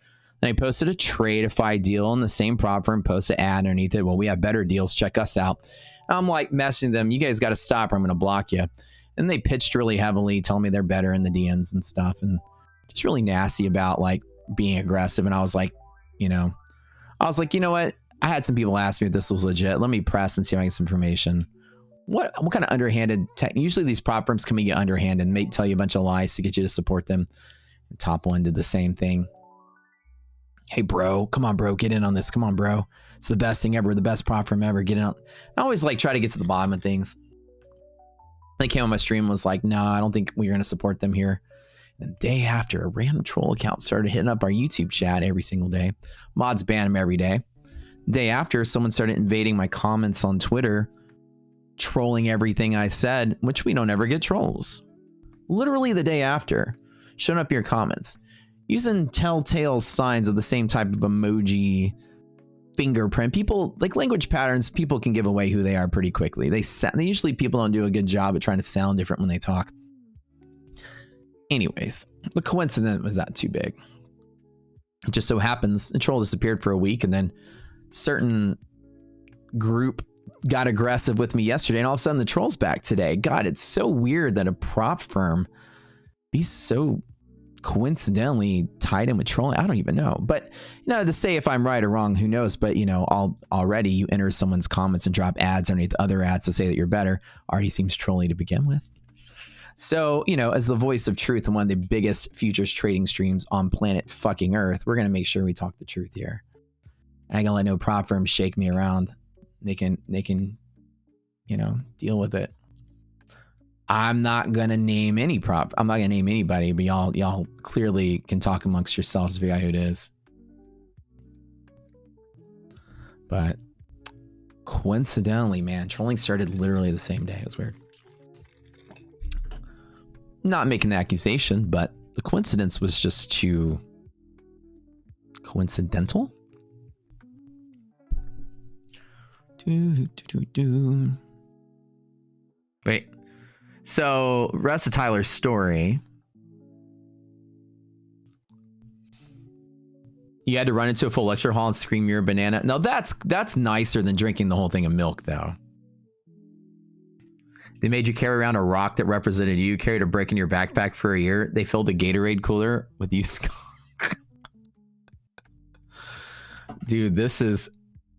And I posted a Tradeify deal, and the same prop firm posted an ad underneath it, well, we have better deals, check us out. And I'm like messaging them, you guys got to stop or I'm going to block you. And they pitched really heavily, telling me they're better in the DMs and stuff, and just really nasty about like being aggressive. And I was like, you know what? I had some people ask me if this was legit. Let me press and see if I can get some information. What kind of underhanded tech? Usually these prop firms come and get underhanded and may tell you a bunch of lies to get you to support them. And Top One did the same thing. Hey, bro, come on, bro, get in on this. Come on, bro. It's the best thing ever, the best prop firm ever. Get in on. I always like try to get to the bottom of things. They came on my stream and was like, no, I don't think we're going to support them here. And the day after, a random troll account started hitting up our YouTube chat every single day. Mods ban them every day. The day after, someone started invading my comments on Twitter, trolling everything I said, which we don't ever get trolls. Literally the day after, showing up your comments, using telltale signs of the same type of emoji, fingerprint. People, like language patterns, people can give away who they are pretty quickly. They usually, people don't do a good job at trying to sound different when they talk. Anyways, the coincidence was not too big. It just so happens the troll disappeared for a week, and then certain group got aggressive with me yesterday, and all of a sudden the troll's back today. God, it's so weird that a prop firm be so coincidentally tied in with trolling. I don't even know. But you know, to say if I'm right or wrong, who knows? But you know, already you enter someone's comments and drop ads underneath other ads to say that you're better already seems trolly to begin with. So, you know, as the voice of truth and one of the biggest futures trading streams on planet fucking Earth, we're going to make sure we talk the truth here. I ain't gonna let no prop firms shake me around. They can, you know, deal with it. I'm not gonna name any prop. I'm not gonna name anybody, but y'all clearly can talk amongst yourselves to figure out who it is. But coincidentally, man, trolling started literally the same day. It was weird. Not making the accusation, but the coincidence was just too coincidental. Wait. So, rest of Tyler's story. You had to run into a full lecture hall and scream you're a banana. No, that's nicer than drinking the whole thing of milk, though. They made you carry around a rock that represented you, carried a brick in your backpack for a year. They filled a Gatorade cooler with you. Dude,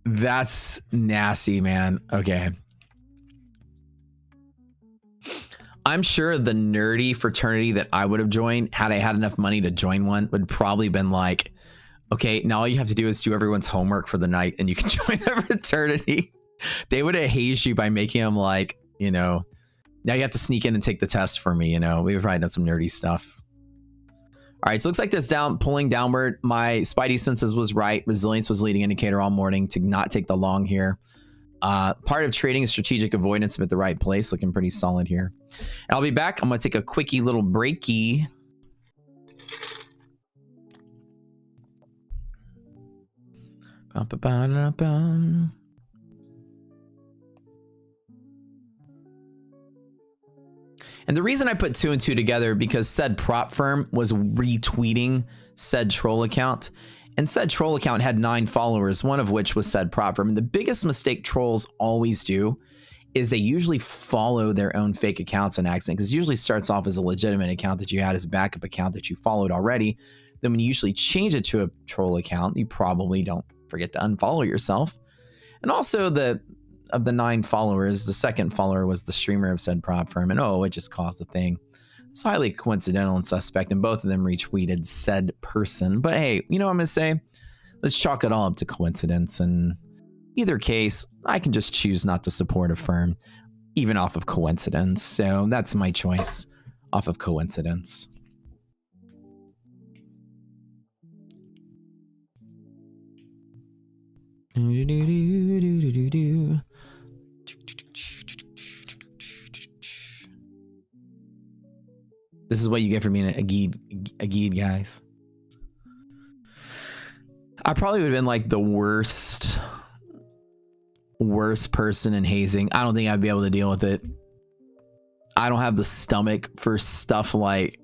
that's nasty, man. Okay. I'm sure the nerdy fraternity that I would have joined, had I had enough money to join one, would probably been like, okay, now all you have to do is do everyone's homework for the night and you can join the fraternity. They would have hazed you by making them like, you know, now you have to sneak in and take the test for me, you know. We've probably done some nerdy stuff. All right, so it looks like this pulling downward. My spidey senses was right. Resilience was leading indicator all morning to not take the long here. Part of trading is strategic avoidance at the right place. Looking pretty solid here. And I'll be back. I'm going to take a quickie little breaky. And the reason I put 2 and 2 together because said prop firm was retweeting said troll account. And said troll account had 9 followers, one of which was said prop firm. And the biggest mistake trolls always do is they usually follow their own fake accounts on accident, because it usually starts off as a legitimate account that you had as a backup account that you followed already. Then when you usually change it to a troll account, you probably don't forget to unfollow yourself. And also of the 9 followers, the second follower was the streamer of said prop firm, and it just caused a thing. It's highly coincidental and suspect, and both of them retweeted said person. But hey, you know what I'm gonna say? Let's chalk it all up to coincidence. And either case, I can just choose not to support a firm, even off of coincidence. So that's my choice, off of coincidence. This is what you get for being a geed, guys. I probably would have been like the worst person in hazing. I don't think I'd be able to deal with it. I don't have the stomach for stuff like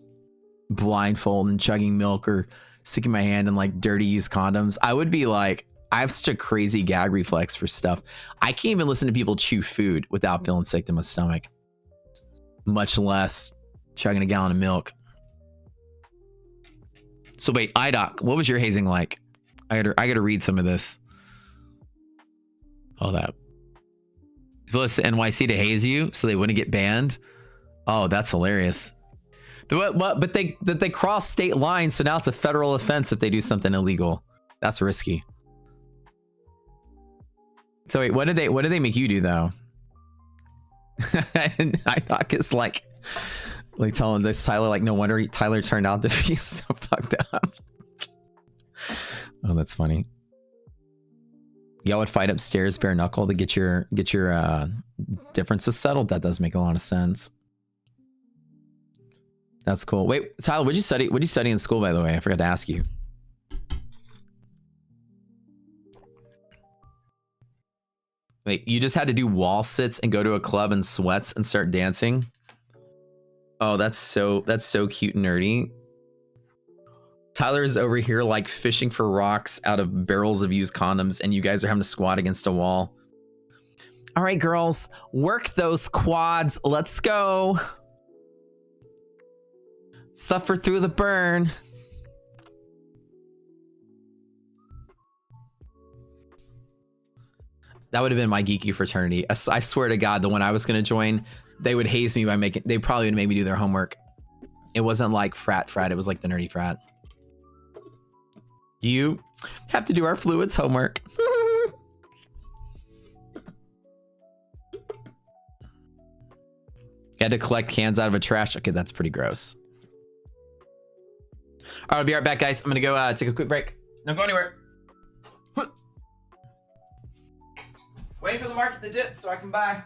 blindfold and chugging milk or sticking my hand in like dirty used condoms. I would be like, I have such a crazy gag reflex for stuff. I can't even listen to people chew food without feeling sick to my stomach, much less chugging a gallon of milk. So wait, IDOC, what was your hazing like? I gotta read some of this. Hold up. Phyllis to NYC to haze you so they wouldn't get banned. Oh, that's hilarious. But they cross state lines, so now it's a federal offense if they do something illegal. That's risky. So wait, what did they make you do though? And IDOC is like telling this Tyler, like, no wonder Tyler turned out to be so fucked up. Oh, that's funny. Y'all would fight upstairs bare knuckle to get your differences settled. That does make a lot of sense. That's cool. Wait, Tyler, what'd you study? What'd you study in school, by the way? I forgot to ask you. Wait, you just had to do wall sits and go to a club in sweats and start dancing? Oh, that's so cute and nerdy. Tyler is over here like fishing for rocks out of barrels of used condoms, and you guys are having to squat against a wall. All right, girls, work those quads. Let's go. Suffer through the burn. That would have been my geeky fraternity. I swear to God, the one I was going to join, they would haze me by they probably would make me do their homework. It wasn't like frat. It was like the nerdy frat. You have to do our fluids homework. You had to collect cans out of a trash. Okay, that's pretty gross. All right, I'll be right back, guys. I'm going to go take a quick break. Don't go anywhere. Wait for the market to dip so I can buy.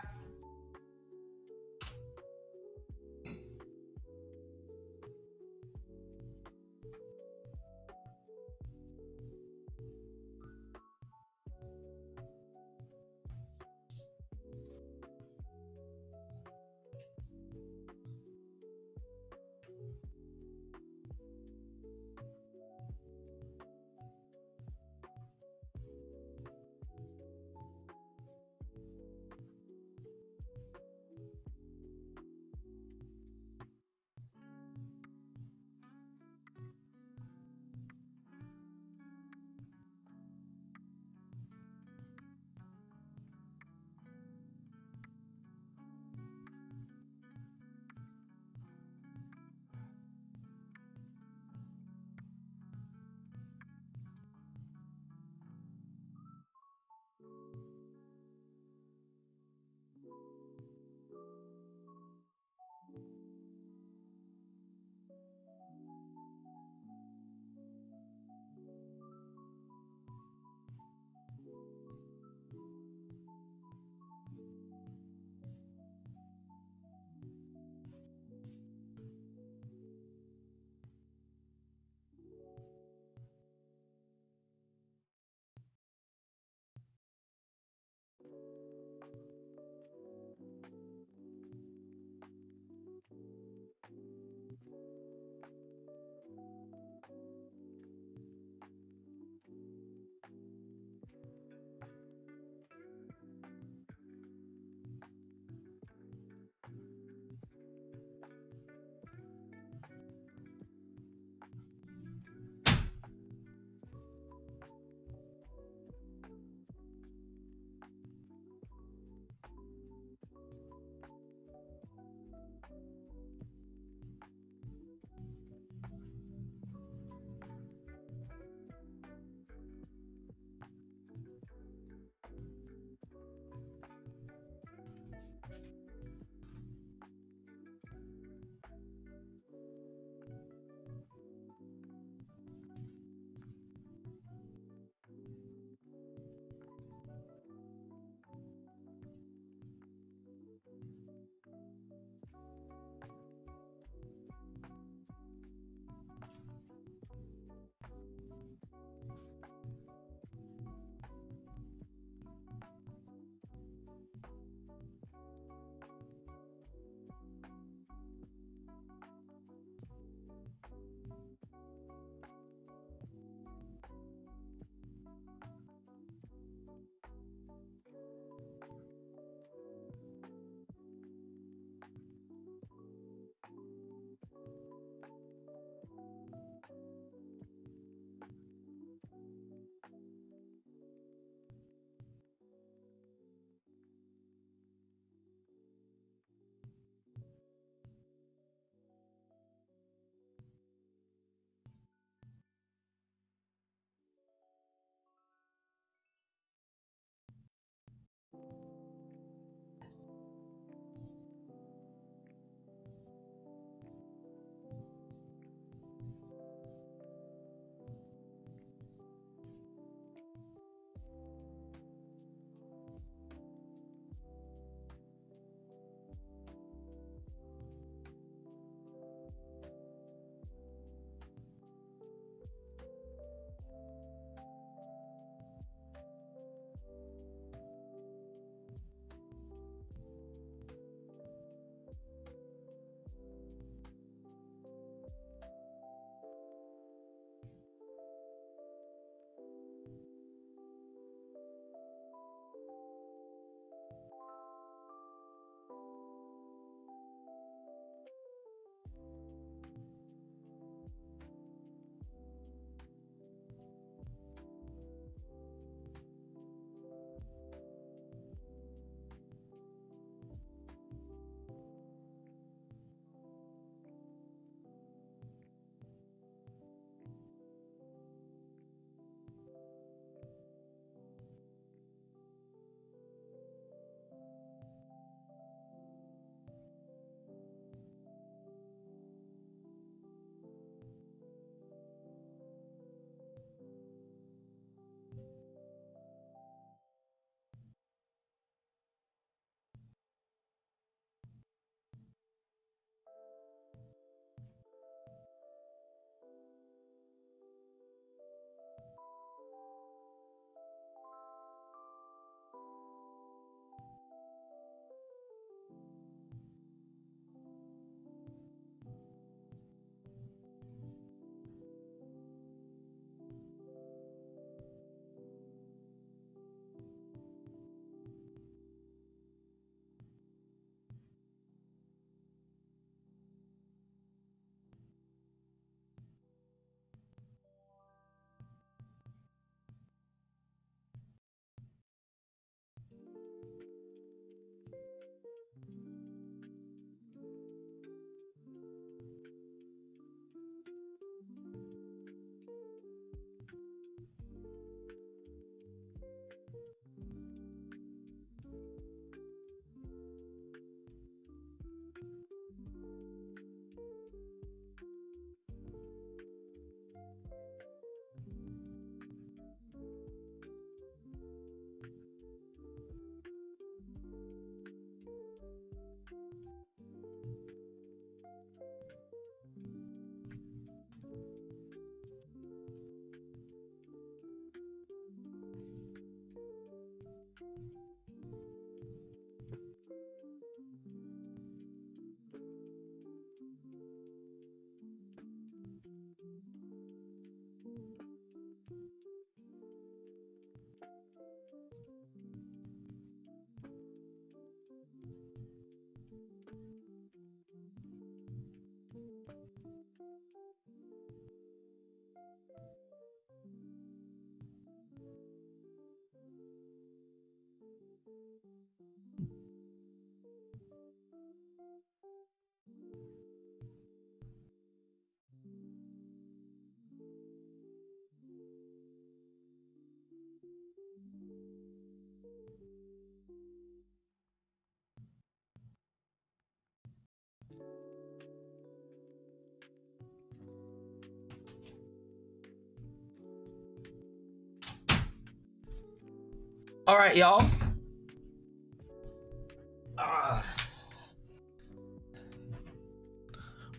All right, y'all.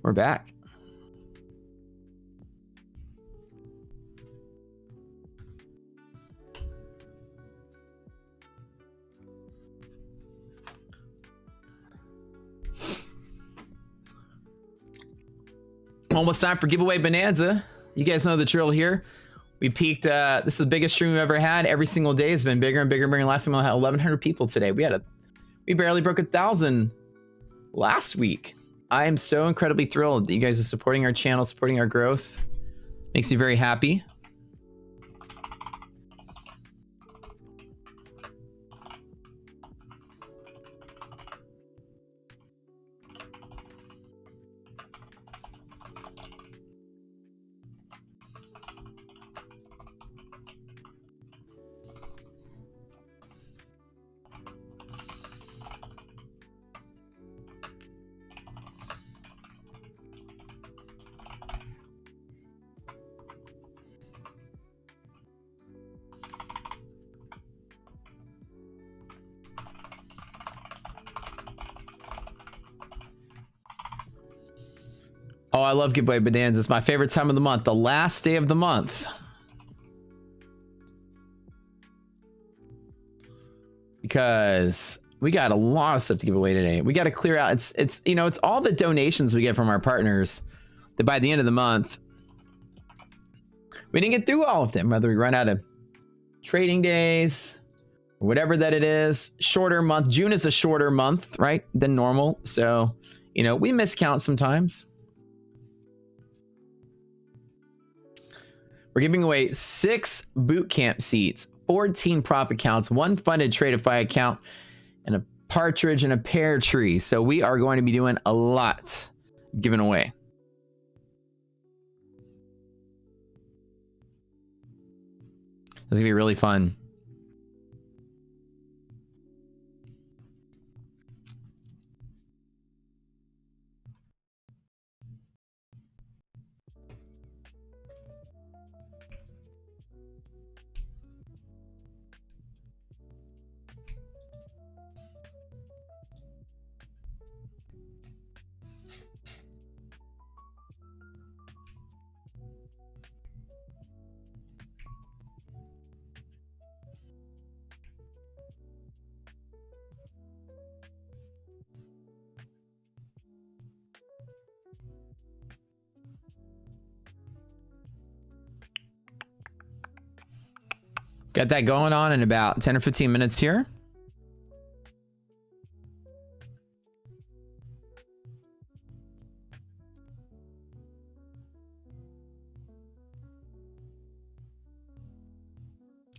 We're back. Almost time for giveaway bonanza. You guys know the drill here. We peaked. This is the biggest stream we've ever had. Every single day has been bigger and bigger and bigger. Last time we had 1,100 people today. We barely broke 1,000 last week. I am so incredibly thrilled that you guys are supporting our channel, supporting our growth. Makes me very happy. Oh, I love giveaway bonanza. It's my favorite time of the month. The last day of the month. Because we got a lot of stuff to give away today. We got to clear out. It's you know, it's all the donations we get from our partners that by the end of the month, we didn't get through all of them, whether we run out of trading days or whatever that it is. Shorter month. June is a shorter month, right, than normal. So, you know, we miscount sometimes. We're giving away 6 boot camp seats, 14 prop accounts, 1 funded Tradeify account, and a partridge and a pear tree. So we are going to be doing a lot giving away. This is going to be really fun. Got that going on in about 10 or 15 minutes here.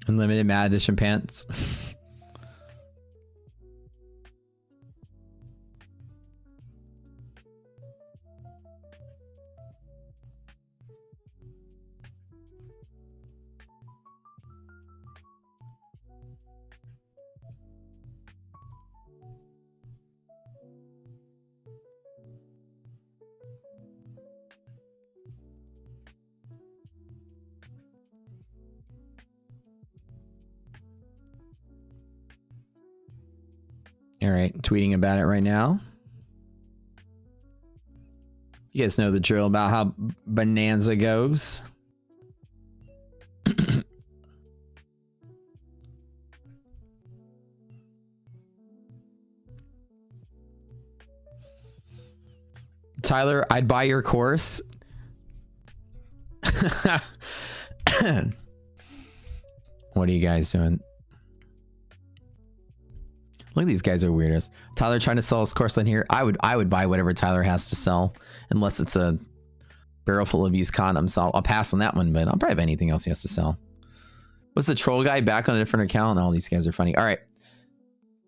Unlimited Mad Edition pants. All right, tweeting about it right now. You guys know the drill about how bonanza goes. Tyler, I'd buy your course. What are you guys doing? Look, these guys are weirdos. Tyler trying to sell his course on here. I would buy whatever Tyler has to sell, unless it's a barrel full of used condoms. So I'll pass on that one, but I'll probably have anything else he has to sell. Was the troll guy back on a different account? All these guys are funny. All right.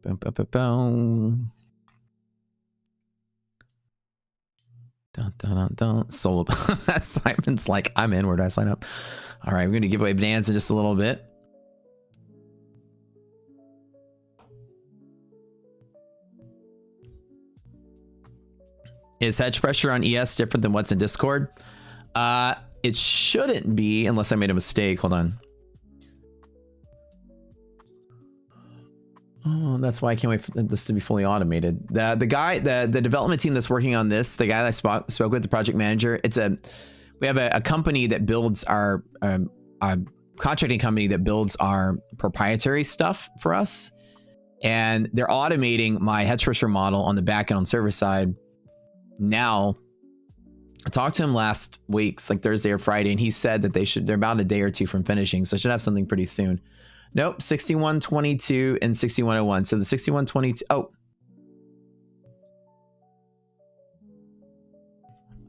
Boom, boom, boom, boom. Dun, dun, dun, dun. Sold. Simon's like, I'm in. Where do I sign up? All right, we're going to give away bonanza in just a little bit. Is hedge pressure on ES different than what's in Discord? It shouldn't be, unless I made a mistake. Hold on. Oh, that's why I can't wait for this to be fully automated. The development team that's working on this, the guy that I spoke with, the project manager, we have a company that builds our contracting company that builds our proprietary stuff for us, and they're automating my hedge pusher model on the back end on server side. Now, I talked to him last week, like Thursday or Friday, and he said that they're about a day or two from finishing, so I should have something pretty soon. Nope, 6122 and 6101. So the 6122.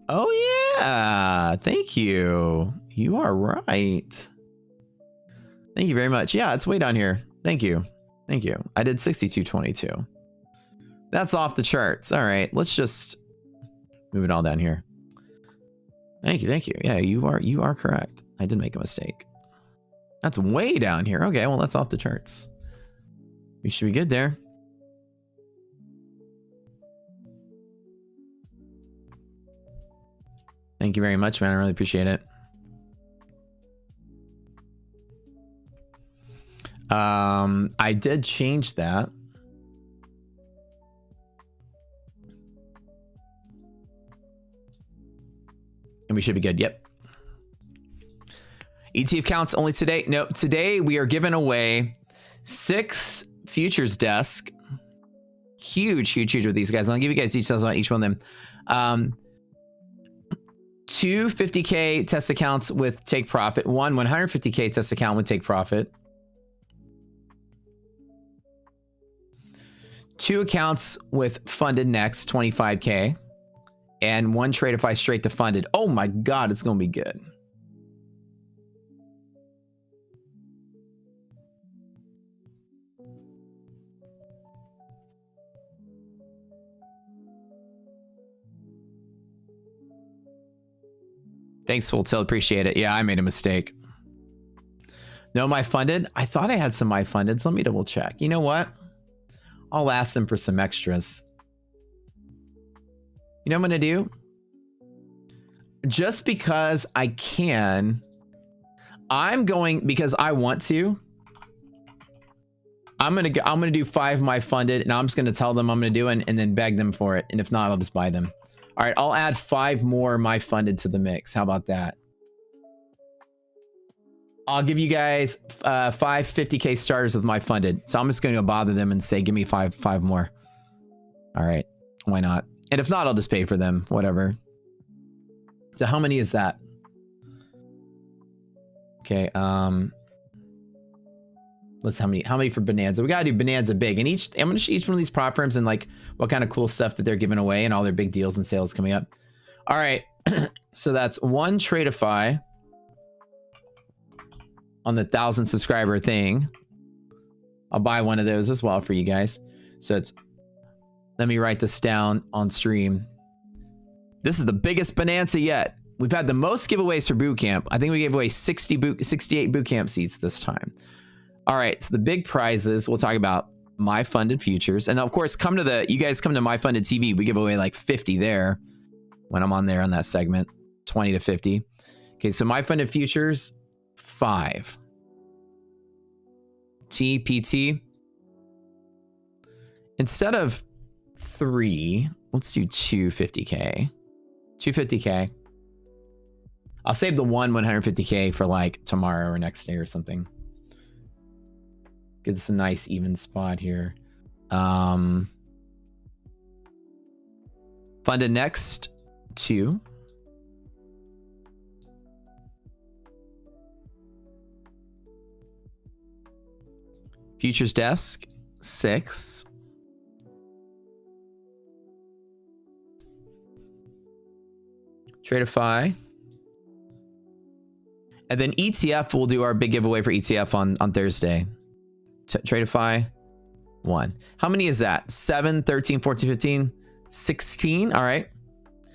Oh yeah. Thank you. You are right. Thank you very much. Yeah, it's way down here. Thank you. Thank you. I did 6222. That's off the charts. All right, let's just move it all down here. Thank you. Thank you. Yeah, you are correct. I did make a mistake. That's way down here. Okay, well, that's off the charts. We should be good there. Thank you very much, man. I really appreciate it. I did change that. And we should be good. Yep. ETF counts only today. No, today we are giving away 6 futures desk. Huge with these guys. I'll give you guys details on each one of them. 2 50K test accounts with take profit. 1 150K test account with take profit. 2 accounts with funded next 25K. And 1 Tradeify straight to funded. Oh my God, it's going to be good. Thanks, Full Tilt. Appreciate it. Yeah, I made a mistake. No, my funded? I thought I had some my funded. So let me double check. You know what? I'll ask them for some extras. You know what I'm going to do? Just because I can, because I want to, I'm going to do 5 my funded, and I'm just going to tell them I'm going to do it and then beg them for it. And if not, I'll just buy them. All right, I'll add 5 more my funded to the mix. How about that? I'll give you guys 5 50K starters with my funded. So I'm just going to bother them and say, give me 5 more. All right, why not? And if not, I'll just pay for them, whatever. So how many is that? Okay, let's how many for Bonanza? We gotta do Bonanza big. And I'm gonna show each one of these prop firms and like what kind of cool stuff that they're giving away and all their big deals and sales coming up. All right, so that's 1 Tradeify on the 1,000 subscriber thing. I'll buy one of those as well for you guys. So it's, let me write this down on stream. This is the biggest bonanza yet. We've had the most giveaways for boot camp. I think we gave away 68 boot camp seats this time. All right, so the big prizes, we'll talk about my funded futures. And of course, you guys come to my funded TV. We give away like 50 there when I'm on there on that segment, 20 to 50. Okay, so my funded futures, 5. TPT. Instead of 3, let's do 250K. 250K. I'll save the 1 150K for like tomorrow or next day or something. Get this a nice even spot here. Funded next 2. Futures desk 6. Tradeify. And then ETF, we'll do our big giveaway for ETF on Thursday. Tradeify 1. How many is that? 7, 13, 14, 15, 16. All right.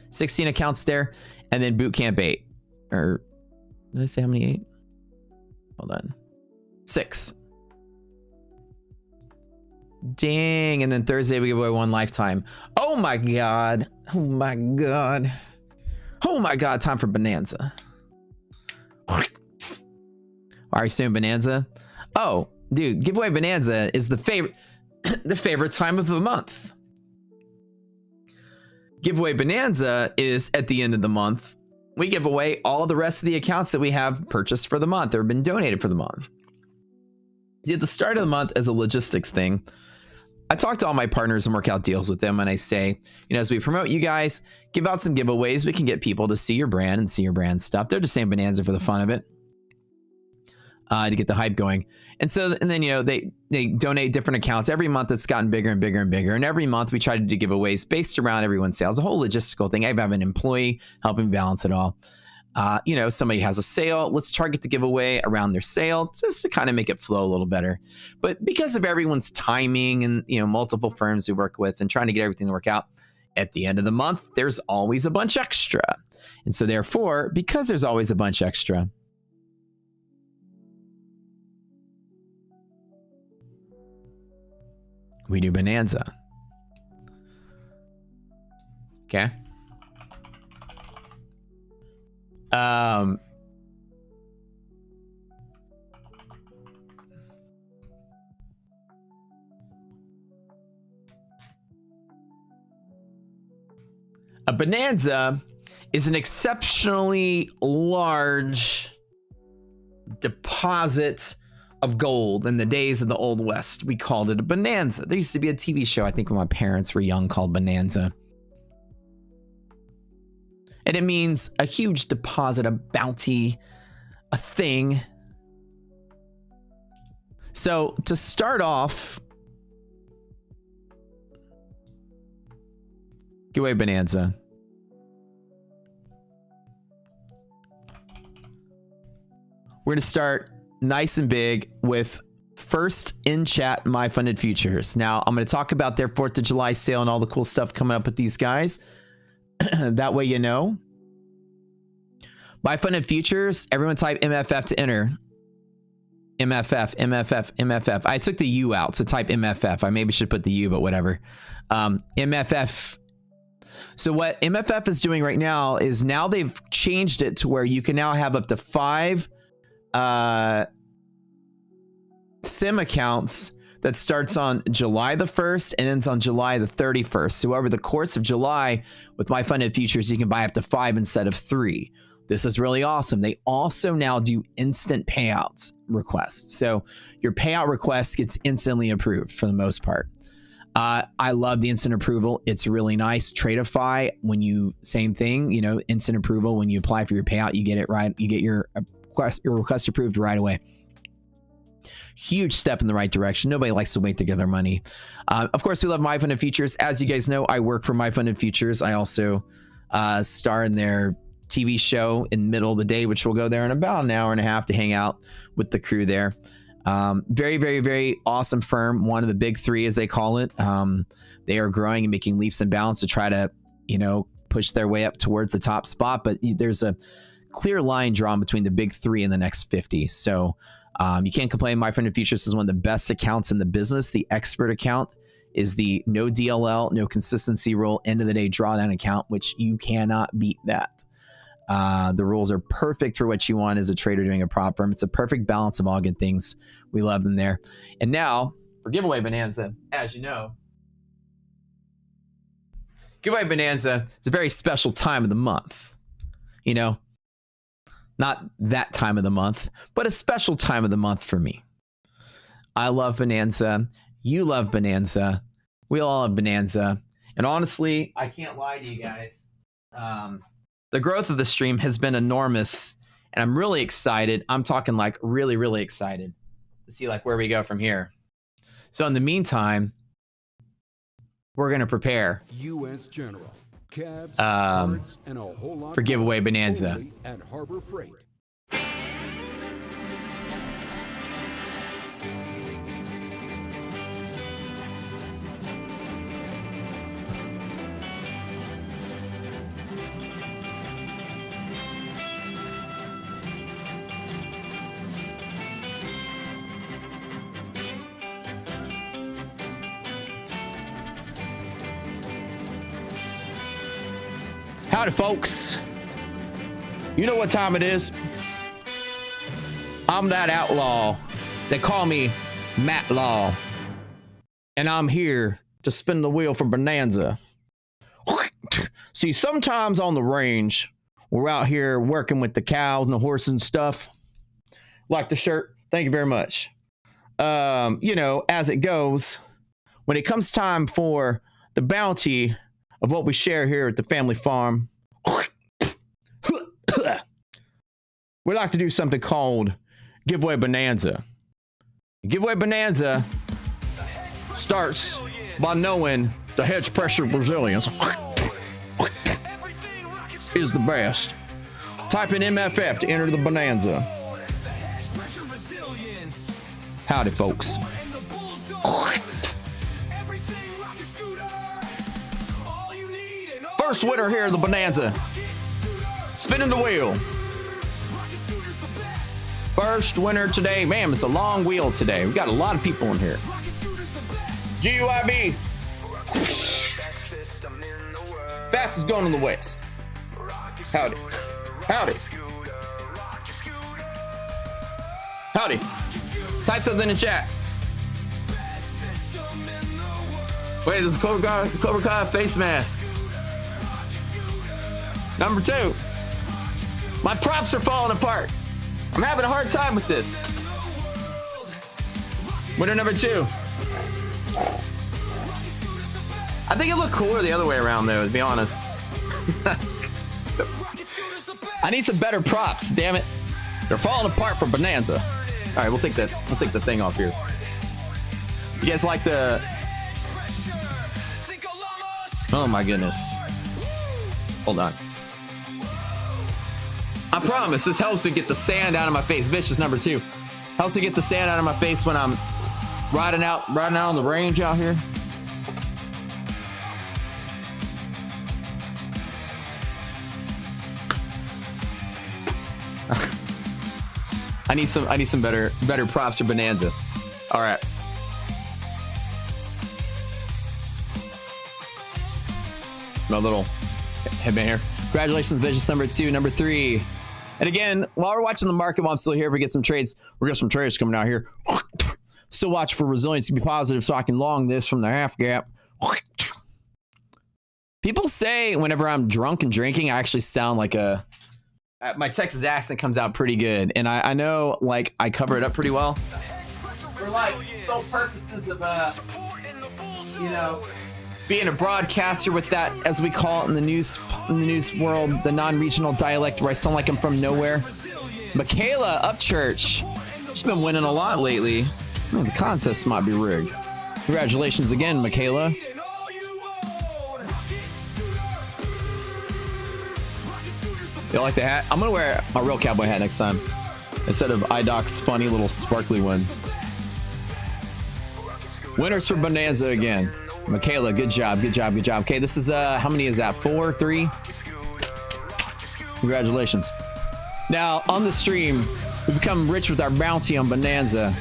16 accounts there. And then bootcamp 8. Or did I say how many 8? Hold on. 6. Dang. And then Thursday we give away 1 lifetime. Oh my God. Oh my God. Oh my God. Time for Bonanza. Are you saying Bonanza? Oh, dude, giveaway Bonanza is the favorite. the favorite time of the month. Giveaway Bonanza is at the end of the month. We give away all the rest of the accounts that we have purchased for the month or been donated for the month. At the start of the month, as a logistics thing, I talk to all my partners and work out deals with them, and I say, you know, as we promote you guys, give out some giveaways. We can get people to see your brand and see your brand stuff. They're just saying Bonanza for the fun of it, to get the hype going. And so, and then, you know, they donate different accounts. Every month it's gotten bigger and bigger and bigger. And every month we try to do giveaways based around everyone's sales, a whole logistical thing. I have an employee helping balance it all. You know, somebody has a sale, let's target the giveaway around their sale just to kind of make it flow a little better. But because of everyone's timing and, you know, multiple firms we work with and trying to get everything to work out, at the end of the month, there's always a bunch extra. And so therefore, because there's always a bunch extra, we do Bonanza. Okay. A Bonanza is an exceptionally large deposit of gold. In the days of the Old West, we called it a Bonanza. There used to be a TV show, I think when my parents were young, called Bonanza. And it means a huge deposit, a bounty, a thing. So to start off, giveaway Bonanza. We're going to start nice and big with first in chat, My Funded Futures. Now, I'm going to talk about their 4th of July sale and all the cool stuff coming up with these guys. That way you know. My Funded Futures, everyone type MFF to enter. MFF, MFF, MFF. I took the U out, so type MFF. I maybe should put the U, but whatever. MFF. So what MFF is doing right now is now they've changed it to where you can now have up to 5 SIM accounts that starts on July the 1st and ends on July the 31st. So over the course of July, with My Funded Futures, you can buy up to 5 instead of 3. This is really awesome. They also now do instant payouts requests. So your payout request gets instantly approved for the most part. I love the instant approval. It's really nice. Tradeify, when you, same thing, you know, instant approval. When you apply for your payout, you get it right. You get your request approved right away. Huge step in the right direction. Nobody likes to wait to get their money. Of course, we love My Funded Futures. As you guys know, I work for My Funded Futures. I also star in their TV show in the middle of the day, which will go there in about an hour and a half to hang out with the crew there. Very, very, very awesome firm. One of the big 3, as they call it. They are growing and making leaps and bounds to try to, you know, push their way up towards the top spot. But there's a clear line drawn between the big 3 and the next 50. So you can't complain. My Funded Futures is one of the best accounts in the business. The expert account is the no DLL, no consistency rule, end of the day drawdown account, which you cannot beat that. The rules are perfect for what you want as a trader doing a prop firm. It's a perfect balance of all good things. We love them there. And now for Giveaway Bonanza, as you know, Giveaway Bonanza is a very special time of the month. You know, not that time of the month, but a special time of the month for me. I love Bonanza. You love Bonanza. We all love Bonanza. And honestly, I can't lie to you guys. The growth of the stream has been enormous, and I'm really excited. I'm talking like really, really excited to see like where we go from here. So in the meantime, we're going to prepare U.S. General, cabs, cards, and a whole lot for Giveaway Bonanza. only at Harbor Freight. Howdy, folks. You know what time it is. I'm that outlaw. They call me Matt Law. and I'm here to spin the wheel for bonanza. See, sometimes on the range, we're out here working with the cows and the horses and stuff. Like the shirt. Thank you very much. You know, as it goes, when it comes time for the bounty of what we share here at the family farm, we like to do something called giveaway bonanza. Giveaway bonanza starts by knowing the hedge pressure Brazilians is the best. Type in MFF to enter the bonanza. Howdy, folks. First winner here of the bonanza. Spinning the wheel. First winner today. Man, it's a long wheel today. We got a lot of people in here. GUIB. Fastest going in the West. Howdy. Howdy. Howdy. Type something in chat. Wait, this is Cobra Kai face mask. Number 2. My props are falling apart. I'm having a hard time with this. Winner number 2. I think it looked cooler the other way around, though, to be honest. I need some better props, damn it. They're falling apart for bonanza. All right, we'll take the thing off here. You guys like the... Oh my goodness. Hold on. I promise this helps to get the sand out of my face. Vicious number 2. Helps to get the sand out of my face when I'm riding out on the range out here. I need some better props for bonanza. All right. My little headband here. Congratulations, Vicious number 2, number 3. And again, while we're watching the market, while I'm still here, if we get some trades, we're got some traders coming out here. Still watch for resilience to be positive so I can long this from the half gap. People say whenever I'm drunk and drinking, I actually sound like a... my Texas accent comes out pretty good. And I know, like, I cover it up pretty well. For, like, sole purposes of, you know, being a broadcaster with that, as we call it in the news world, the non-regional dialect where I sound like I'm from nowhere. Michaela Upchurch, she's been winning a lot lately. The contest might be rigged. Congratulations again, Michaela. You like the hat? I'm gonna wear a real cowboy hat next time instead of iDoc's funny little sparkly one. Winners for bonanza again. Michaela, good job, good job, good job. Okay, this is how many is that? 4, 3? Congratulations. Now on the stream, we become rich with our bounty on bonanza.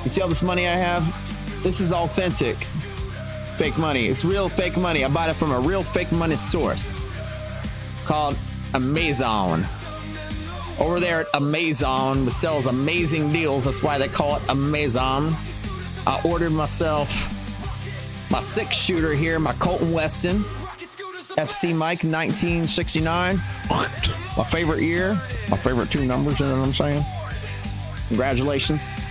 You see all this money I have? This is authentic fake money. It's real fake money. I bought it from a real fake money source called Amazon. Over there at Amazon, which sells amazing deals. That's why they call it Amazon. I ordered myself my 6-shooter here, my Colt & Weston FC Mike 1969. My favorite year, my favorite 2 numbers, you know what I'm saying? Congratulations.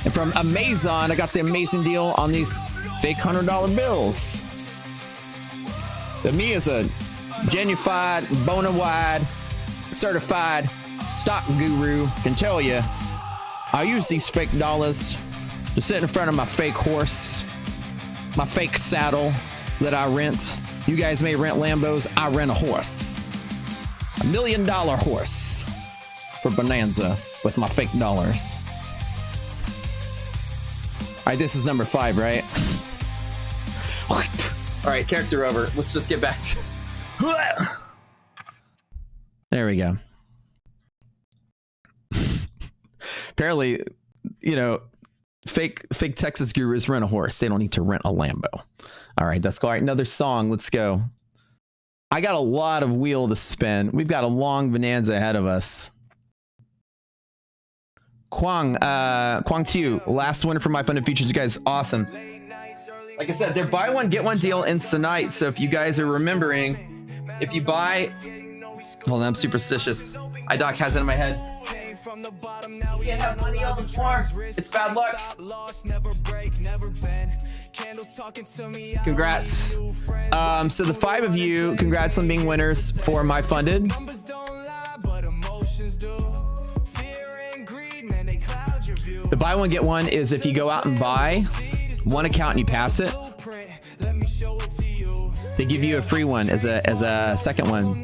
And from Amazon, I got the amazing deal on these fake $100 bills. That me as a genufied, bona fide, certified stock guru can tell you, I use these fake dollars to sit in front of my fake horse, my fake saddle that I rent. You guys may rent Lambos. I rent a horse. $1 million horse for bonanza with my fake dollars. All right, this is number 5, right? All right, character over. Let's just get back to... There we go. Apparently, you know, fake Texas gurus rent a horse. They don't need to rent a Lambo. All right, that's cool. All right, another song. Let's go. I got a lot of wheel to spin. We've got a long bonanza ahead of us. Kwang 2, last winner for my funded futures. You guys, awesome. Like I said, they're buy one get one deal ends tonight. So if you guys are remembering, if you buy, hold on, I'm superstitious. iDoc has it in my head. You can't have money else in farm. It's bad luck. Congrats. So the 5 of you, congrats on being winners for my funded. The buy one get one is if you go out and buy one account and you pass it, they give you a free one as a second one.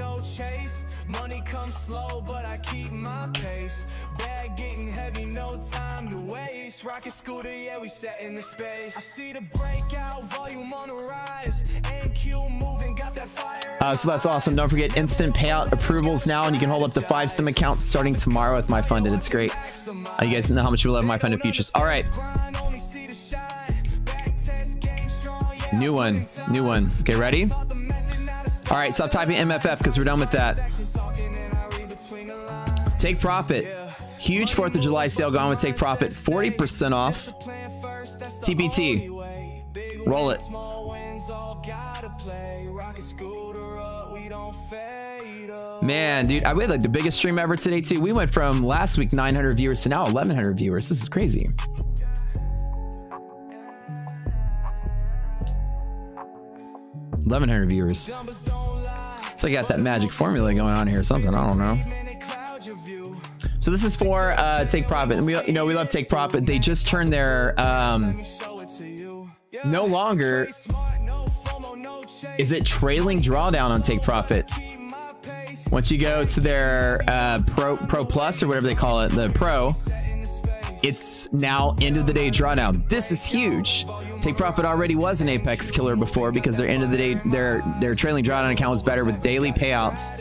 Rocket scooter, yeah, we set in the space. I see the breakout volume on the rise. NQ moving, got that fire. So that's awesome. Don't forget instant payout approvals now, and you can hold up to 5 sim accounts starting tomorrow with my funded. It's great. You guys know how much we love my funded futures. All right. New one. Okay, ready? All right, stop typing MFF because we're done with that. Take profit. Huge 4th of July sale gone with take profit. 40% off. TPT. Roll it. Man, dude, we had like the biggest stream ever today too. We went from last week 900 viewers to now 1100 viewers. This is crazy. $1,100 viewers. So I got that magic formula going on here or something. I don't know. So this is for take profit, and we love take profit. They just turned their no longer is it trailing drawdown on take profit. Once you go to their pro plus or whatever they call it, the pro, it's now end of the day drawdown. This is huge. Take profit already was an apex killer before because their end of the day their trailing drawdown account was better with daily payouts.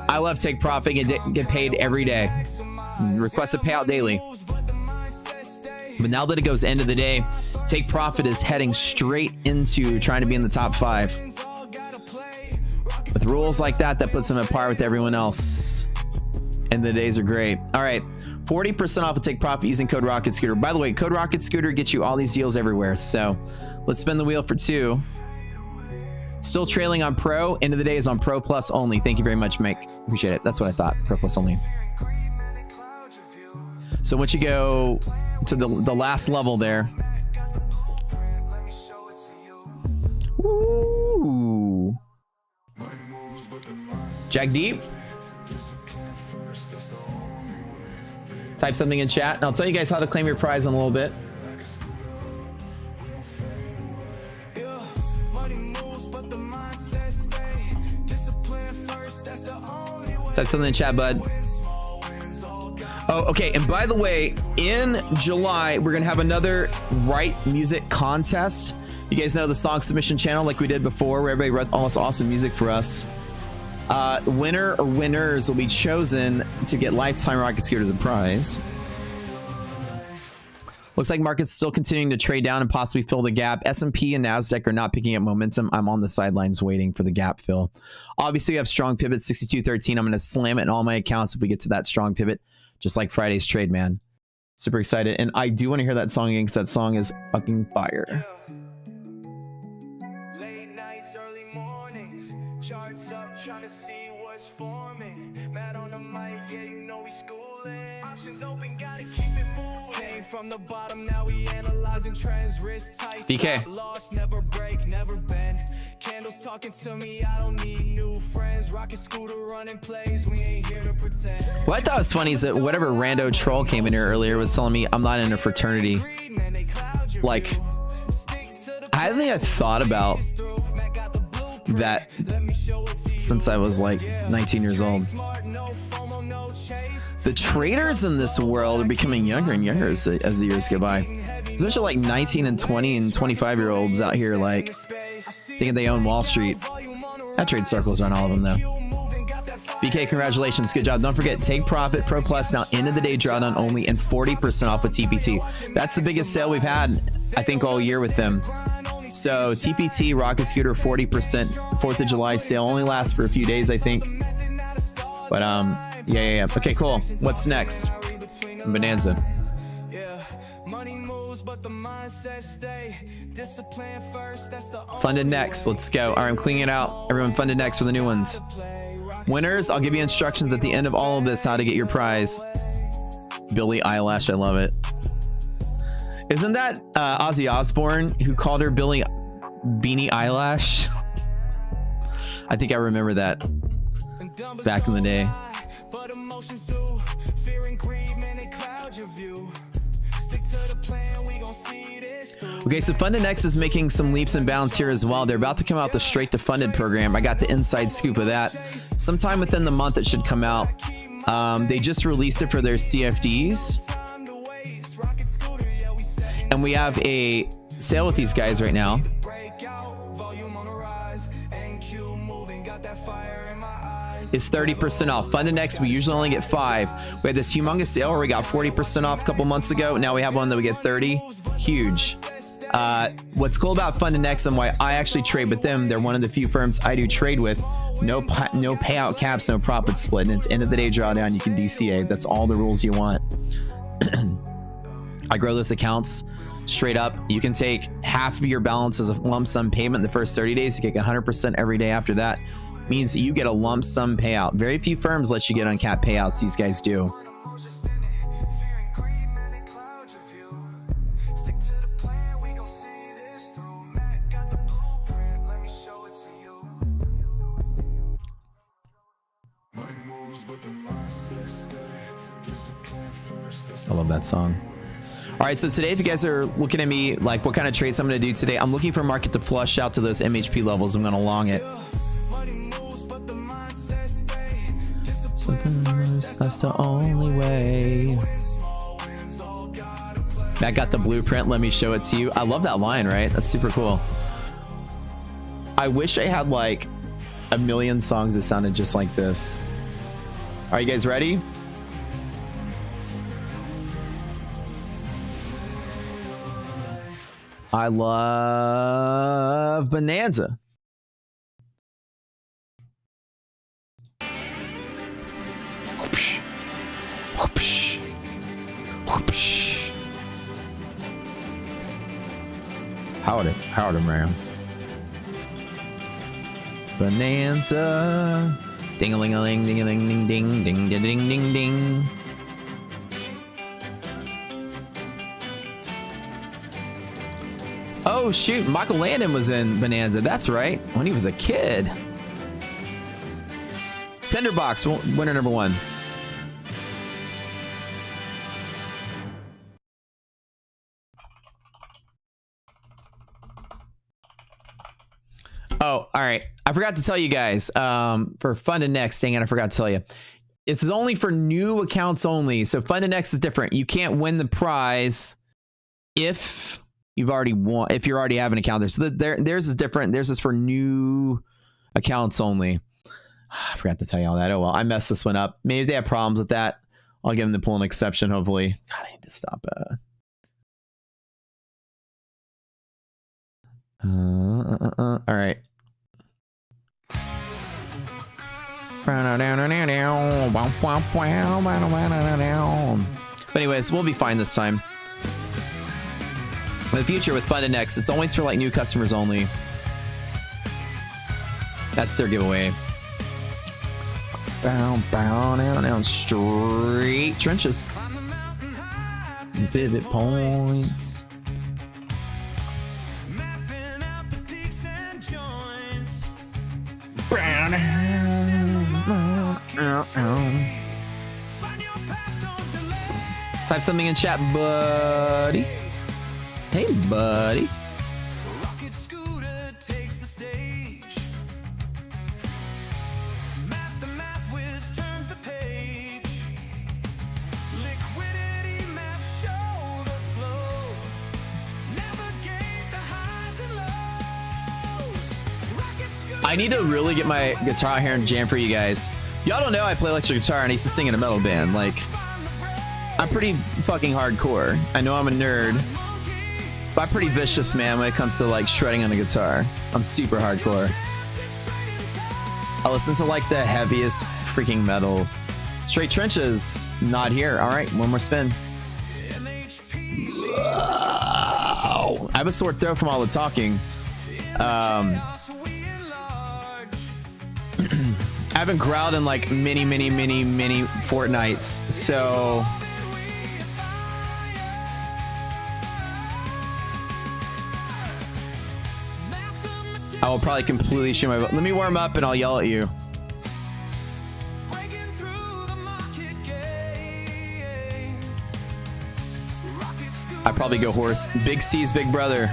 I love take profit and get paid every day. Request a payout daily. But now that it goes end of the day, take profit is heading straight into trying to be in the top 5. With rules like that puts them at par with everyone else. And the days are great. All right, 40% off of take profit using code Rocket Scooter. By the way, code Rocket Scooter gets you all these deals everywhere. So let's spin the wheel for 2. Still trailing on pro. End of the day is on pro plus only. Thank you very much, Mike. Appreciate it. That's what I thought. Pro plus only. So once you go to the last level there. Ooh. Jack Deep. Type something in chat and I'll tell you guys how to claim your prize in a little bit. Type something in chat, bud. Oh, okay. And by the way, in July, we're going to have another Write Music contest. You guys know the song submission channel like we did before, where everybody wrote all this awesome music for us. Winner or winners will be chosen to get lifetime Rocket Scooter as a prize. Looks like market's still continuing to trade down and possibly fill the gap. S&P and NASDAQ are not picking up momentum. I'm on the sidelines waiting for the gap fill. Obviously, we have strong pivot 62.13. I'm going to slam it in all my accounts if we get to that strong pivot, just like Friday's trade, man. Super excited. And I do want to hear that song again because that song is fucking fire. Late nights, early mornings, charts up, trying to see what's forming. Mad on the mic, yeah, you know we schooling. Options open, gotta keep it moving. Came from the bottom, now we analyzing trends, risk tight. BK. Lost, never break, never bend. Candles talking to me, I don't need new friends. Rocket Scooter running plays, we ain't here to pretend. What I thought was funny is that whatever rando troll came in here earlier was telling me I'm not in a fraternity. Like, I think I thought about that since I was like 19 years old. The traders in this world are becoming younger and younger as the years go by. Especially like 19 and 20 and 25-year-olds out here like thinking they own Wall Street. I trade circles around all of them though. BK, congratulations. Good job. Don't forget, take profit, Pro Plus, now end of the day drawdown only and 40% off with TPT. That's the biggest sale we've had, I think, all year with them. So TPT, Rocket Scooter, 40%, 4th of July sale. Only lasts for a few days, I think. But yeah. Okay, cool. What's next? Bonanza. Money moves, but the mindset stay. Discipline first, that's the Funded next. Let's go. All right, I'm cleaning it out. Everyone funded next for the new ones. Winners, I'll give you instructions at the end of all of this how to get your prize. Billie Eilish, I love it. Isn't that Ozzy Osbourne who called her Billie Beanie Eyelash? I think I remember that back in the day. But emotions do. Fear and greed, man, they cloud your view. Stick to the plan, we gon' see this through. Okay, so Funded Next is making some leaps and bounds here as well. They're about to come out the Straight to Funded program. I got the inside scoop of that. Sometime within the month it should come out. They just released it for their CFDs. And we have a sale with these guys right now. Is 30% off. Funded Next, we usually only get 5. We had this humongous sale where we got 40% off a couple months ago. Now we have one that we get 30. Huge. What's cool about Funded Next and why I actually trade with them, they're one of the few firms I do trade with. No payout caps, no profit split, and it's end of the day drawdown. You can DCA. That's all the rules you want. I grow those accounts straight up. You can take half of your balance as a lump sum payment the first 30 days. You get 100% every day after that. Means that you get a lump sum payout. Very few firms let you get uncapped payouts. These guys do. I love that song. All right, so today, if you guys are looking at me, like what kind of trades I'm going to do today, I'm looking for market to flush out to those MHP levels. I'm going to long it. That's the only way. Matt got the blueprint. Let me show it to you. I love that line, right? That's super cool. I wish I had like a million songs that sounded just like this. Are you guys ready? I love Bonanza. Whoopsh, whoopsh, whoopsh. Howdy, man. Bonanza. Ding-a-ling-a-ling, ding-a-ling, ding, ding, ding, ding, ding, ding, ding. Oh shoot, Michael Landon was in Bonanza. That's right, when he was a kid. Tinderbox, winner number 1. Oh, all right. I forgot to tell you guys, for Funded Next, dang it, I forgot to tell you. It's only for new accounts only. So Funded Next is different. You can't win the prize if you've already won, if you already have an account there. So theirs is different. Theirs is for new accounts only. I forgot to tell you all that. Oh well, I messed this one up. Maybe they have problems with that. I'll give them to pull an exception, hopefully. God, I need to stop. All right. But anyways, we'll be fine this time. In the future with Funded Next, it's always for like new customers only. That's their giveaway. Bow, down, straight trenches. Pivot points. Type something in chat, buddy. Hey, buddy. Rocket scooter takes the stage. Math, the math whiz turns the page. Liquidity maps show the flow. Navigate the highs and lows. Rocket scooter. I need to really get my guitar out here and jam for you guys. Y'all don't know I play electric guitar and I used to sing in a metal band. Like, I'm pretty fucking hardcore. I know I'm a nerd, but I'm pretty vicious, man, when it comes to like shredding on a guitar. I'm super hardcore. I listen to like the heaviest freaking metal. Straight trenches, not here. All right, one more spin. Ow! I have a sore throat from all the talking. I haven't growled in like many fortnights, so I will probably completely shoot my vote. Let me warm up and I'll yell at you. I probably go horse. Big C's big brother.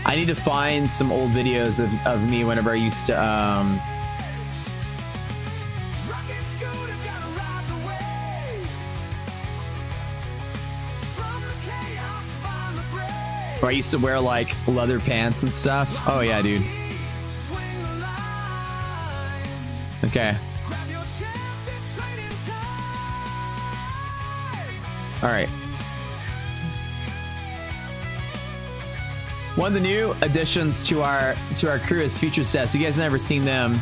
I need to find some old videos of me whenever I used to where I used to wear like leather pants and stuff. Oh yeah, dude. Okay. All right. One of the new additions to our crew is Future Stats. You guys have never seen them.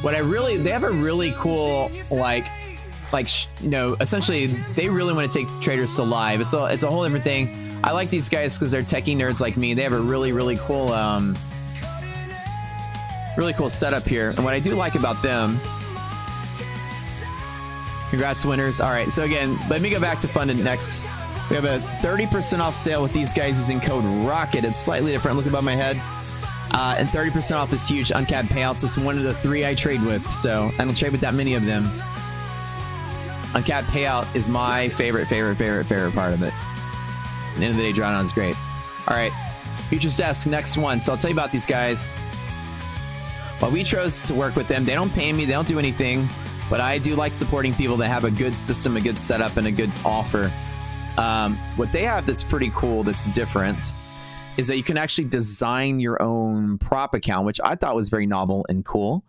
They have a really cool you know, essentially they really want to take traders to live. It's a whole different thing. I like these guys because they're techie nerds like me. They have a really cool setup here. And what I do like about them. Congrats, winners. All right, so again, let me go back to funded next. We have a 30% off sale with these guys using code ROCKET. It's slightly different. Look above my head. And 30% off is huge. Uncapped payouts. It's one of the 3 I trade with, so I don't trade with that many of them. Uncapped payout is my favorite part of it. At the end of the day, drawdown is great. All right, Futures Desk, next one. So I'll tell you about these guys. Well, we chose to work with them. They don't pay me. They don't do anything. But I do like supporting people that have a good system, a good setup, and a good offer. What they have that's pretty cool, that's different, is that you can actually design your own prop account, which I thought was very novel and cool.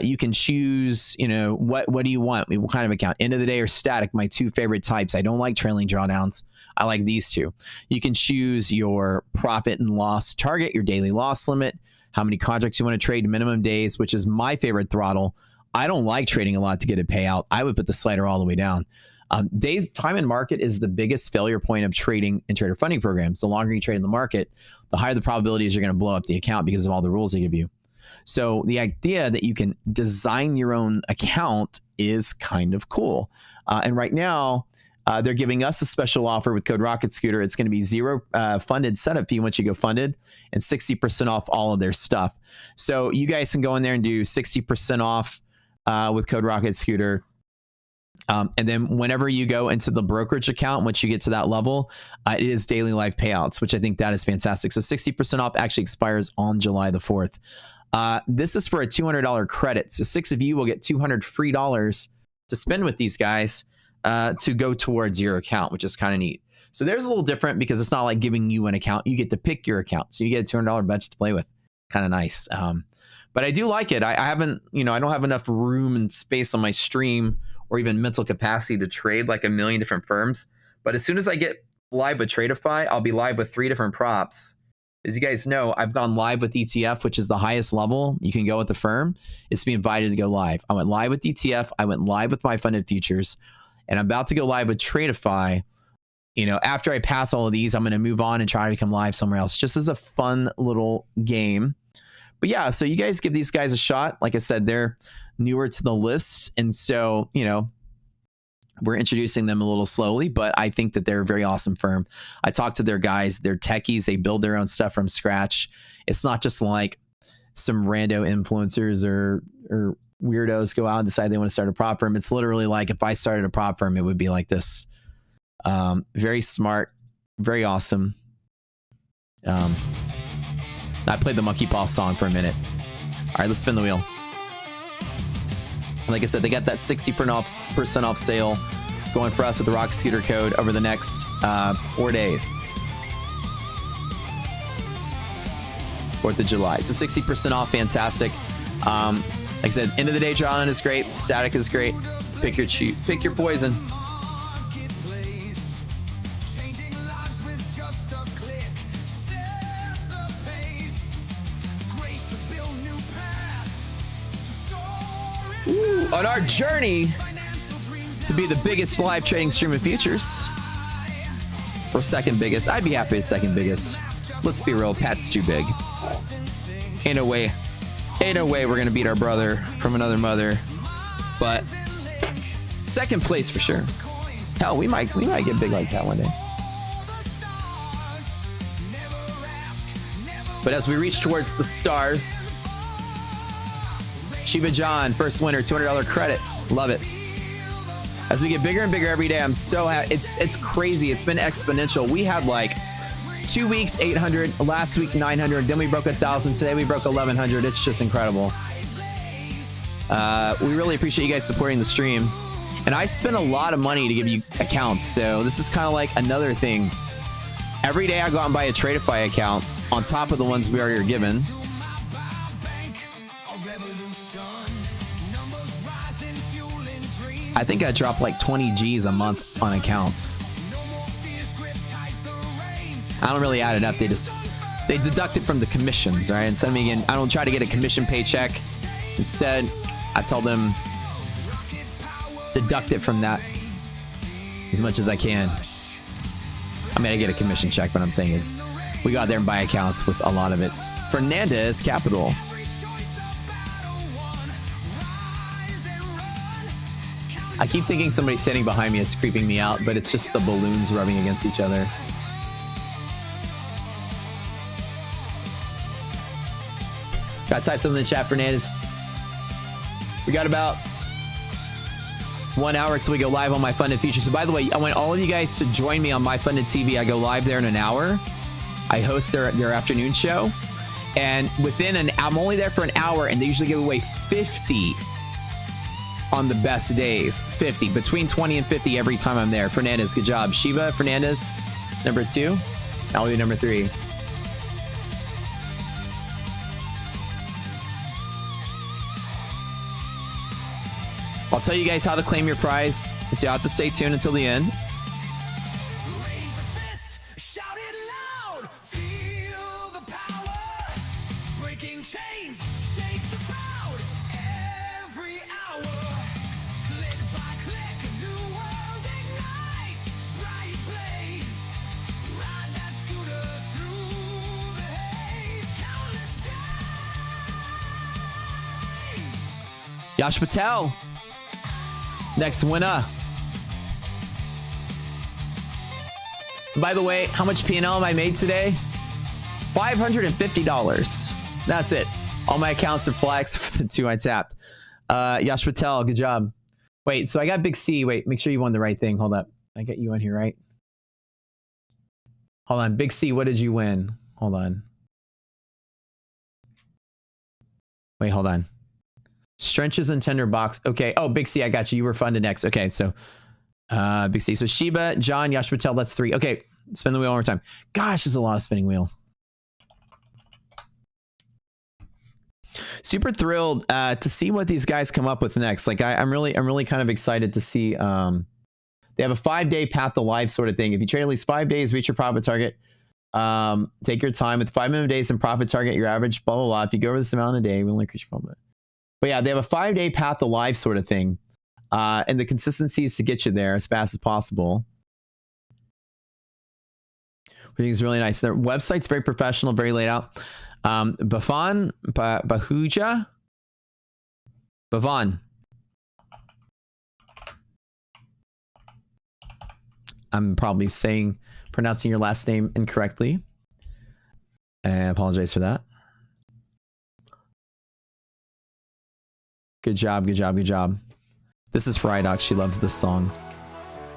You can choose, you know, what do you want? What kind of account? End of the day or static, my 2 favorite types. I don't like trailing drawdowns. I like these 2. You can choose your profit and loss target, your daily loss limit, how many contracts you want to trade, minimum days, which is my favorite throttle. I don't like trading a lot to get a payout. I would put the slider all the way down. Days time in market is the biggest failure point of trading and trader funding programs. The longer you trade in the market, the higher the probability is you're going to blow up the account because of all the rules they give you. So the idea that you can design your own account is kind of cool. And right now, they're giving us a special offer with code Rocket Scooter. It's going to be 0 funded setup fee once you go funded and 60% off all of their stuff. So you guys can go in there and do 60% off with code Rocket Scooter. And then whenever you go into the brokerage account, once you get to that level, it is daily live payouts, which I think that is fantastic. So 60% off actually expires on July the 4th. This is for a $200 credit. So 6 of you will get $200 free to spend with these guys to go towards your account, which is kind of neat. So there's a little different because it's not like giving you an account. You get to pick your account. So you get a $200 budget to play with. Kind of nice. But I do like it. I haven't, you know, I don't have enough room and space on my stream or even mental capacity to trade like a million different firms. But as soon as I get live with Tradeify, I'll be live with 3 different props. As you guys know, I've gone live with ETF, which is the highest level you can go with the firm. It's to be invited to go live. I went live with ETF. I went live with my funded futures. And I'm about to go live with Tradeify. You know, after I pass all of these, I'm going to move on and try to become live somewhere else, just as a fun little game. But yeah, so you guys give these guys a shot. Like I said, they're newer to the list. And so, you know, we're introducing them a little slowly, but I think that they're a very awesome firm. I talked to their guys. They're techies. They build their own stuff from scratch. It's not just like some rando influencers or weirdos go out and decide they want to start a prop firm. It's literally like if I started a prop firm, it would be like this. Very smart, very awesome. I played the Monkey Paw song for a minute. All right, let's spin the wheel. Like I said, they got that 60% off sale going for us with the Rock Scooter code over the next 4 days. 4th of July. So 60% off, fantastic. Like I said, end of the day, drawdown is great. Static is great. Pick your poison. Ooh, on our journey to be the biggest live trading stream of futures. Or second biggest. I'd be happy as second biggest. Let's be real, Pat's too big. Ain't no way we're gonna beat our brother from another mother. But second place for sure. Hell, we might get big like that one day. But as we reach towards the stars, Shiva John, first winner, $200 credit. Love it. As we get bigger and bigger every day, I'm so happy. It's crazy. It's been exponential. We had like 2 weeks, 800, last week, 900. Then we broke 1,000. Today we broke 1,100. It's just incredible. We really appreciate you guys supporting the stream. And I spend a lot of money to give you accounts. So this is kind of like another thing. Every day I go out and buy a Tradeify account on top of the ones we already are given. I think I drop like 20 G's a month on accounts. I don't really add it up. They deduct it from the commissions, right? Instead of me again, I don't try to get a commission paycheck. Instead, I tell them deduct it from that as much as I can. I mean, I get a commission check, but I'm saying is we go out there and buy accounts with a lot of it. Fernandez Capital. I keep thinking somebody's standing behind me. It's creeping me out, but it's just the balloons rubbing against each other. Got to type something in the chat, Fernandez. We got about 1 hour until we go live on My Funded Future. So by the way, I want all of you guys to join me on My Funded TV. I go live there in an hour. I host their afternoon show. And I'm only there for an hour, and they usually give away 50 on the best days. 50, between 20 and 50 every time I'm there. Fernandez, good job. Shiva Fernandez, number 2. I'll be number 3. I'll tell you guys how to claim your prize, so you have to stay tuned until the end. Yash Patel, next winner. By the way, how much P&L am I made today? $550. That's it. All my accounts are flags for the 2 I tapped. Yash Patel, good job. Wait, so I got Big C. Wait, make sure you won the right thing. Hold up. I get you on here, right? Hold on. Big C, what did you win? Hold on. Wait, hold on. Strenches and tender box. Okay. Oh, Big C, I got you. You were funded next. Okay, so Big C. So Shiba, John, Yash Patel, that's 3. Okay, spin the wheel one more time. Gosh, there's a lot of spinning wheel. Super thrilled to see what these guys come up with next. Like I'm really kind of excited to see. They have a 5-day path to life sort of thing. If you trade at least 5 days, reach your profit target. Take your time with 5 minimum days and profit target your average. Blah blah blah. If you go over this amount a day, we'll increase your profit. But yeah, they have a 5-day path to life sort of thing. And the consistency is to get you there as fast as possible. I think it's really nice. Their website's very professional, very laid out. Bhavan, Bahuja, Bhavan. I'm probably pronouncing your last name incorrectly. I apologize for that. Good job, good job, good job. This is for Idoc. She loves this song.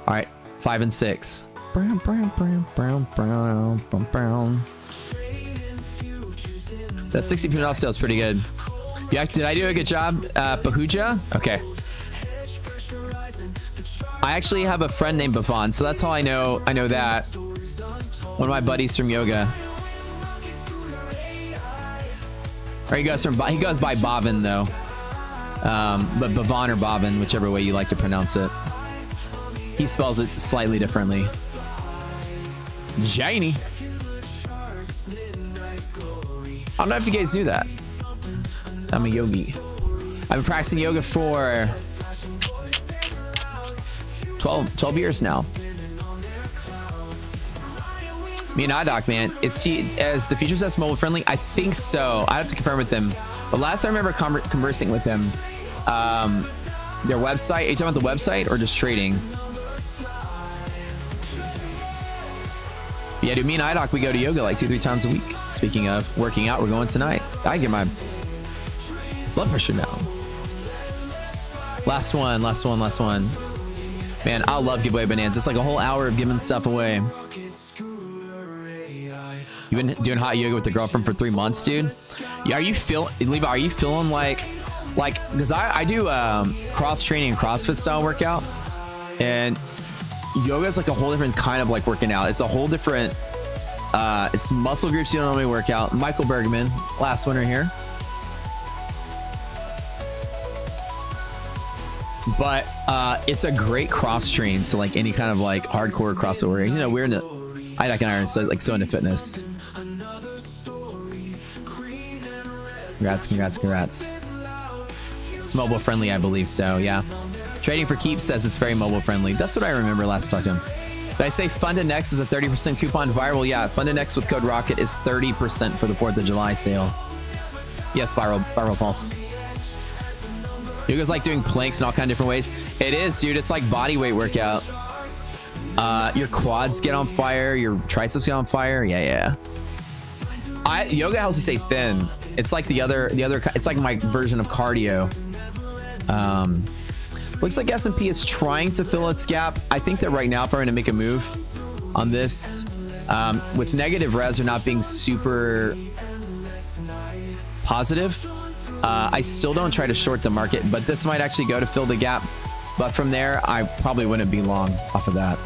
All right, 5 and 6. Brown, brown, brown, brown, brown, brown, brown. That 60% off sale is pretty good. Yeah, did I do a good job, Bahuja? Okay. I actually have a friend named Bhavan, so that's how I know that. One of my buddies from yoga. Or he goes by Bhavin though. But Bhavan or Bhavin, whichever way you like to pronounce it. He spells it slightly differently. Janie. I don't know if you guys knew that. I'm a yogi. I've been practicing yoga for 12 years now. Me and iDoc, man, as the feature says mobile friendly. I think so. I have to confirm with them. But last I remember conversing with them, their website. Are you talking about the website or just trading? Yeah, dude, me and iDoc, we go to yoga like 2-3 times a week. Speaking of working out, we're going tonight. I get my blood pressure down. Last one. Man, I love giveaway bonanza. It's like a whole hour of giving stuff away. You've been doing hot yoga with the girlfriend for 3 months, dude? Yeah, Levi, are you feeling like, because I do cross training and CrossFit style workout, and yoga is like a whole different kind of like working out. It's a whole different, it's muscle groups you don't normally work out. Michael Bergman, last winner here. But it's a great cross train to like any kind of like hardcore crossover. You know, we're in the iDoc and Iron, so like so into fitness. Congrats. It's mobile friendly, I believe so. Yeah. Trading for Keeps says it's very mobile friendly. That's what I remember last talk to him. Did I say Funda Next is a 30% coupon viral? Yeah, Funda Next with code ROCKET is 30% for the 4th of July sale. Yeah, Spiral Pulse. Yoga's like doing planks in all kind of different ways. It is, dude. It's like body weight workout. Your quads get on fire. Your triceps get on fire. Yeah. Yoga helps you stay thin. It's like the other. It's like my version of cardio. Looks like S&P is trying to fill its gap. I think that right now, if I'm going to make a move on this, with negative res or not being super positive, I still don't try to short the market, but this might actually go to fill the gap. But from there, I probably wouldn't be long off of that.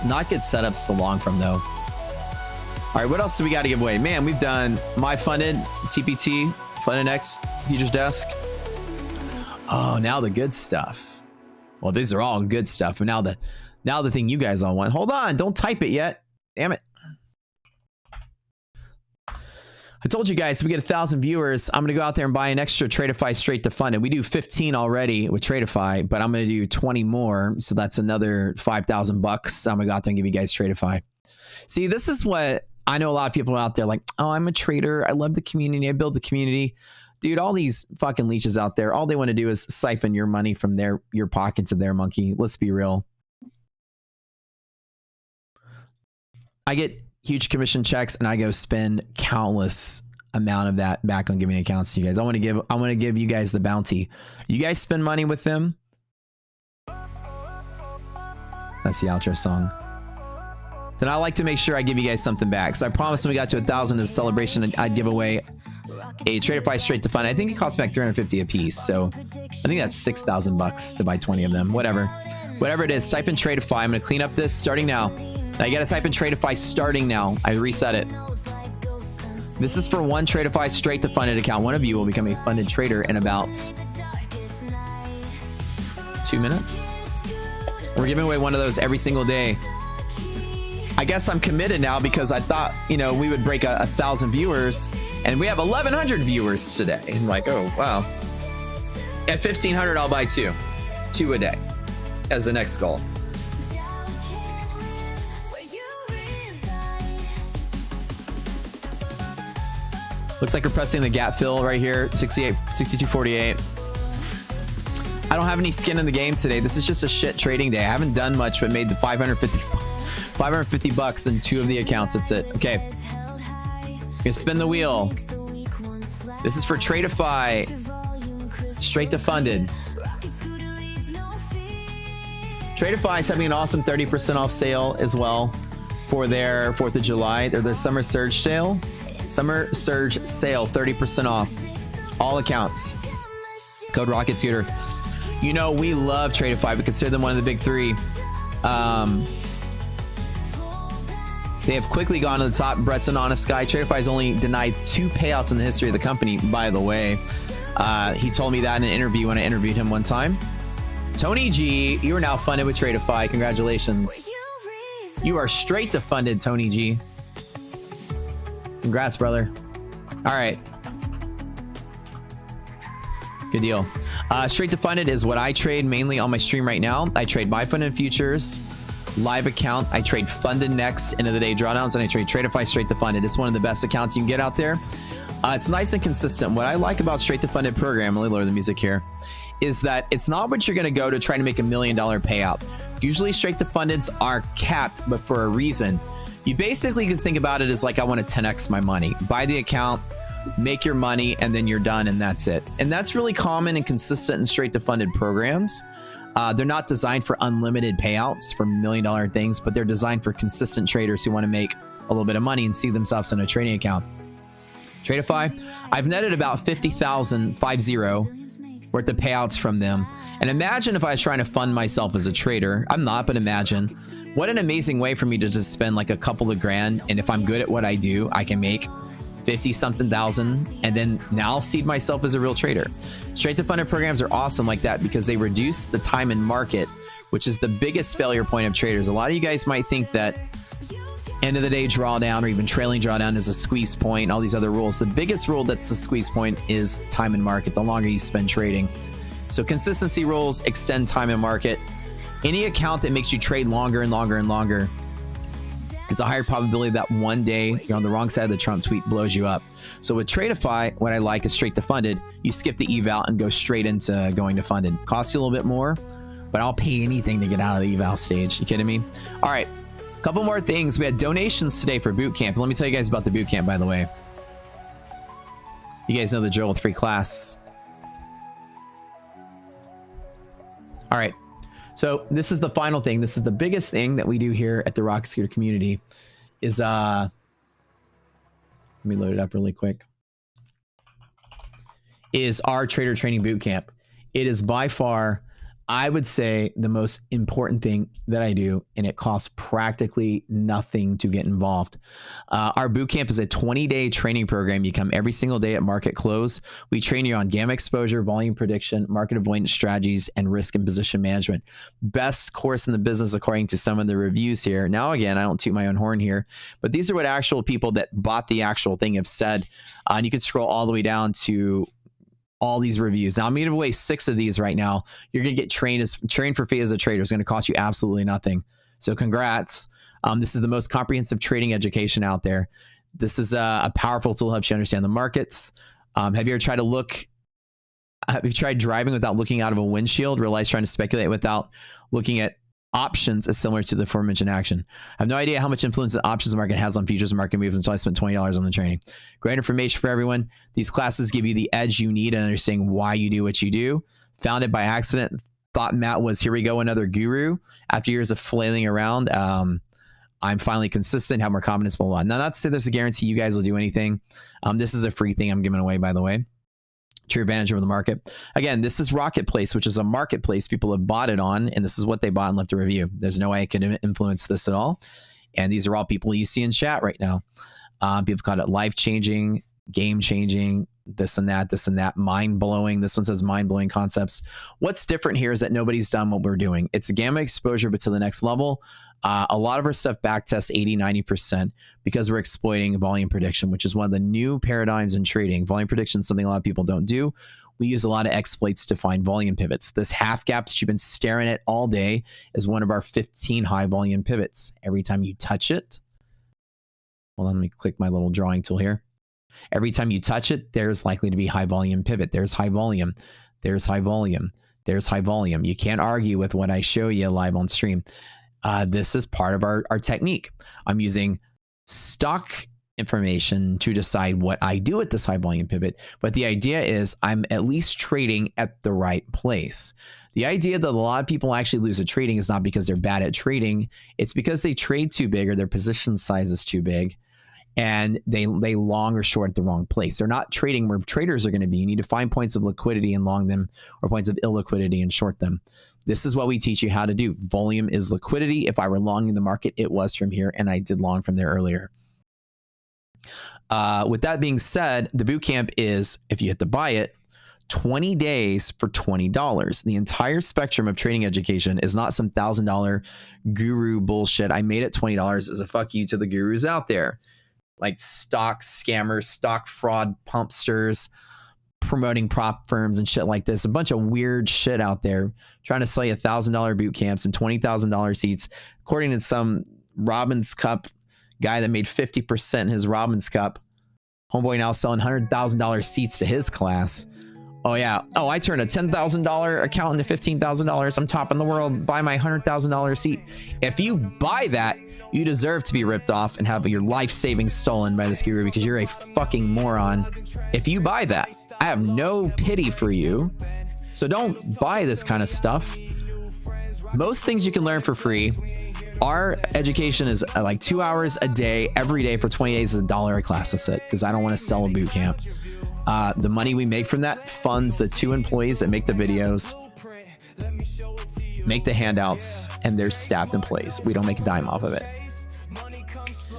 Not good setups to long from though. All right, what else do we got to give away? Man, we've done my funded TPT, Funded X, Futures Desk. Oh, now the good stuff. Well, these are all good stuff. But now the thing you guys all want. Hold on, don't type it yet. Damn it. I told you guys, if we get 1,000 viewers, I'm going to go out there and buy an extra Tradeify straight to fund it. We do 15 already with Tradeify, but I'm going to do 20 more. So that's another $5,000. I'm going to go out there and give you guys Tradeify. See, this is what I know a lot of people out there like, oh, I'm a trader. I love the community. I build the community. Dude, all these fucking leeches out there, all they want to do is siphon your money from your pocket to their monkey. Let's be real. I get huge commission checks and I go spend countless amount of that back on giving accounts to you guys. I want to give you guys the bounty. You guys spend money with them. That's the outro song. Then I like to make sure I give you guys something back. So I promised when we got to 1,000 as a celebration, I'd give away a Tradeify straight to fund. I think it costs back 350 a piece. So I think that's $6,000 to buy 20 of them. Whatever it is, type in Tradeify. I'm going to clean up this starting now. Now you got to type in Tradeify starting now. I reset it. This is for one Tradeify straight to funded account. One of you will become a funded trader in about 2 minutes. We're giving away one of those every single day. I guess I'm committed now because I thought, you know, we would break 1,000 viewers and we have 1,100 viewers today. I'm like, oh, wow. At 1,500, I'll buy two a day as the next goal. Looks like we're pressing the gap fill right here, 62.48. I don't have any skin in the game today. This is just a shit trading day. I haven't done much, but made the 550 bucks in 2 of the accounts. That's it. Okay. Gonna spin the wheel. This is for Tradeify. Straight to funded. Tradeify is having an awesome 30% off sale as well for their 4th of July. They're their summer surge sale. Summer surge sale, 30% off. All accounts. Code Rocket Scooter. You know, we love Tradeify. We consider them one of the big 3. They have quickly gone to the top. Brett's an honest guy. Tradeify has only denied 2 payouts in the history of the company, by the way. He told me that in an interview when I interviewed him one time. Tony G, you are now funded with Tradeify. Congratulations. You are straight to funded, Tony G. Congrats, brother. All right. Good deal. Straight to funded is what I trade mainly on my stream right now. I trade my funded futures, live account. I trade funded next, end of the day drawdowns, and I trade Tradeify straight to funded. It's one of the best accounts you can get out there. It's nice and consistent. What I like about straight to funded program, let me lower the music here, is that it's not what you're going to go to try to make $1 million payout. Usually straight to fundeds are capped, but for a reason. You basically can think about it as like, I want to 10x my money. Buy the account, make your money, and then you're done, and that's it. And that's really common and consistent in straight to funded programs. They're not designed for unlimited payouts for $1 million things, but they're designed for consistent traders who want to make a little bit of money and see themselves in a trading account. Tradeify, I've netted about 50,000 worth of payouts from them. And imagine if I was trying to fund myself as a trader. I'm not, but imagine what an amazing way for me to just spend like a couple of grand. And if I'm good at what I do, I can make 50 something thousand and then now seed myself as a real trader. Straight to funded programs are awesome like that because they reduce the time in market, which is the biggest failure point of traders. A lot of you guys might think that end of the day drawdown or even trailing drawdown is a squeeze point, all these other rules. The biggest rule that's the squeeze point is time in market, the longer you spend trading. So consistency rules extend time in market. Any account that makes you trade longer and longer and longer, it's a higher probability that one day you're on the wrong side of the Trump tweet blows you up. So with Tradeify, what I like is straight to funded. You skip the eval and go straight into going to funded. Costs you a little bit more, but I'll pay anything to get out of the eval stage. You kidding me? All right. Couple more things. We had donations today for boot camp. Let me tell you guys about the boot camp, by the way. You guys know the drill with free class. All right. So this is the final thing. This is the biggest thing that we do here at the Rocket Scooter community is, let me load it up really quick, is our trader training boot camp. It is by far, I would say, the most important thing that I do, and it costs practically nothing to get involved. Our boot camp is a 20-day training program. You come every single day at market close. We train you on gamma exposure, volume prediction, market avoidance strategies, and risk and position management. Best course in the business according to some of the reviews here. Now, again, I don't toot my own horn here, but these are what actual people that bought the actual thing have said. And you can scroll all the way down to all these reviews. Now I'm giving away 6 of these right now. You're going to get trained for free as a trader. It's going to cost you absolutely nothing. So congrats. This is the most comprehensive trading education out there. This is a powerful tool, helps you understand the markets. Have you ever tried to look, have you tried driving without looking out of a windshield? Realize trying to speculate without looking at options is similar to the aforementioned action. I have no idea how much influence the options market has on futures market moves until I spent $20 on the training. Great information for everyone. These classes give you the edge you need in understanding why you do what you do. Found it by accident. Thought Matt was, here we go, another guru. After years of flailing around, I'm finally consistent, have more confidence, blah, blah, blah. Now, not to say there's a guarantee you guys will do anything. This is a free thing I'm giving away, by the way, to your advantage over the market. Again, this is Rocket Place, which is a marketplace people have bought it on, and this is what they bought and left a review. There's no way I can influence this at all. And these are all people you see in chat right now. People call it life-changing, game-changing, this and that, mind-blowing. This one says mind-blowing concepts. What's different here is that nobody's done what we're doing. It's gamma exposure, but to the next level. A lot of our stuff backtests 80, 90% because we're exploiting volume prediction, which is one of the new paradigms in trading. Volume prediction is something a lot of people don't do. We use a lot of exploits to find volume pivots. This half gap that you've been staring at all day is one of our 15 high volume pivots. Every time you touch it, hold on, let me click my little drawing tool here. Every time you touch it, there's likely to be high volume pivot. There's high volume. There's high volume. There's high volume. You can't argue with what I show you live on stream. This is part of our technique. I'm using stock information to decide what I do at this high volume pivot. But the idea is I'm at least trading at the right place. The idea that a lot of people actually lose at trading is not because they're bad at trading. It's because they trade too big or their position size is too big. And they long or short at the wrong place. They're not trading where traders are going to be. You need to find points of liquidity and long them, or points of illiquidity and short them. This is what we teach you how to do. Volume is liquidity. If I were longing the market, it was from here, and I did long from there earlier. With that being said, the boot camp is, if you hit to buy it, 20 days for $20. The entire spectrum of trading education is not some $1,000 guru bullshit. I made it $20 as a fuck you to the gurus out there. Like stock scammers, stock fraud pumpsters, promoting prop firms and shit like this. A bunch of weird shit out there trying to sell you $1,000 boot camps and $20,000 seats. According to some Robbins Cup guy that made 50% in his Robbins Cup, homeboy now selling $100,000 seats to his class. Oh yeah. Oh, I turned a $10,000 account into $15,000. I'm top in the world. Buy my $100,000 seat. If you buy that, you deserve to be ripped off and have your life savings stolen by this guru because you're a fucking moron. If you buy that, I have no pity for you. So don't buy this kind of stuff. Most things you can learn for free. Our education is like 2 hours a day, every day for 20 days is $1 a class. That's it. Because I don't want to sell a boot camp. The money we make from that funds the 2 employees that make the videos, make the handouts, and their staffed employees. We don't make a dime off of it.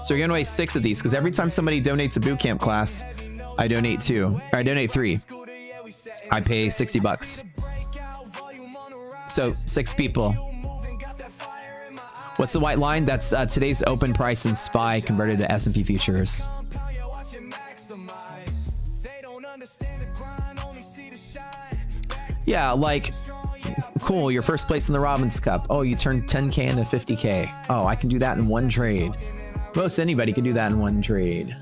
So we're giving away 6 of these because every time somebody donates a boot camp class, I donate 2, or I donate 3. I pay $60. So 6 people. What's the white line? That's today's open price in SPY converted to S&P futures. Yeah, like, cool, you're first place in the Robbins Cup. Oh, you turned 10K into 50K. Oh, I can do that in one trade. Most anybody can do that in one trade.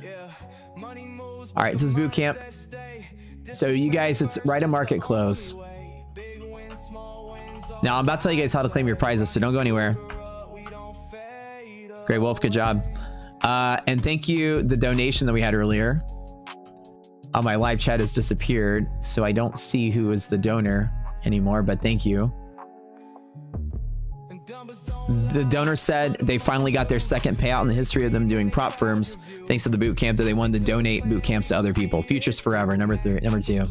All right, this is boot camp. So you guys, it's right at market close. Now, I'm about to tell you guys how to claim your prizes, so don't go anywhere. Great Wolf, good job. And thank you, the donation that we had earlier. My live chat has disappeared, so I don't see who is the donor anymore, but thank you. The donor said they finally got their second payout in the history of them doing prop firms, thanks to the boot camp, that they wanted to donate boot camps to other people. Futures forever, number 2.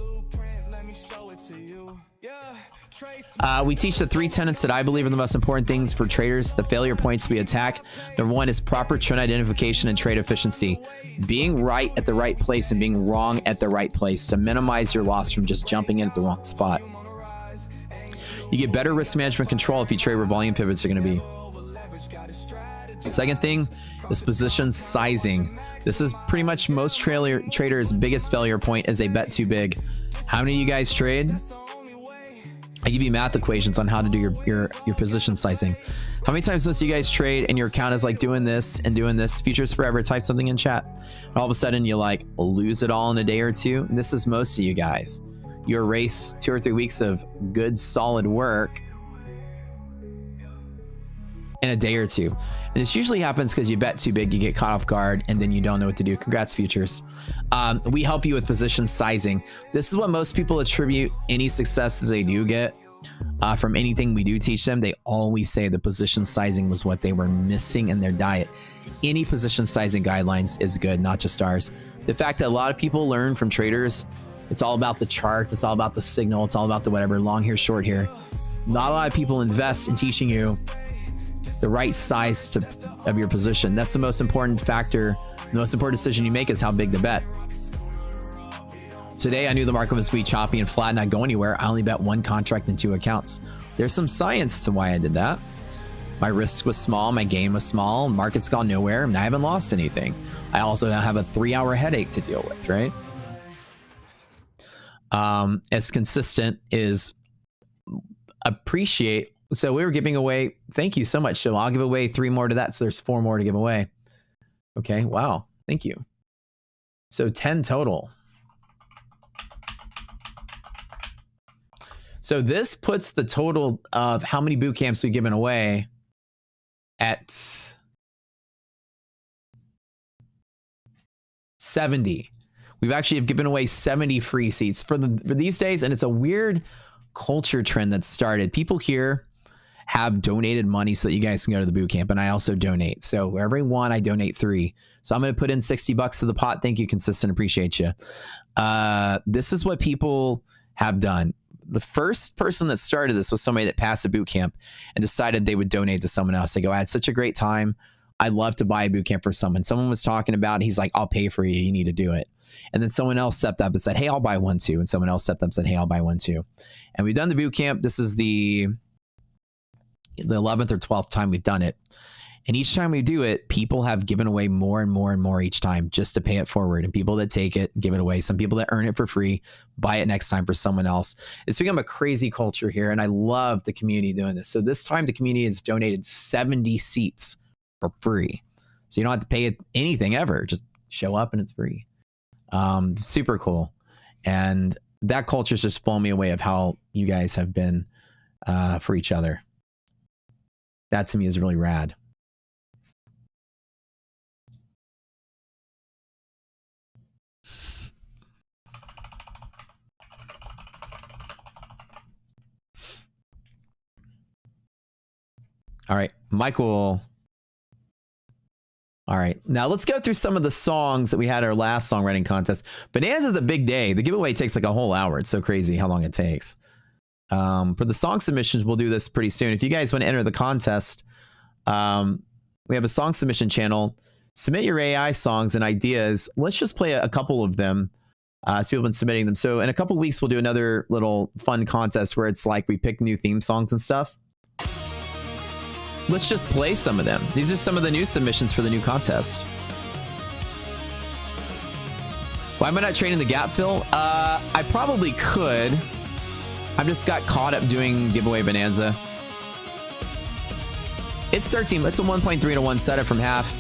We teach the 3 tenets that I believe are the most important things for traders, the failure points we attack. Number 1 is proper trend identification and trade efficiency. Being right at the right place and being wrong at the right place to minimize your loss from just jumping in at the wrong spot. You get better risk management control if you trade where volume pivots are going to be. Second thing is position sizing. This is pretty much most traders' biggest failure point is they bet too big. How many of you guys trade? I give you math equations on how to do your position sizing. How many times most of you guys trade and your account is like doing this and doing this? Futures forever, type something in chat. And all of a sudden you like lose it all in a day or two. And this is most of you guys. You erase 2 or 3 weeks of good solid work in a day or two. And this usually happens because you bet too big, you get caught off guard, and then you don't know what to do. Congrats, futures. We help you with position sizing. This is what most people attribute any success that they do get from anything we do teach them. They always say the position sizing was what they were missing in their diet. Any position sizing guidelines is good, not just ours. The fact that a lot of people learn from traders, it's all about the chart, it's all about the signal, it's all about the whatever, long here, short here. Not a lot of people invest in teaching you the right size of your position. That's the most important factor. The most important decision you make is how big to bet. Today, I knew the market was going to be choppy and flat, not go anywhere. I only bet 1 contract and 2 accounts. There's some science to why I did that. My risk was small, my gain was small, market's gone nowhere, and I haven't lost anything. I also now have a 3-hour headache to deal with, right? As consistent is appreciate. So we were giving away, thank you so much. So I'll give away 3 more to that. So there's 4 more to give away. Okay. Wow. Thank you. So 10 total. So this puts the total of how many boot camps we've given away at 70. We've actually have given away 70 free seats for these days. And it's a weird culture trend that started. People here have donated money so that you guys can go to the boot camp, and I also donate. So every one I donate 3. So I'm going to put in $60 to the pot. Thank you, consistent. Appreciate you. This is what people have done. The first person that started this was somebody that passed a boot camp and decided they would donate to someone else. They go, I had such a great time. I'd love to buy a boot camp for someone. Someone was talking about it. He's like, I'll pay for you. You need to do it. And then someone else stepped up and said, hey, I'll buy one too. And someone else stepped up and said, hey, I'll buy one too. And we've done the boot camp. This is the 11th or 12th time we've done it. And each time we do it, people have given away more and more and more each time just to pay it forward. And people that take it, give it away. Some people that earn it for free, buy it next time for someone else. It's become a crazy culture here. And I love the community doing this. So this time the community has donated 70 seats for free. So you don't have to pay anything ever. Just show up and it's free. Super cool. And that culture's just blown me away of how you guys have been for each other. That to me is really rad. All right, Michael. All right, now let's go through some of the songs that we had our last songwriting contest. Bonanza is a big day. The giveaway takes like a whole hour. It's so crazy how long it takes. For the song submissions, we'll do this pretty soon. If you guys want to enter the contest, we have a song submission channel. Submit your AI songs and ideas. Let's just play a couple of them. So people have been submitting them. So in a couple of weeks, we'll do another little fun contest where it's like we pick new theme songs and stuff. Let's just play some of them. These are some of the new submissions for the new contest. Why am I not trading the gap fill? I probably could. I just got caught up doing giveaway bonanza. It's 13. It's a 1.3 to 1 setup from half.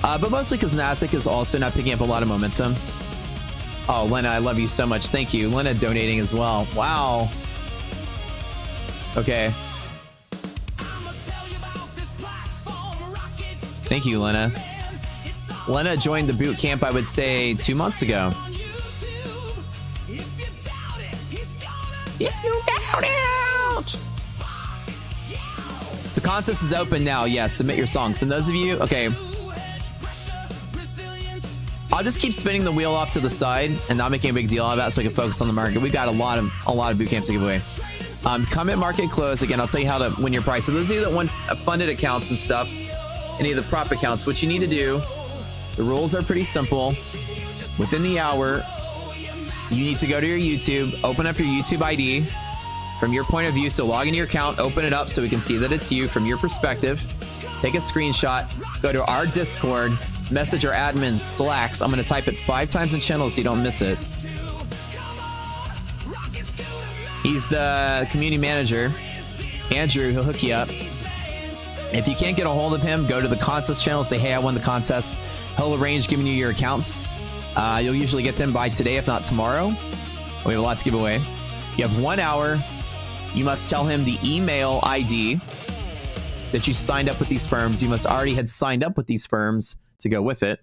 But mostly because NASDAQ is also not picking up a lot of momentum. Oh, Lena, I love you so much. Thank you. Lena donating as well. Wow. Okay. Thank you, Lena. Lena joined the boot camp, I would say, 2 months ago. If you doubt it. The contest is open now. Yes, submit your songs. And those of you, okay. I'll just keep spinning the wheel off to the side and not making a big deal out of that so I can focus on the market. We've got a lot of boot camps to give away. Comment market close. Again, I'll tell you how to win your prize. So those of you that want funded accounts and stuff, any of the prop accounts, what you need to do, the rules are pretty simple. Within the hour, you need to go to your YouTube, open up your YouTube ID from your point of view. So log into your account, open it up so we can see that it's you from your perspective. Take a screenshot, go to our Discord, message our admin Slacks. I'm going to type it 5 times in channel so you don't miss it. He's the community manager. Andrew, he'll hook you up. If you can't get a hold of him, go to the contest channel, say, hey, I won the contest. He'll arrange giving you your accounts. You'll usually get them by today, if not tomorrow. We have a lot to give away. You have 1 hour. You must tell him the email ID that you signed up with these firms. You must already had signed up with these firms to go with it.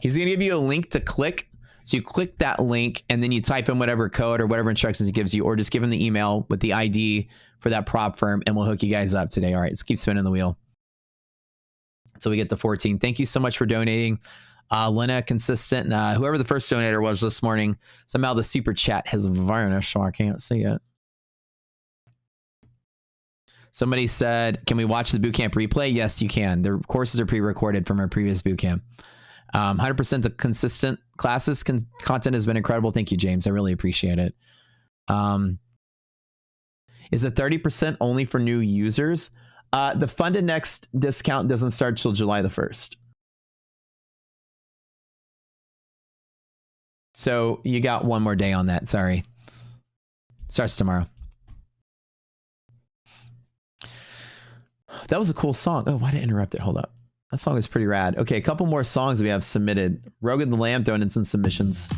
He's going to give you a link to click. So you click that link and then you type in whatever code or whatever instructions he gives you, or just give him the email with the ID for that prop firm and we'll hook you guys up today. All right, let's keep spinning the wheel until we get to 14. Thank you so much for donating. Lena, consistent, whoever the first donator was this morning, somehow the super chat has vanished, so I can't see it. Somebody said, can we watch the bootcamp replay? Yes, you can. The courses are pre-recorded from our previous bootcamp. 100% the consistent classes content has been incredible. Thank you, James. I really appreciate it. Is it 30% only for new users? The Funded Next discount doesn't start till July the 1st. So you got one more day on that. Sorry. Starts tomorrow. That was a cool song. Oh, why did I interrupt it? Hold up. That song is pretty rad. Okay, a couple more songs we have submitted. Rogan the Lamb throwing in some submissions.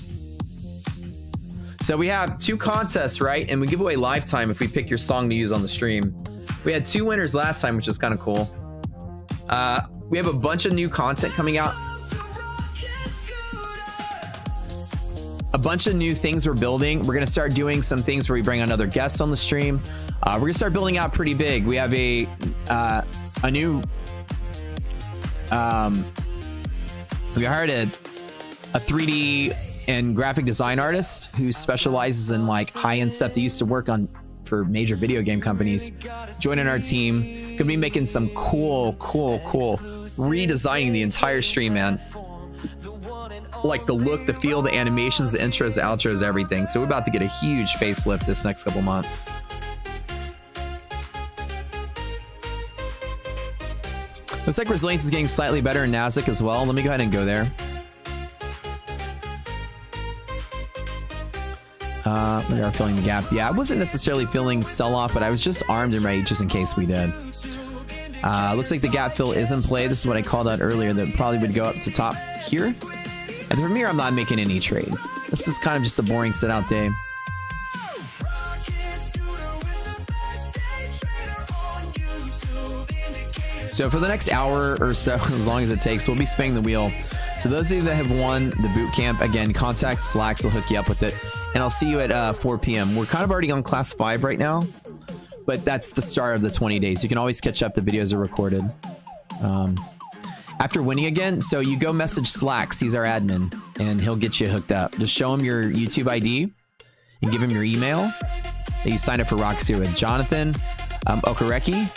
So we have 2 contests, right? And we give away lifetime if we pick your song to use on the stream. We had 2 winners last time, which is kind of cool. We have a bunch of new content coming out. A bunch of new things we're building. We're going to start doing some things where we bring on other guests on the stream. We're going to start building out pretty big. We have a new... we hired a 3D and graphic design artist who specializes in like high-end stuff that used to work on for major video game companies, joining our team. Gonna be making some cool redesigning the entire stream, man. Like the look, the feel, the animations, the intros, the outros, everything. So we're about to get a huge facelift this next couple months. Looks like resilience is getting slightly better in NASDAQ as well. Let me go ahead and go there. We are filling the gap. Yeah, I wasn't necessarily feeling sell-off, but I was just armed and ready just in case we did. Looks like the gap fill is in play. This is what I called out earlier, that probably would go up to top here. And from here, I'm not making any trades. This is kind of just a boring sit-out day. So for the next hour or so, as long as it takes, we'll be spinning the wheel. So those of you that have won the boot camp, again, contact Slacks will hook you up with it. And I'll see you at 4 p.m. We're kind of already on class 5 right now, but that's the start of the 20 days. You can always catch up. The videos are recorded. After winning again, so you go message Slacks. He's our admin, and he'll get you hooked up. Just show him your YouTube ID and give him your email that you signed up for Rock Zero with. Jonathan Okareki.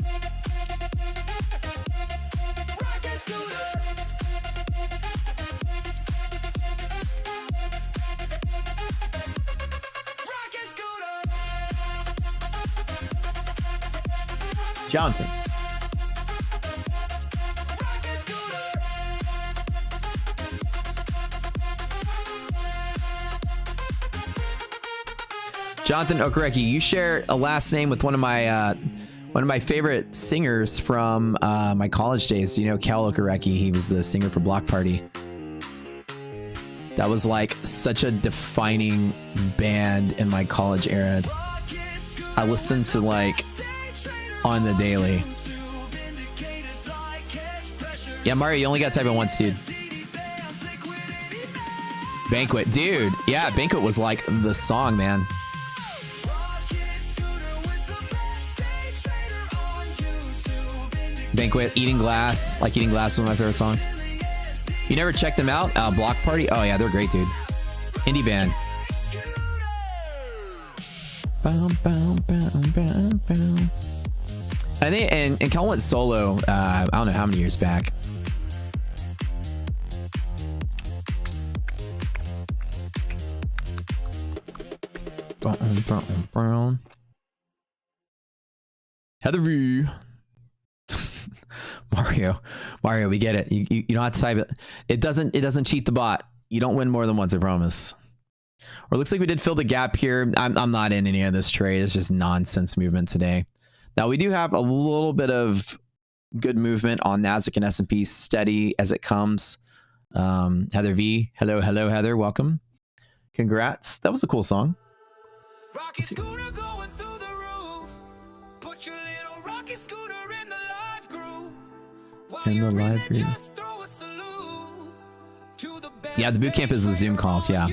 Jonathan. Jonathan Okareki, you share a last name with one of my favorite singers from my college days. You know, Cal Okareki. He was the singer for Block Party. That was like such a defining band in my college era. I listened to like on the daily. Yeah, Mario, you only got to type it once, dude. Banquet, dude. Yeah, Banquet was like the song, man. Banquet, Eating Glass. Like Eating Glass is one of my favorite songs. You never checked them out? Block Party? Oh yeah, they're great, dude. Indie band. I think, and Cal went solo, I don't know how many years back. Heather V. Mario, we get it. You don't have to type it. It doesn't cheat the bot. You don't win more than once, I promise. Or it looks like we did fill the gap here. I'm not in any of this trade. It's just nonsense movement today. Now we do have a little bit of good movement on NASDAQ and S&P, steady as it comes. Heather V. Hello, Heather. Welcome. Congrats. That was a cool song. Rocket scooter going through the roof. Put your little rocket scooter in the live group. In the live group. Yeah, the boot camp is the Zoom calls. Yeah.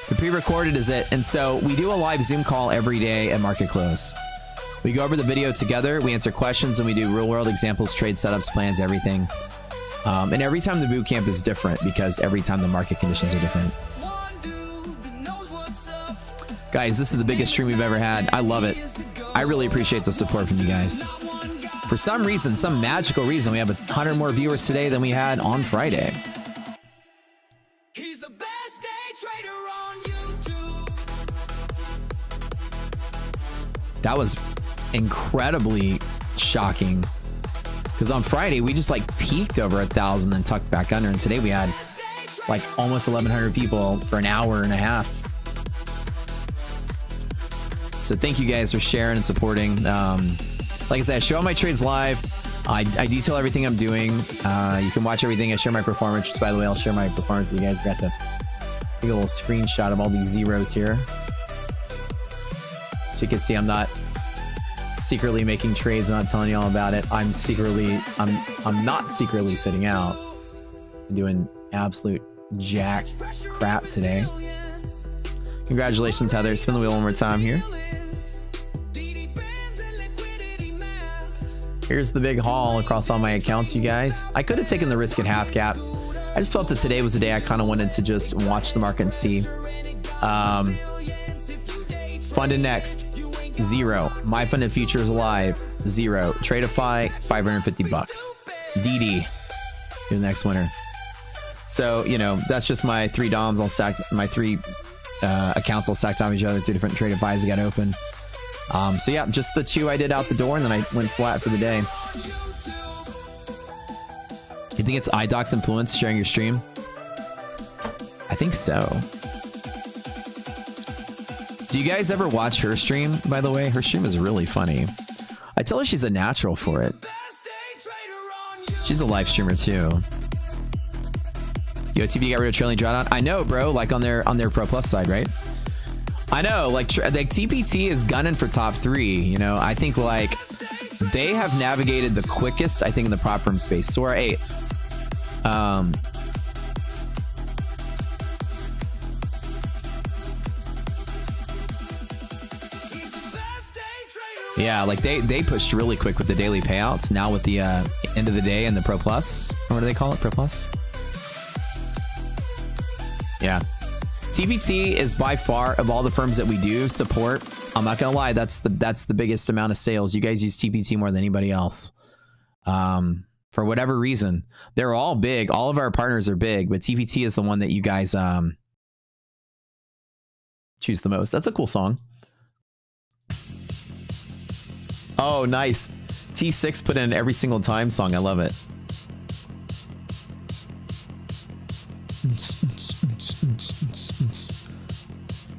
The pre-recorded is it. And so we do a live Zoom call every day at market close. We go over the video together, we answer questions, and we do real-world examples, trade setups, plans, everything. And every time the boot camp is different because every time the market conditions are different. Guys, this is the biggest stream we've ever had. I love it. I really appreciate the support from you guys. For some reason, some magical reason, we have 100 more viewers today than we had on Friday. He's the best day trader on YouTube. That was incredibly shocking because on Friday we just like peaked over 1,000 and tucked back under, and today we had like almost 1,100 people for an hour and a half. So thank you guys for sharing and supporting. Like I said, I show all my trades live. I detail everything I'm doing. You can watch everything. I share my performance, which, by the way, I'll share my performance with you guys. Got to take a little screenshot of all these zeros here, so you can see I'm not secretly making trades and not telling you all about it. I'm not secretly sitting out and doing absolute jack crap today. Congratulations, Heather. Spin the wheel one more time here. Here's the big haul across all my accounts, you guys. I could have taken the risk at half cap, I just felt that today was a day I kind of wanted to just watch the market and see. Funded next, 0. My funded futures live, 0. Tradeify, $550. DD, you're the next winner. So, you know, that's just my 3 DOMs. I'll stack my 3 accounts. I'll stack on each other. 2 different Tradeifys I got open. So yeah, just the 2 I did out the door, and then I went flat for the day. You think it's iDoc's influence sharing your stream? I think so. Do you guys ever watch her stream, by the way? Her stream is really funny. I tell her she's a natural for it. She's a live streamer too. Yo, TV got rid of trailing drawdown. I know, bro. Like on their Pro Plus side, right? I know. Like TPT is gunning for top 3. You know, I think like they have navigated the quickest. I think in the prop firm space. Sora 8. Yeah, like they pushed really quick with the daily payouts. Now with the end of the day and the Pro Plus, or what do they call it? Pro Plus. Yeah, TPT is by far of all the firms that we do support. I'm not gonna lie, that's the biggest amount of sales. You guys use TPT more than anybody else. For whatever reason, they're all big. All of our partners are big, but TPT is the one that you guys choose the most. That's a cool song. Oh, nice. T6 put in every single time song. I love it.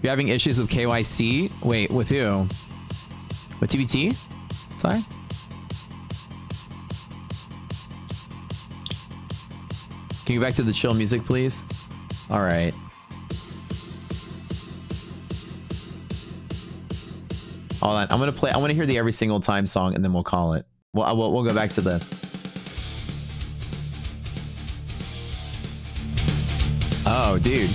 You're having issues with KYC? Wait, with who? With TBT? Sorry? Can you go back to the chill music, please? All right. Hold on. I'm gonna play. I want to hear the every single time song, and then we'll call it. We'll go back to the. Oh, dude.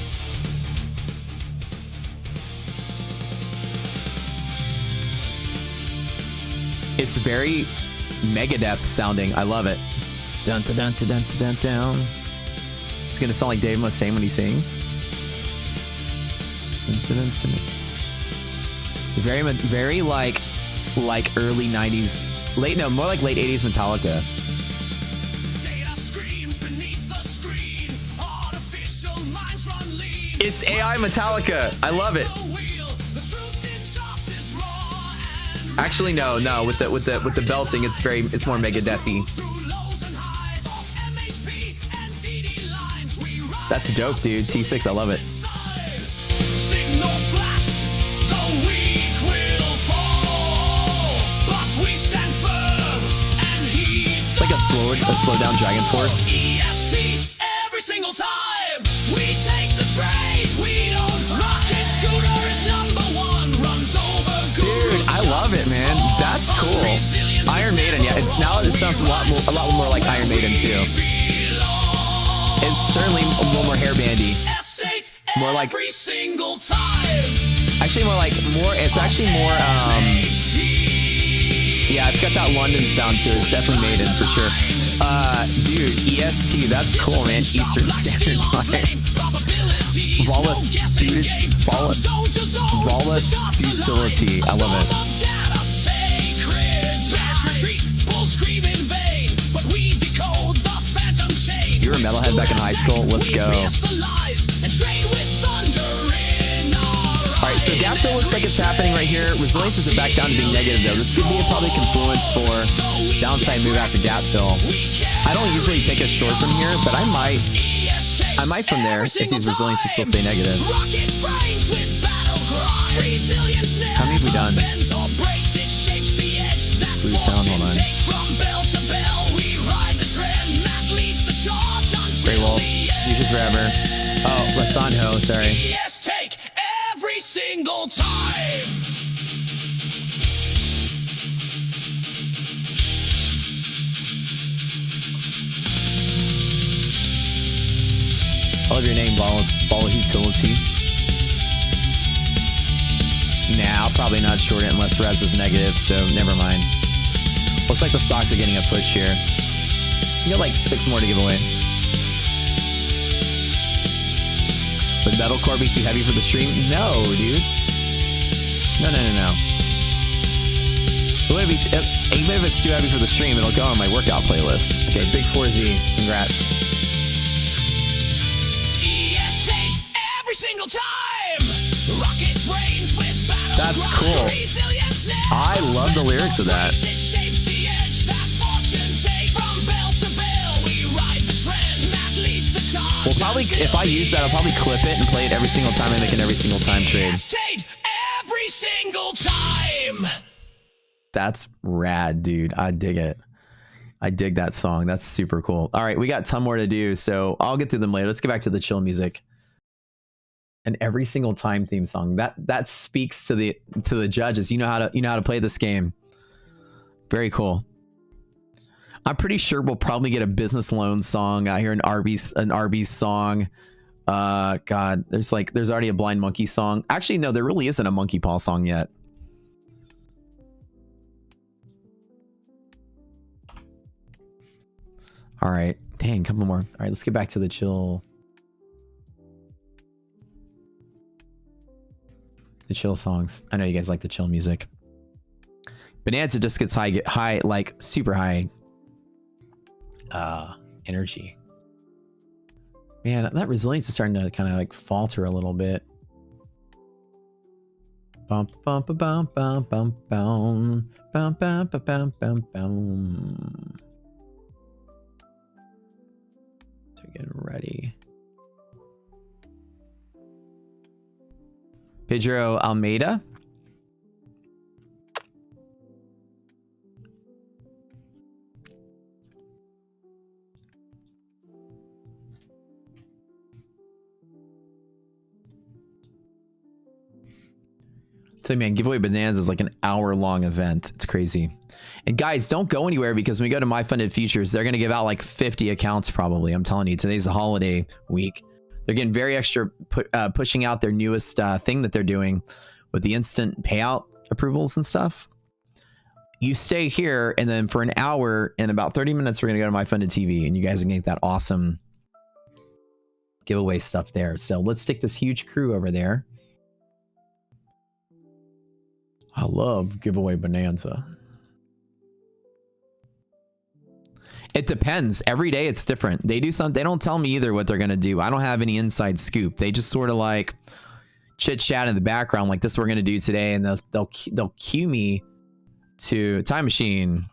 It's very Megadeth sounding. I love it. Dun dun dun dun dun dun dun. It's gonna sound like Dave Mustaine when he sings. Dun, dun, dun, dun, dun. Very like early 90s, more like late 80s Metallica. It's AI Metallica. I love it. Actually, no. With the belting, it's more Megadethy. That's dope, dude. T6, I love it. It's like a slow down Dragon Force. Every single time we take the train, we don't rocket scooter is #1, runs over. Dude, I love it, man. That's cool. Iron Maiden, yeah. It sounds a lot more like Iron Maiden too. It's certainly a little more hair bandy. More like every single time. Actually, it's actually more yeah, it's got that London sound to it. It's definitely Maiden for sure. Dude, EST, that's cool, man. Eastern Standard Time. Volatility. I love it. You were a metalhead back in high school? Let's go. Alright, so gap fill looks like it's happening right here. Resiliences are back down to being negative though. This could be probably confluence for downside move after gap fill. I don't usually take a short from here, but I might from there if these resiliences still stay negative. How many have we done? Blue Town, hold on. Grey Wolf, Future Forever. Oh, Lasanho, sorry. Single time. I love your name, Volatility. Nah, I'll probably not short it unless res is negative, so never mind. Looks like the stocks are getting a push here. You got like 6 more to give away. Would metalcore be too heavy for the stream? No, dude. No. Even if it's too heavy for the stream, it'll go on my workout playlist. Okay, Big 4Z, congrats. Every single time. Rocket brains with battle. That's cool. I love the lyrics of that. Well, probably if I use that, I'll probably clip it and play it every single time I make an every single time trade. Every single time. That's rad, dude. I dig it. I dig that song. That's super cool. All right, we got a ton more to do, so I'll get through them later. Let's get back to the chill music. An every single time theme song. That speaks to the judges. You know how to play this game. Very cool. I'm pretty sure we'll probably get a business loan song out here, an Arby's song. God, there's already a Blind Monkey song. Actually, no, there really isn't a Monkey Paw song yet. All right, dang, couple more. All right, let's get back to the chill. The chill songs. I know you guys like the chill music. Bonanza just gets high, like super high energy. Man, that resilience is starting to kind of like falter a little bit. Bump bump bump bump bump bump bump bump bump bump bump. So getting ready. Pedro Almeida. So man, giveaway bonanza is like an hour-long event. It's crazy. And guys, don't go anywhere, because when we go to My Funded Futures, they're going to give out like 50 accounts probably. I'm telling you, today's the holiday week. They're getting very extra, pushing out their newest thing that they're doing with the instant payout approvals and stuff. You stay here, and then for an hour, in about 30 minutes, we're going to go to My Funded TV, and you guys are going to get that awesome giveaway stuff there. So let's take this huge crew over there. I love giveaway bonanza. It depends. Every day it's different. They do something. They don't tell me either what they're going to do. I don't have any inside scoop. They just sort of like chit chat in the background, like this we're going to do today, and they'll cue me to time machine.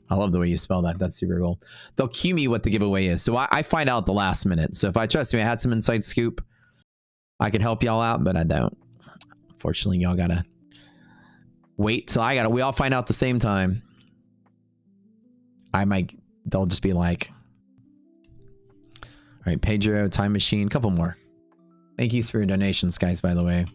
I love the way you spell that. That's super cool. They'll cue me what the giveaway is. So I find out at the last minute. So if I trust me, I had some inside scoop, I could help y'all out, but I don't. Unfortunately, y'all gotta wait till we all find out at the same time. They'll just be like, all right, Pedro, time machine, couple more. Thank you for your donations, guys, by the way.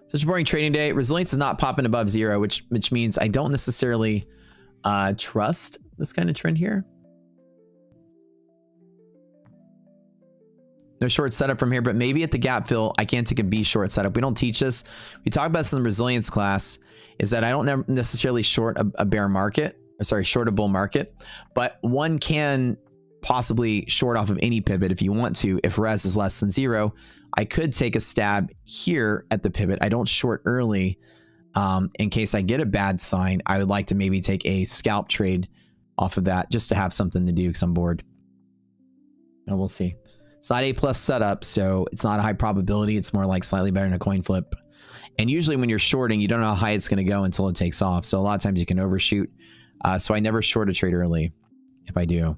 Such a boring trading day. Resilience is not popping above 0, which means I don't necessarily trust this kind of trend here. No short setup from here, but maybe at the gap fill, I can take a B short setup. We don't teach this. We talk about this in the resilience class, is that I don't necessarily short a bear market, or sorry, short a bull market, but one can possibly short off of any pivot if you want to. If res is less than 0, I could take a stab here at the pivot. I don't short early. In case I get a bad sign, I would like to maybe take a scalp trade off of that just to have something to do because I'm bored. And we'll see. It's not A+ setup, so it's not a high probability. It's more like slightly better than a coin flip. And usually when you're shorting, you don't know how high it's going to go until it takes off. So a lot of times you can overshoot. So I never short a trade early if I do,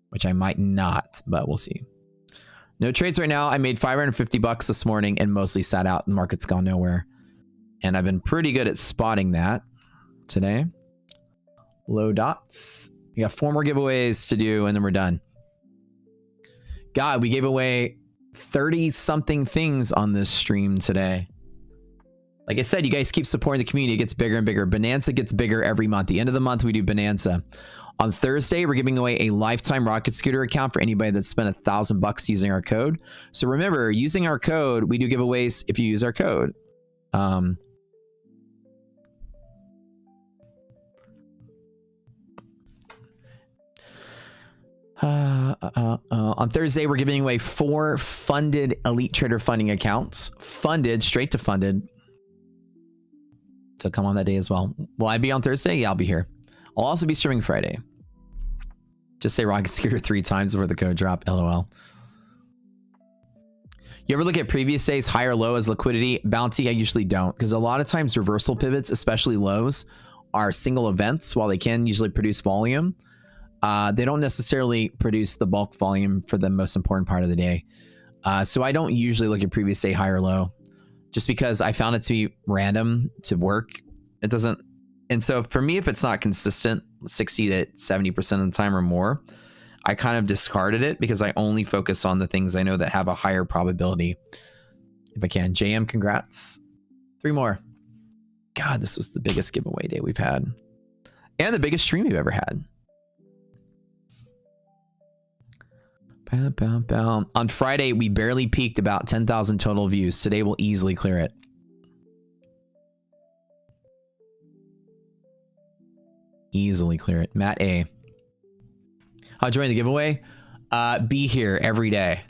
which I might not, but we'll see. No trades right now. I made $550 this morning and mostly sat out. The market's gone nowhere. And I've been pretty good at spotting that today. Low dots. We got 4 more giveaways to do and then we're done. God, we gave away 30 something things on this stream today. Like I said, you guys keep supporting the community. It gets bigger and bigger. Bonanza gets bigger every month. The end of the month, we do Bonanza. On Thursday, we're giving away a lifetime Rocket Scooter account for anybody that spent $1,000 using our code. So remember, using our code, we do giveaways if you use our code. On Thursday, we're giving away 4 funded Elite Trader funding accounts. Funded, straight to funded. So come on that day as well. Will I be on Thursday? Yeah, I'll be here. I'll also be streaming Friday. Just say Rocket Scooter 3 times before the code drop. LOL. You ever look at previous days, high or low as liquidity? Bounty, I usually don't, because a lot of times reversal pivots, especially lows, are single events. While they can usually produce volume, they don't necessarily produce the bulk volume for the most important part of the day. So I don't usually look at previous day high or low, just because I found it to be random to work. It doesn't. And so for me, if it's not consistent 60 to 70% of the time or more, I kind of discarded it because I only focus on the things I know that have a higher probability. If I can. JM, congrats. 3 more. God, this was the biggest giveaway day we've had. And the biggest stream we've ever had. Bam, bam, bam. On Friday, we barely peaked about 10,000 total views. Today, we'll easily clear it. Easily clear it. Matt A. I'll join the giveaway. Be here every day.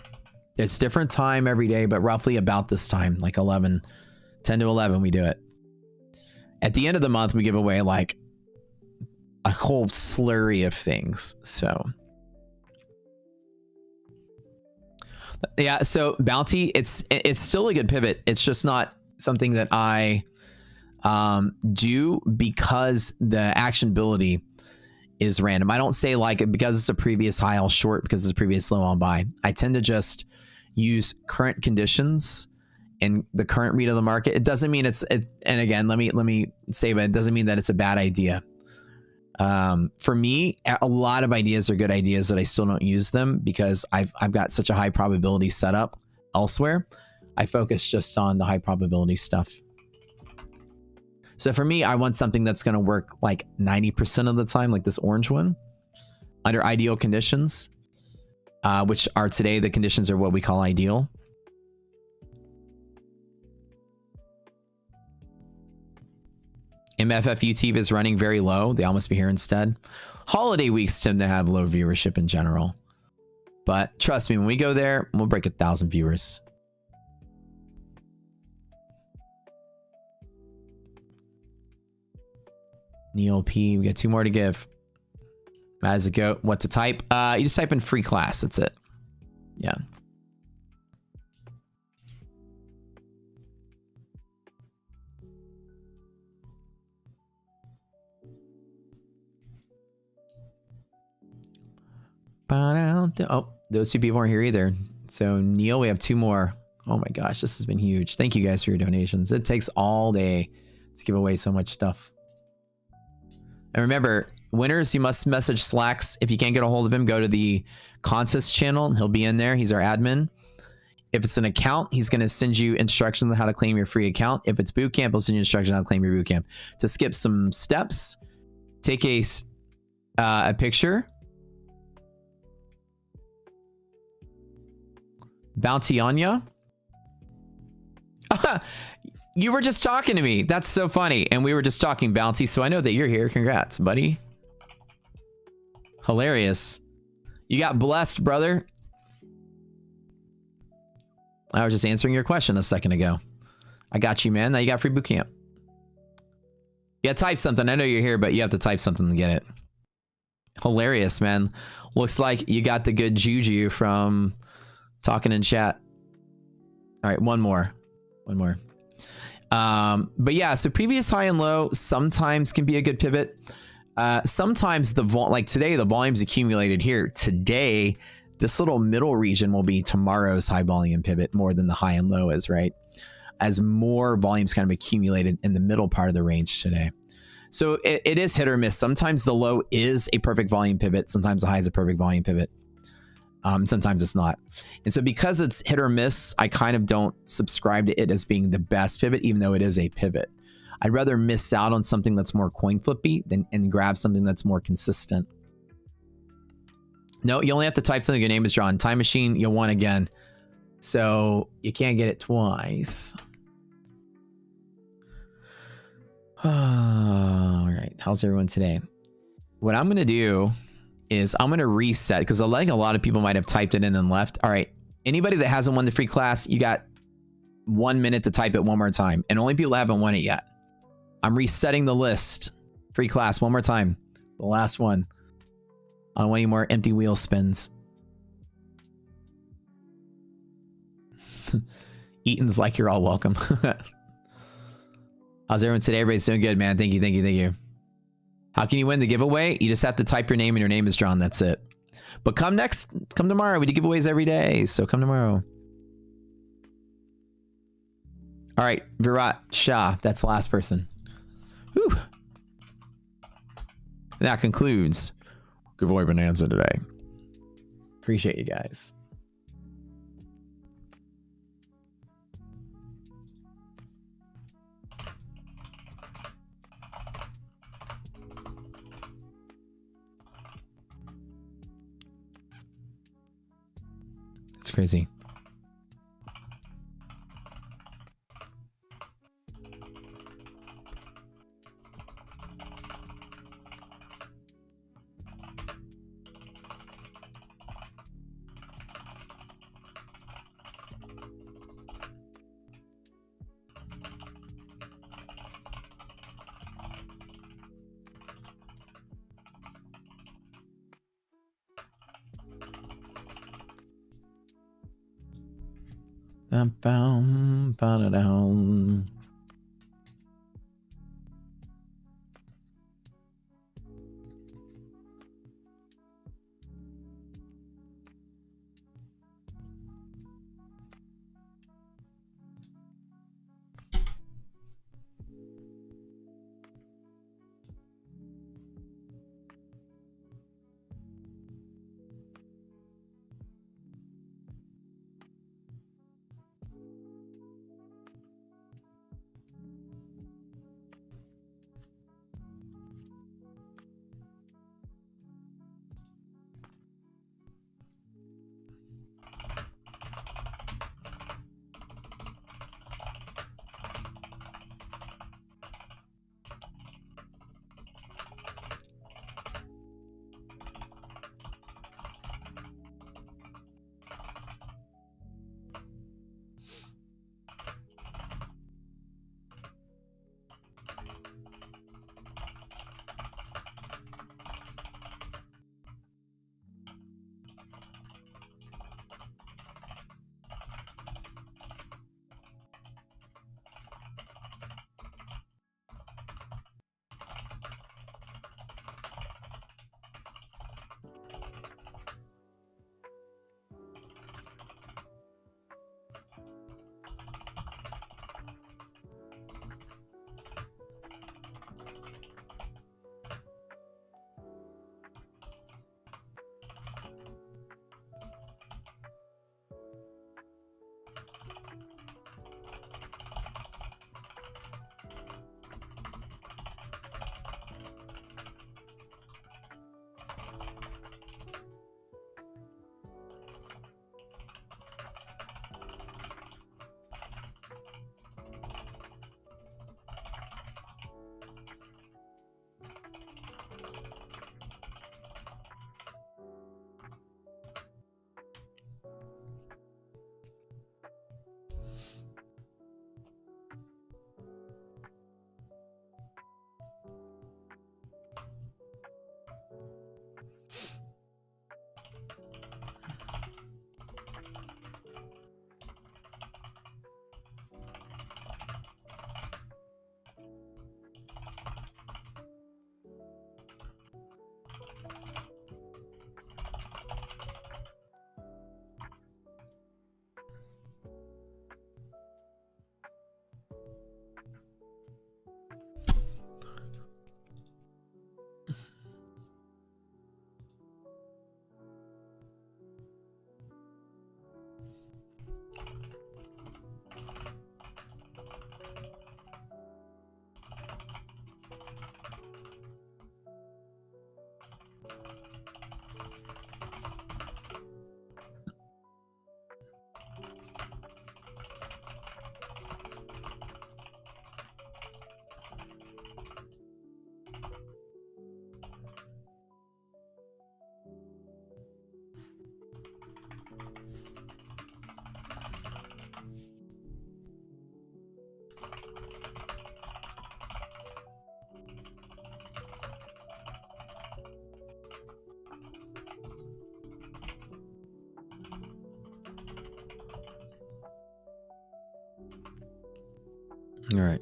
It's different time every day, but roughly about this time, like 10 to 11, we do it. At the end of the month, we give away like a whole slurry of things. So yeah, so bounty, it's still a good pivot. It's just not something that I do because the actionability is random. I don't say like because it's a previous high I'll short, because it's a previous low I'll buy. I tend to just use current conditions and the current read of the market. It doesn't mean it's and again, let me say, but it doesn't mean that it's a bad idea. For me, a lot of ideas are good ideas that I still don't use them because I've got such a high probability setup elsewhere. I focus just on the high probability stuff. So for me, I want something that's going to work like 90% of the time, like this orange one, under ideal conditions, which are today, the conditions are what we call ideal. MFF UTV is running very low. They all must be here instead. Holiday weeks tend to have low viewership in general. But trust me, when we go there, we'll break 1,000 viewers. Neil P, we got 2 more to give. As a goat, what to type? You just type in free class. That's it. Yeah. Oh, those 2 people aren't here either. So Neil, we have 2 more. Oh my gosh, this has been huge. Thank you guys for your donations. It takes all day to give away so much stuff. And remember, winners, you must message Slacks. If you can't get a hold of him, go to the contest channel. He'll be in there. He's our admin. If it's an account, he's going to send you instructions on how to claim your free account. If it's boot camp, he'll send you instructions on how to claim your boot camp. To skip some steps, take a picture. Bounty on ya. You were just talking to me. That's so funny. And we were just talking bounty, so I know that you're here. Congrats, buddy. Hilarious. You got blessed, brother. I was just answering your question a second ago. I got you, man. Now you got free boot camp. Yeah, type something. I know you're here, but you have to type something to get it. Hilarious, man. Looks like you got the good juju from talking in chat. All right, one more. But yeah, so previous high and low sometimes can be a good pivot. Sometimes like today, the volume's accumulated here. Today, this little middle region will be tomorrow's high volume pivot more than the high and low is, right? As more volumes kind of accumulated in the middle part of the range today. So it is hit or miss. Sometimes the low is a perfect volume pivot. Sometimes the high is a perfect volume pivot. Sometimes it's not. And so because it's hit or miss, I kind of don't subscribe to it as being the best pivot, even though it is a pivot. I'd rather miss out on something that's more coin flippy and grab something that's more consistent. No, you only have to type something. Your name is John. Time machine, you'll won again. So you can't get it twice. All right. How's everyone today? What I'm going to do is I'm going to reset because I think a lot of people might have typed it in and left. All right. Anybody that hasn't won the free class, you got 1 minute to type it one more time. And only people that haven't won it yet. I'm resetting the list. Free class one more time. The last one. I don't want any more empty wheel spins. Eaton's like, you're all welcome. How's everyone today? Everybody's doing good, man. Thank you, thank you, thank you. How can you win the giveaway? You just have to type your name and your name is drawn. That's it. But come tomorrow. We do giveaways every day. So come tomorrow. All right. Virat Shah. That's the last person. Whew. That concludes giveaway bonanza today. Appreciate you guys. It's crazy. Ba-dum, All right.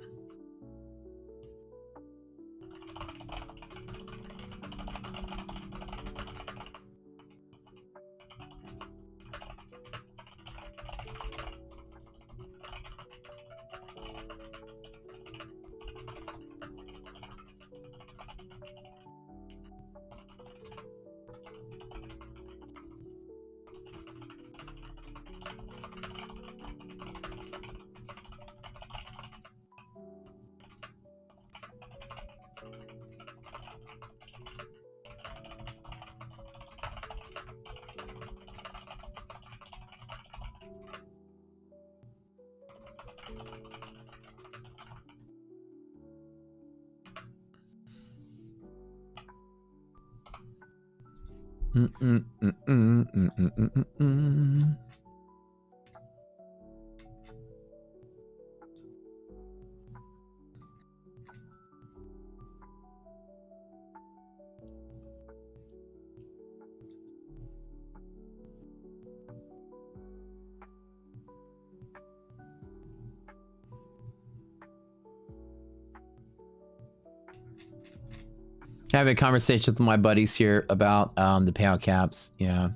I have a conversation with my buddies here about the payout caps. Yeah.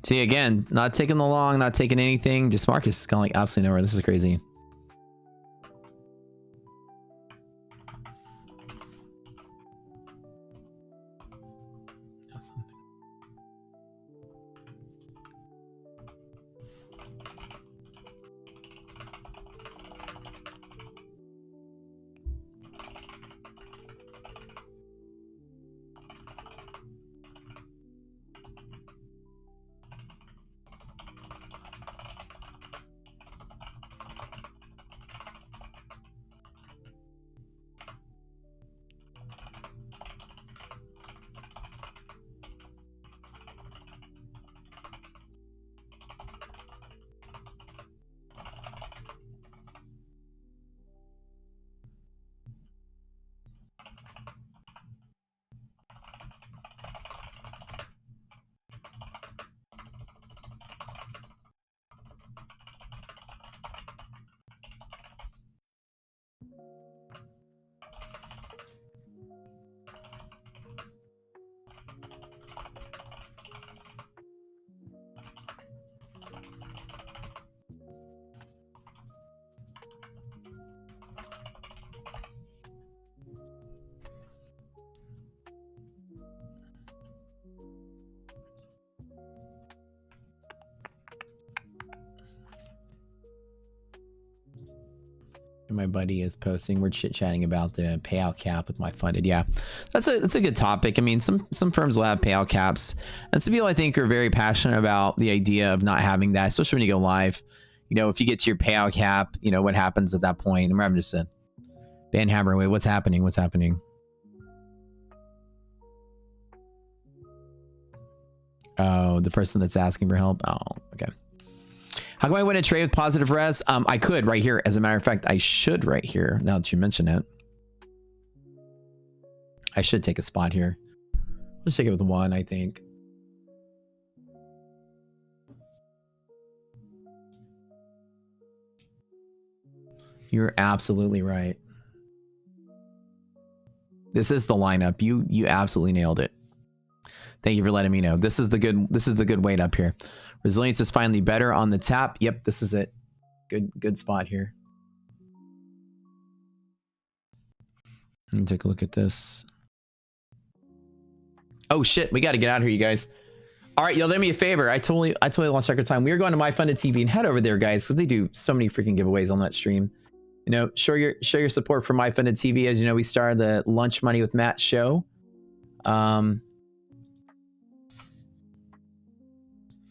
See, again, not taking the long, not taking anything. Just Marcus is going like absolutely nowhere. This is crazy. My buddy is posting. We're chit-chatting about the payout cap with my funded. Yeah, that's a good topic. I mean, some firms will have payout caps, and some people I think are very passionate about the idea of not having that, especially when you go live. You know, if you get to your payout cap, you know what happens at that point. I'm having just said, Dan Hammerway, what's happening? What's happening? Oh, the person that's asking for help. Oh, okay. How can I win a trade with positive res? I could right here. As a matter of fact, I should right here. Now that you mention it, I should take a spot here. Let's take it with 1, I think. You're absolutely right. This is the lineup. You absolutely nailed it. Thank you for letting me know. This is the good weight up here. Resilience is finally better on the tap. Yep, this is it. Good spot here. Let me take a look at this. Oh shit, we got to get out of here, you guys. All right, y'all do me a favor. I totally lost track of time. We are going to MyFunded and head over there, guys, because they do so many freaking giveaways on that stream. You know, show your support for MyFunded. As you know, we started the Lunch Money with Matt show.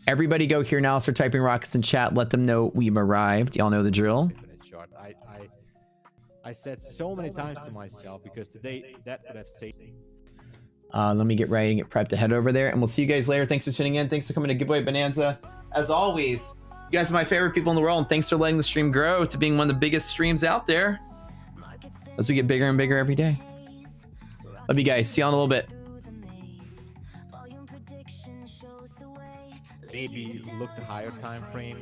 Everybody go here now. Start typing rockets in chat. Let them know we've arrived. Y'all know the drill. I said so many times to myself because today that would have saved. Let me get ready and get prepped to head over there, and we'll see you guys later. Thanks for tuning in. Thanks for coming to Giveaway Bonanza. As always, you guys are my favorite people in the world, and thanks for letting the stream grow to being one of the biggest streams out there as we get bigger and bigger every day. Love you guys. See you all in a little bit. Maybe look the higher time frame.